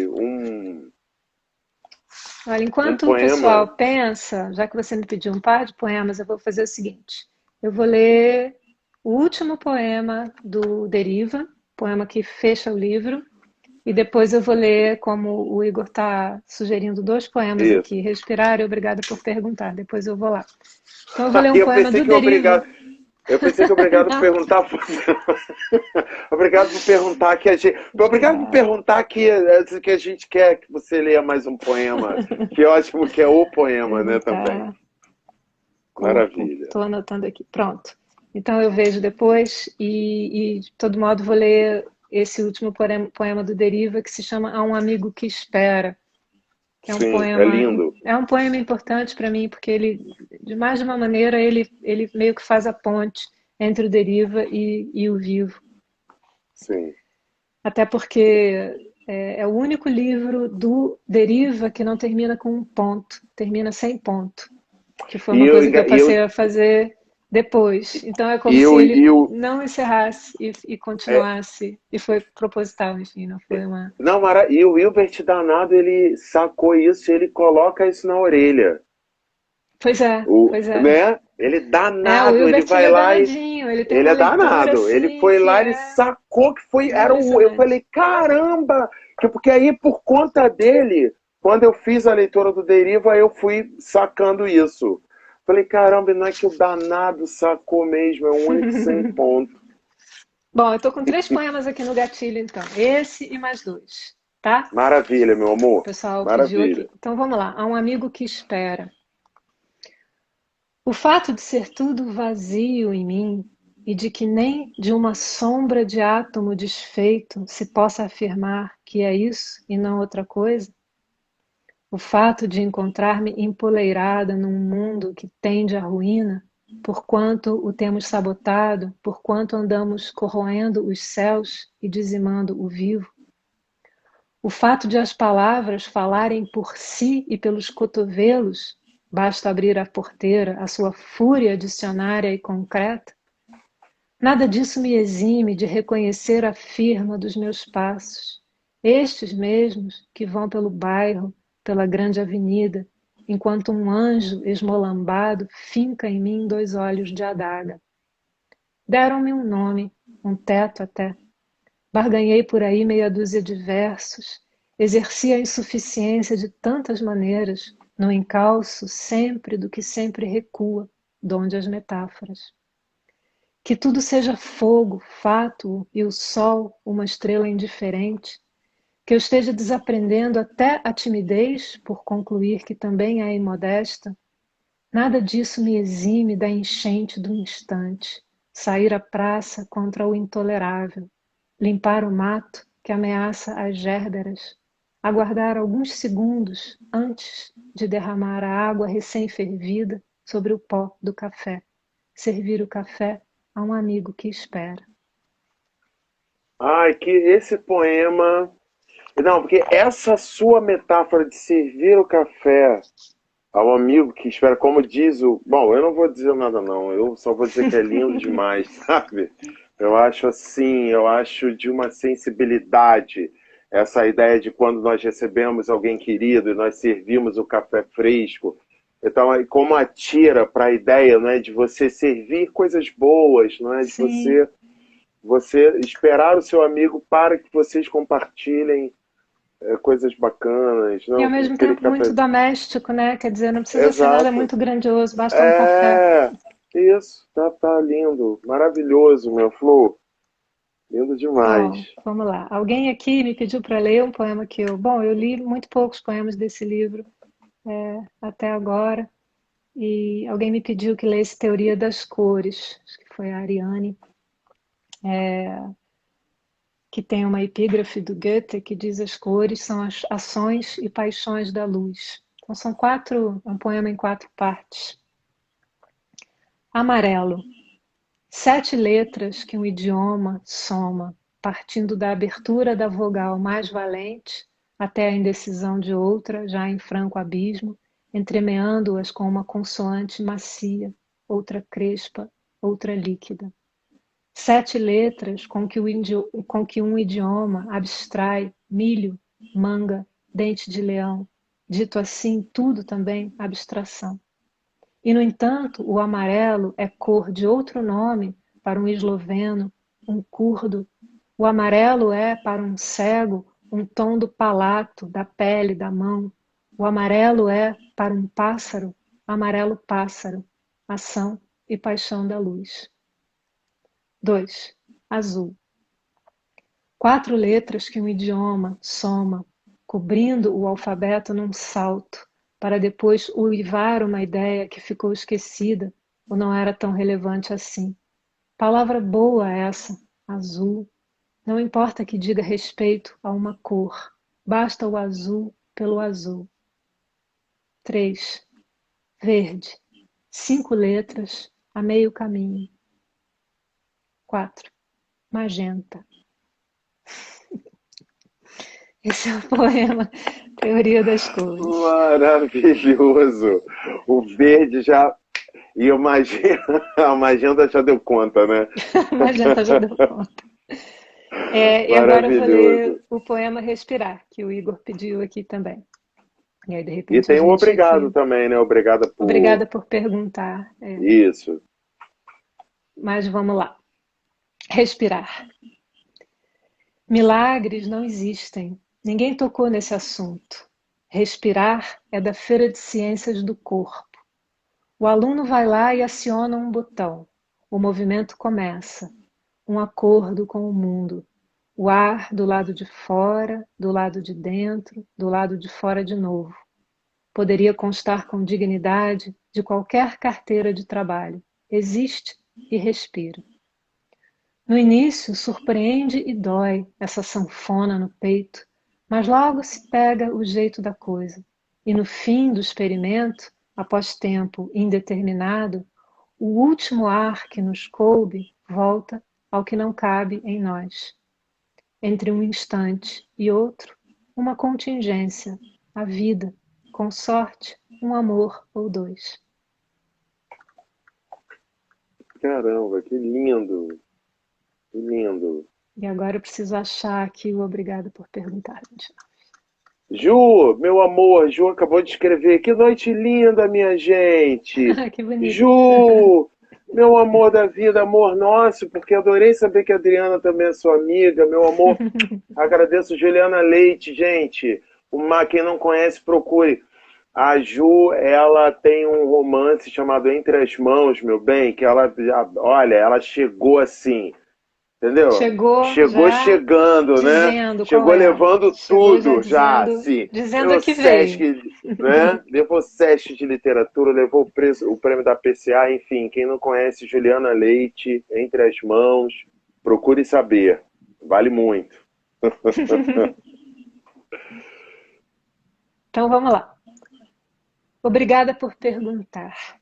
Speaker 2: Olha,
Speaker 1: um
Speaker 2: enquanto o pessoal
Speaker 1: poema.
Speaker 2: pensa, já que você me pediu um par de poemas, eu vou fazer o seguinte: eu vou ler o último poema do Deriva, poema que fecha o livro, e depois eu vou ler, como o Igor está sugerindo, dois poemas
Speaker 1: Isso.
Speaker 2: aqui, Respirar e Obrigada por Perguntar. Depois eu vou lá. Então eu vou ler um
Speaker 1: Eu
Speaker 2: poema
Speaker 1: pensei
Speaker 2: do
Speaker 1: que
Speaker 2: Deriva.
Speaker 1: obrigado. Eu pensei que obrigado por
Speaker 2: Não,
Speaker 1: perguntar. Obrigado por perguntar que a gente. Obrigado por
Speaker 2: já.
Speaker 1: perguntar que a gente quer que você leia mais um poema. Que ótimo que é o poema,
Speaker 2: Ele
Speaker 1: né, também.
Speaker 2: está corpo.
Speaker 1: Maravilha.
Speaker 2: Estou anotando aqui. Pronto. Então eu vejo depois e de todo modo vou ler esse último poema do Deriva que se chama A um Amigo que Espera, que
Speaker 1: Sim, é lindo.
Speaker 2: é um poema importante para mim porque ele de mais de uma maneira ele meio que faz a ponte entre o Deriva e o Vivo.
Speaker 1: Sim.
Speaker 2: Até porque é o único livro do Deriva que não termina com um ponto, termina sem ponto, que foi
Speaker 1: E
Speaker 2: uma
Speaker 1: eu,
Speaker 2: coisa que eu
Speaker 1: e eu,
Speaker 2: passei a fazer depois. Então é como
Speaker 1: e
Speaker 2: se
Speaker 1: eu, e
Speaker 2: ele
Speaker 1: eu
Speaker 2: não encerrasse e
Speaker 1: é,
Speaker 2: continuasse, e foi proposital, enfim, não foi uma.
Speaker 1: não, e o Wilbert Danado, ele sacou isso e ele coloca isso na orelha.
Speaker 2: Pois é,
Speaker 1: O,
Speaker 2: pois é.
Speaker 1: né? Ele é
Speaker 2: É, o
Speaker 1: danado, ele
Speaker 2: Hilbert ele
Speaker 1: vai
Speaker 2: é
Speaker 1: lá e
Speaker 2: danadinho, ele tem
Speaker 1: ele
Speaker 2: uma
Speaker 1: é
Speaker 2: leitura
Speaker 1: danado. Ele
Speaker 2: assim
Speaker 1: foi
Speaker 2: que
Speaker 1: lá, ele
Speaker 2: é
Speaker 1: sacou que foi. Eu
Speaker 2: impressionante.
Speaker 1: falei, caramba! Porque aí, por conta dele, quando eu fiz a leitura do Deriva, eu fui sacando isso. Falei, caramba, não é que o danado sacou mesmo, é um único sem ponto.
Speaker 2: Bom, eu tô com três poemas aqui no gatilho, então. Esse e mais dois, tá?
Speaker 1: Maravilha, meu
Speaker 2: O
Speaker 1: amor.
Speaker 2: pessoal pediu
Speaker 1: Maravilha.
Speaker 2: aqui. Então vamos lá. Há um amigo que espera. O fato de ser tudo vazio em mim e de que nem de uma sombra de átomo desfeito se possa afirmar que é isso e não outra coisa, o fato de encontrar-me empoleirada num mundo que tende à ruína, porquanto o temos sabotado, porquanto andamos corroendo os céus e dizimando o vivo, o fato de as palavras falarem por si e pelos cotovelos, basta abrir a porteira, a sua fúria dicionária e concreta. Nada disso me exime de reconhecer a firma dos meus passos, estes mesmos que vão pelo bairro, pela grande avenida, enquanto um anjo esmolambado finca em mim dois olhos de adaga. Deram-me um nome, um teto até. Barganhei por aí meia dúzia de versos, exerci a insuficiência de tantas maneiras, no encalço sempre do que sempre recua, donde as metáforas. Que tudo seja fogo, fátuo e o sol uma estrela indiferente, que eu esteja desaprendendo até a timidez por concluir que também é imodesta, nada disso me exime da enchente do instante, sair à praça contra o intolerável, limpar o mato que ameaça as gérberas, aguardar alguns segundos antes de derramar a água recém-fervida sobre o pó do café, servir o café a um amigo que espera.
Speaker 1: Ai, que esse poema. Não, porque essa sua metáfora de servir o café ao amigo que espera, como diz o. Bom, eu não vou dizer nada, não. Eu só vou dizer que é lindo demais, sabe? Eu acho assim, eu acho de uma sensibilidade essa ideia de quando nós recebemos alguém querido e nós servimos o café fresco. Então, aí, como atira para a ideia, não é, de você servir coisas boas, não é, de
Speaker 2: Sim,
Speaker 1: você esperar o seu amigo para que vocês compartilhem coisas bacanas,
Speaker 2: e ao
Speaker 1: não,
Speaker 2: mesmo
Speaker 1: aquele
Speaker 2: tempo muito
Speaker 1: café.
Speaker 2: doméstico, né? Quer dizer, não precisa ser nada
Speaker 1: Exato.
Speaker 2: muito grandioso, basta um café.
Speaker 1: É, isso, tá lindo, maravilhoso, meu Flor, lindo
Speaker 2: Bom,
Speaker 1: demais.
Speaker 2: vamos lá. Alguém aqui me pediu para ler um poema que eu. Bom, eu li muito poucos poemas desse livro, até agora. E alguém me pediu que lesse Teoria das Cores, acho que foi a Ariane, que tem uma epígrafe do Goethe que diz as cores são as ações e paixões da luz. Então são quatro, é um poema em quatro partes. Amarelo. 7 letras que um idioma soma, partindo da abertura da vogal mais valente até a indecisão de outra, já em franco abismo, entremeando-as com uma consoante macia, outra crespa, outra líquida. 7 letras com que um idioma abstrai milho, manga, dente de leão. Dito assim, tudo também abstração. E, no entanto, o amarelo é cor de outro nome para um esloveno, um curdo. O amarelo é, para um cego, um tom do palato, da pele, da mão. O amarelo é, para um pássaro, amarelo pássaro, ação e paixão da luz. 2. Azul. 4 letras que um idioma soma, cobrindo o alfabeto num salto, para depois uivar uma ideia que ficou esquecida ou não era tão relevante assim. Palavra boa essa, azul. Não importa que diga respeito a uma cor, basta o azul pelo azul. 3. Verde. 5 letras a meio caminho. 4. Magenta. Esse é o poema Teoria das Cores.
Speaker 1: Maravilhoso! O verde já. E o magenta, a magenta já deu conta, né?
Speaker 2: Magenta já deu conta. E agora eu vou
Speaker 1: Maravilhoso.
Speaker 2: ler o poema Respirar, que o Igor pediu aqui também. E aí, de
Speaker 1: E
Speaker 2: repente, a
Speaker 1: tem um
Speaker 2: gente
Speaker 1: obrigado
Speaker 2: aqui.
Speaker 1: também, né? Obrigada por
Speaker 2: Obrigada por perguntar.
Speaker 1: isso.
Speaker 2: Mas vamos lá. Respirar. Milagres não existem. Ninguém tocou nesse assunto. Respirar é da Feira de Ciências do Corpo. O aluno vai lá e aciona um botão. O movimento começa. Um acordo com o mundo. O ar do lado de fora, do lado de dentro, do lado de fora de novo. Poderia constar com dignidade de qualquer carteira de trabalho. Existe e respira. No início, surpreende e dói essa sanfona no peito, mas logo se pega o jeito da coisa. E no fim do experimento, após tempo indeterminado, o último ar que nos coube volta ao que não cabe em nós. Entre um instante e outro, uma contingência, a vida, com sorte, um amor ou dois.
Speaker 1: Caramba, que lindo! Que lindo!
Speaker 2: E agora eu preciso achar aqui o obrigado por perguntar, gente.
Speaker 1: Ju, meu amor, Ju acabou de escrever. Que noite linda, minha gente!
Speaker 2: Que bonito.
Speaker 1: Ju, meu amor da vida, amor nosso, porque adorei saber que a Adriana também é sua amiga, meu amor. Agradeço Juliana Leite, gente. Quem não conhece, procure. A Ju, ela tem um romance chamado Entre as Mãos, meu bem, que ela, olha, ela chegou assim. Entendeu?
Speaker 2: Chegou
Speaker 1: Chegou
Speaker 2: já
Speaker 1: chegando, né?
Speaker 2: dizendo qual
Speaker 1: Chegou
Speaker 2: é.
Speaker 1: levando
Speaker 2: Chegou já
Speaker 1: tudo já, assim.
Speaker 2: dizendo a
Speaker 1: Levou
Speaker 2: que veio.
Speaker 1: Sesc, né? Levou Sesc de literatura, levou o prêmio da PCA, enfim. Quem não conhece Juliana Leite, Entre as Mãos, procure saber. Vale muito.
Speaker 2: Então vamos lá. Obrigada por perguntar.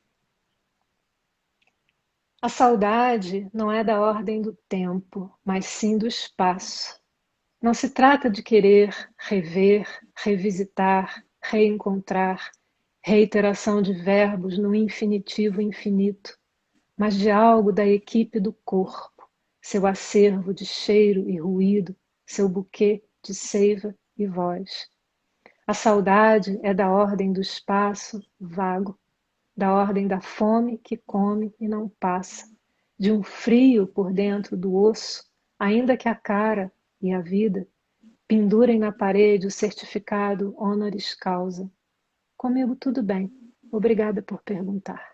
Speaker 2: A saudade não é da ordem do tempo, mas sim do espaço. Não se trata de querer rever, revisitar, reencontrar, reiteração de verbos no infinitivo infinito, mas de algo da equipe do corpo, seu acervo de cheiro e ruído, seu buquê de seiva e voz. A saudade é da ordem do espaço vago, da ordem da fome que come e não passa, de um frio por dentro do osso, ainda que a cara e a vida pendurem na parede o certificado honoris causa. Comigo tudo bem. Obrigada por perguntar.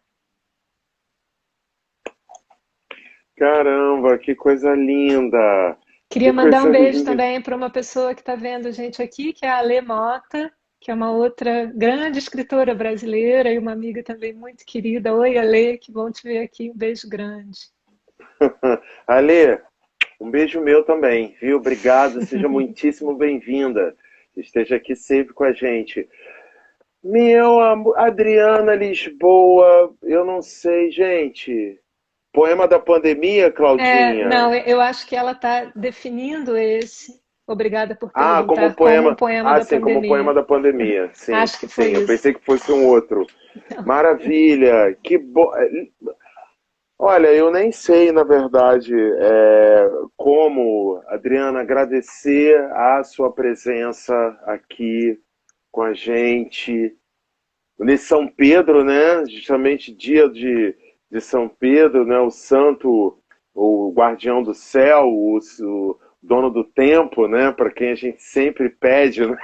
Speaker 1: Caramba, que coisa linda!
Speaker 2: Queria
Speaker 1: Que
Speaker 2: mandar um
Speaker 1: coisa
Speaker 2: beijo
Speaker 1: linda!
Speaker 2: também para uma pessoa que está vendo a gente aqui, que é a Alê Mota. que é uma outra grande escritora brasileira e uma amiga também muito querida. Oi, Ale, que bom te ver aqui. Um beijo grande.
Speaker 1: Ale, um beijo meu também, viu? Obrigado, seja muitíssimo bem-vinda. Esteja aqui sempre com a gente. Adriana Lisboa, eu não sei, gente. Poema da pandemia, Claudinha?
Speaker 2: Não, eu acho que ela está definindo esse. Obrigada por
Speaker 1: Ah, como
Speaker 2: perguntar, como um
Speaker 1: poema.
Speaker 2: poema
Speaker 1: Ah,
Speaker 2: da
Speaker 1: sim, como poema
Speaker 2: pandemia.
Speaker 1: da pandemia. Sim,
Speaker 2: Acho que
Speaker 1: sim.
Speaker 2: foi
Speaker 1: Eu
Speaker 2: isso.
Speaker 1: pensei que fosse um outro. Maravilha, que bom. Olha, eu nem sei, na verdade, como, Adriana, agradecer a sua presença aqui com a gente. Nesse São Pedro, né? Justamente dia de São Pedro, né? O santo, o guardião do céu, o dono do tempo, né? Para quem a gente sempre pede, né?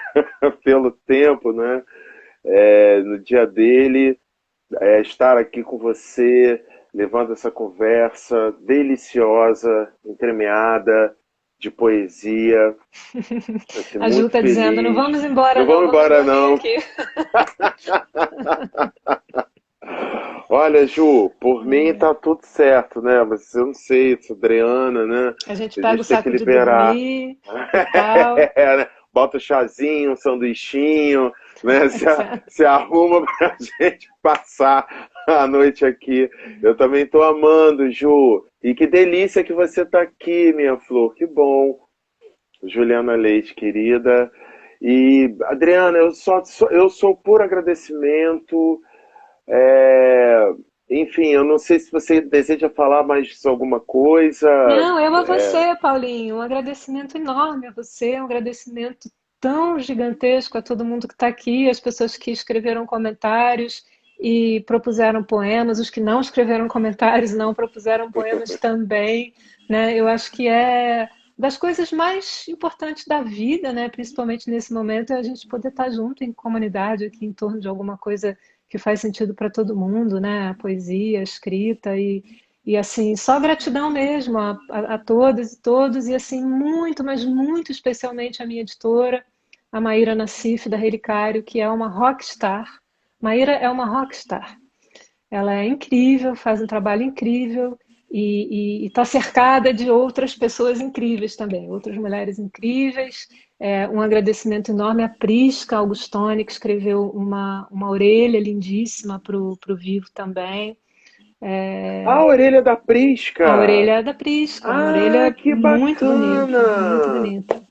Speaker 1: Pelo tempo, né? No dia dele, estar aqui com você, levando essa conversa deliciosa, entremeada de poesia. Vai ser
Speaker 2: A Ju
Speaker 1: muito
Speaker 2: está dizendo, não
Speaker 1: feliz.
Speaker 2: vamos embora
Speaker 1: Não
Speaker 2: não,
Speaker 1: vamos
Speaker 2: vamos
Speaker 1: embora,
Speaker 2: dormir
Speaker 1: não.
Speaker 2: aqui.
Speaker 1: Olha, Ju, por mim tá tudo certo, né? Mas eu não sei, se Adriana, né?
Speaker 2: A gente
Speaker 1: A
Speaker 2: pega o
Speaker 1: gente tem que
Speaker 2: saco de
Speaker 1: liberar.
Speaker 2: dormir e tal.
Speaker 1: Né? Bota o chazinho, um sanduichinho, né? Se arruma pra gente passar a noite aqui. Eu também tô amando, Ju. E que delícia que você tá aqui, minha flor. Que bom. Juliana Leite, querida. E, Adriana, eu sou por agradecimento. É, Enfim, eu não sei se você deseja falar mais alguma coisa.
Speaker 2: Não, eu a você, Paulinho. Um agradecimento enorme a você, um agradecimento tão gigantesco a todo mundo que está aqui, as pessoas que escreveram comentários e propuseram poemas, os que não escreveram comentários não propuseram poemas também, né? Eu acho que é das coisas mais importantes da vida, né? Principalmente nesse momento, é a gente poder estar junto em comunidade aqui em torno de alguma coisa que faz sentido para todo mundo, né? A poesia, a escrita e assim, só gratidão mesmo a todas e todos, e assim, muito, mas muito especialmente a minha editora, a Maíra Nassif, da Relicário, que é uma rockstar. Maíra é uma rockstar. Ela é incrível, faz um trabalho incrível e está cercada de outras pessoas incríveis também, outras mulheres incríveis. Um agradecimento enorme à Prisca Augustoni, que escreveu uma orelha lindíssima para o Vivo também.
Speaker 1: A orelha da
Speaker 2: A
Speaker 1: Prisca!
Speaker 2: orelha da Prisca, uma
Speaker 1: Ah,
Speaker 2: orelha
Speaker 1: que
Speaker 2: muito bonita, muito
Speaker 1: bacana!
Speaker 2: bonita.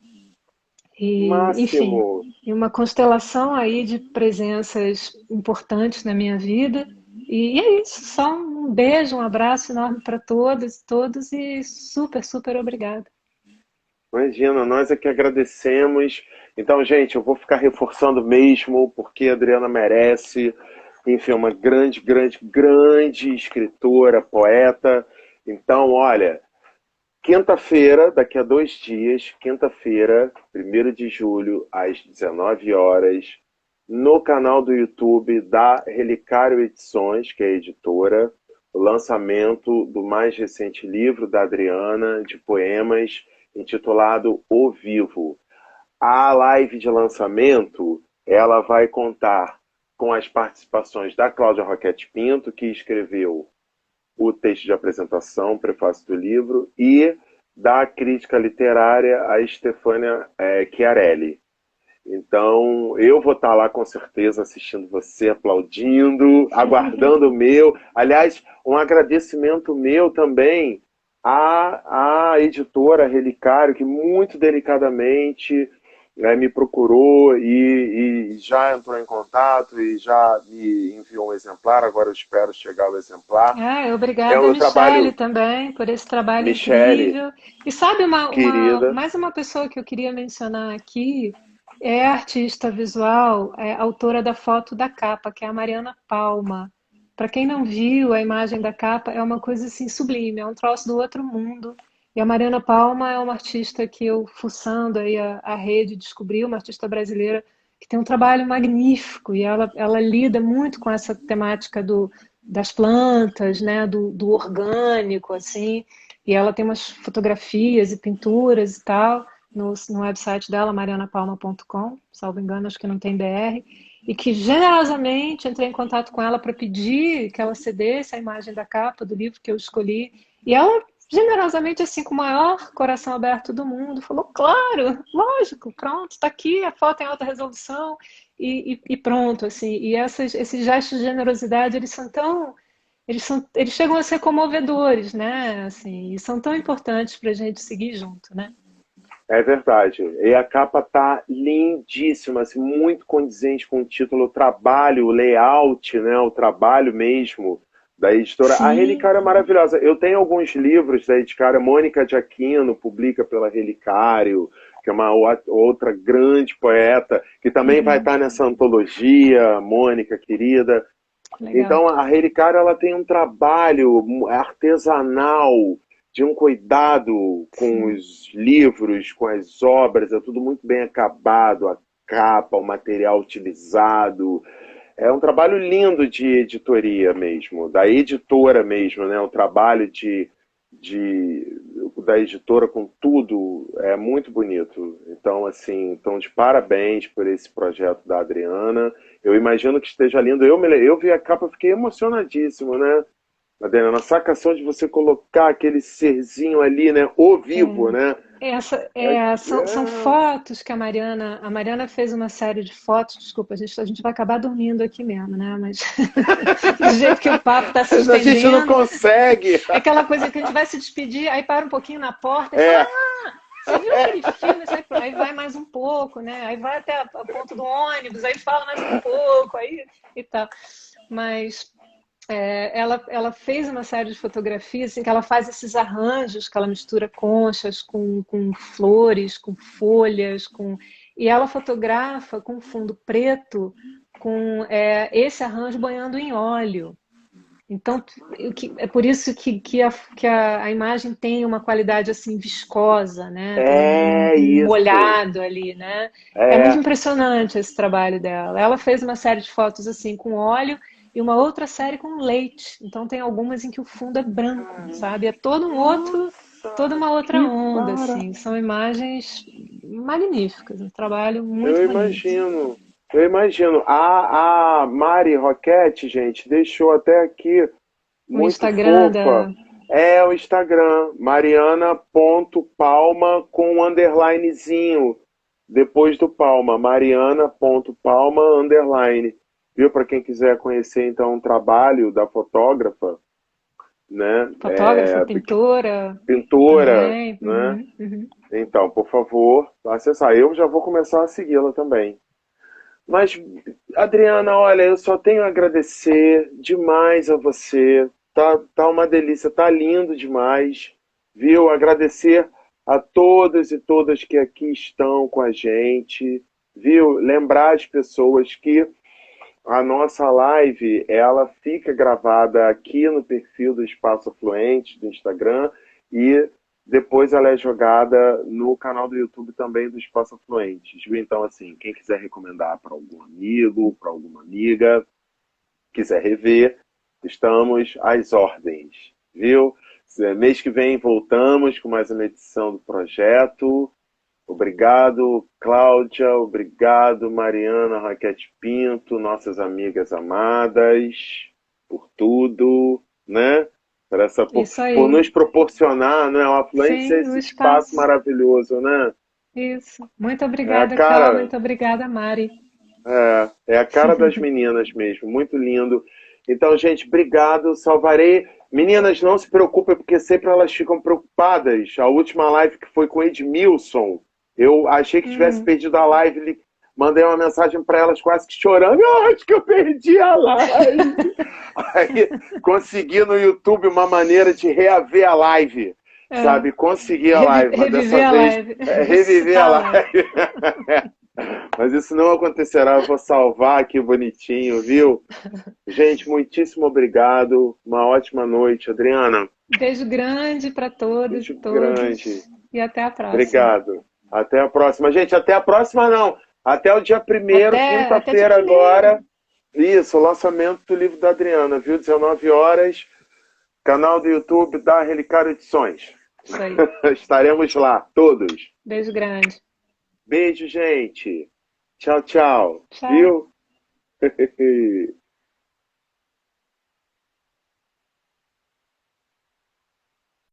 Speaker 2: E, enfim,
Speaker 1: Máximo!
Speaker 2: e uma constelação aí de presenças importantes na minha vida. E é isso, só um beijo, um abraço enorme para todas e todos e super, super obrigada.
Speaker 1: Imagina, nós é que agradecemos. Então, gente, eu vou ficar reforçando mesmo, porque a Adriana merece. Enfim, uma grande, grande, grande escritora, poeta. Então, olha, quinta-feira, daqui a 2 dias, quinta-feira, 1º de julho, às 19 horas, no canal do YouTube da Relicário Edições, que é a editora, o lançamento do mais recente livro da Adriana, de poemas, intitulado O Vivo. A live de lançamento, ela vai contar com as participações da Cláudia Roquete Pinto, que escreveu o texto de apresentação, o prefácio do livro, e da crítica literária, a Stefânia Chiarelli. Então, eu vou estar lá com certeza assistindo você, aplaudindo, aguardando o meu. Aliás, um agradecimento meu também à editora Relicário, que muito delicadamente me procurou e já entrou em contato e já me enviou um exemplar. Agora eu espero chegar o exemplar. É
Speaker 2: Obrigada,
Speaker 1: o
Speaker 2: Michele,
Speaker 1: trabalho,
Speaker 2: também, por esse trabalho
Speaker 1: Michele,
Speaker 2: incrível. E sabe,
Speaker 1: querida.
Speaker 2: mais uma pessoa que eu queria mencionar aqui é a artista visual, autora da foto da capa, que é a Mariana Palma. Para quem não viu a imagem da capa, é uma coisa assim sublime, é um troço do outro mundo. E a Mariana Palma é uma artista que eu, fuçando aí a rede, descobri, uma artista brasileira que tem um trabalho magnífico e ela lida muito com essa temática das plantas, né, do orgânico, assim, e ela tem umas fotografias e pinturas e tal, no website dela, marianapalma.com, salvo engano, acho que não tem BR, e que generosamente entrei em contato com ela para pedir que ela cedesse a imagem da capa do livro que eu escolhi. E ela, generosamente, assim, com o maior coração aberto do mundo, falou: claro, lógico, pronto, está aqui, a foto em alta resolução, e pronto, assim. E esses gestos de generosidade, eles chegam a ser comovedores, né? Assim, e são tão importantes para a gente seguir junto, né?
Speaker 1: É verdade. E a capa tá lindíssima, assim, muito condizente com o título, o trabalho, o layout, né? O trabalho mesmo da editora. A
Speaker 2: Sim.
Speaker 1: Relicário é maravilhosa. Eu tenho alguns livros da editora, Mônica de Aquino publica pela Relicário, que é uma outra grande poeta, que também vai
Speaker 2: Uhum.
Speaker 1: estar nessa antologia, Mônica querida.
Speaker 2: Legal.
Speaker 1: Então, a Relicário ela tem um trabalho artesanal, de um cuidado com
Speaker 2: Sim.
Speaker 1: os livros, com as obras, é tudo muito bem acabado, a capa, o material utilizado. É um trabalho lindo de editoria mesmo, da editora mesmo, né? O trabalho de, da editora com tudo é muito bonito. Então, assim, então de parabéns por esse projeto da Adriana. Eu imagino que esteja lindo. Eu vi a capa, fiquei emocionadíssimo, né? Adriana, na sacação de você colocar aquele serzinho ali, né? O vivo, né? É,
Speaker 2: São fotos que a Mariana fez uma série de fotos, desculpa, a gente vai acabar dormindo aqui mesmo, né? Mas do jeito que o papo está se
Speaker 1: a gente não
Speaker 2: estendendo,
Speaker 1: consegue.
Speaker 2: é aquela coisa que a gente vai se despedir, aí para um pouquinho na porta e fala,
Speaker 1: É,
Speaker 2: você viu aquele filme? Aí vai mais um pouco, né? Aí vai até a ponto do ônibus, aí fala mais um pouco, aí e tal. Mas ela fez uma série de fotografias em que ela faz esses arranjos, que ela mistura conchas com flores, com folhas, e ela fotografa com fundo preto, com esse arranjo banhando em óleo. Então, é por isso que a imagem tem uma qualidade assim viscosa, né? Tem um
Speaker 1: é isso.
Speaker 2: molhado ali, né? É muito
Speaker 1: É.
Speaker 2: impressionante esse trabalho dela. Ela fez uma série de fotos assim com óleo e uma outra série com leite. Então tem algumas em que o fundo é branco, sabe? É toda
Speaker 1: Nossa,
Speaker 2: uma outra
Speaker 1: que
Speaker 2: onda,
Speaker 1: mara.
Speaker 2: assim. São imagens magníficas, um trabalho muito
Speaker 1: Eu
Speaker 2: bonito.
Speaker 1: imagino. Eu imagino. A Mari Roquette, gente, deixou até aqui
Speaker 2: O
Speaker 1: muito
Speaker 2: Instagram
Speaker 1: fofa.
Speaker 2: da.
Speaker 1: É o Instagram, mariana.palma com um underlinezinho depois do palma, mariana.palma underline. Viu? Para quem quiser conhecer então o trabalho da fotógrafa, né?
Speaker 2: Fotógrafa, pintora
Speaker 1: Pintora,
Speaker 2: também.
Speaker 1: né?
Speaker 2: Uhum, uhum.
Speaker 1: Então, por favor, acessar. Eu já vou começar a segui-la também. Mas, Adriana, olha, eu só tenho a agradecer demais a você. Tá uma delícia, tá lindo demais, viu? Agradecer a todos e todas que aqui estão com a gente, viu? Lembrar as pessoas que a nossa live, ela fica gravada aqui no perfil do Espaço Fluente do Instagram e depois ela é jogada no canal do YouTube também do Espaço Fluentes, viu? Então, assim, quem quiser recomendar para algum amigo, para alguma amiga, quiser rever, estamos às ordens, viu? Mês que vem voltamos com mais uma edição do projeto. Obrigado, Cláudia. Obrigado, Mariana Raquete Pinto, nossas amigas amadas, por tudo, né?
Speaker 2: Isso
Speaker 1: Por
Speaker 2: aí.
Speaker 1: nos proporcionar, né, uma afluência
Speaker 2: Sim, o
Speaker 1: esse espaço
Speaker 2: espaço.
Speaker 1: maravilhoso, né?
Speaker 2: Isso. Muito
Speaker 1: É a
Speaker 2: obrigada, Cal.
Speaker 1: cara,
Speaker 2: Muito obrigada, Mari.
Speaker 1: é a cara das meninas mesmo, muito lindo. Então, gente, obrigado, salvarei. Meninas, não se preocupem, porque sempre elas ficam preocupadas. A última live que foi com Edmilson, eu achei que tivesse
Speaker 2: Hum.
Speaker 1: perdido a live, mandei uma mensagem para elas quase que chorando. Eu acho que eu perdi a live. Aí consegui no YouTube uma maneira de reaver a live,
Speaker 2: É.
Speaker 1: sabe? Consegui a live, mas
Speaker 2: Reviver
Speaker 1: dessa
Speaker 2: a
Speaker 1: vez
Speaker 2: live.
Speaker 1: reviver a
Speaker 2: Ressuscitar a live.
Speaker 1: live. Mas isso não acontecerá, eu vou salvar aqui bonitinho, viu? Gente, muitíssimo obrigado. Uma ótima noite, Adriana.
Speaker 2: Beijo grande para todas e
Speaker 1: Beijo grande.
Speaker 2: todos. E até a próxima.
Speaker 1: Obrigado. Até a próxima. Gente, até a próxima não. Até o dia primeiro,
Speaker 2: Até dia
Speaker 1: quinta-feira
Speaker 2: primeiro.
Speaker 1: agora. Isso, o lançamento do livro da Adriana, viu? 19 horas. Canal do YouTube da Relicário Edições.
Speaker 2: Isso aí.
Speaker 1: Estaremos lá, todos.
Speaker 2: Beijo grande.
Speaker 1: Beijo, gente. Tchau, tchau.
Speaker 2: Tchau.
Speaker 1: Viu?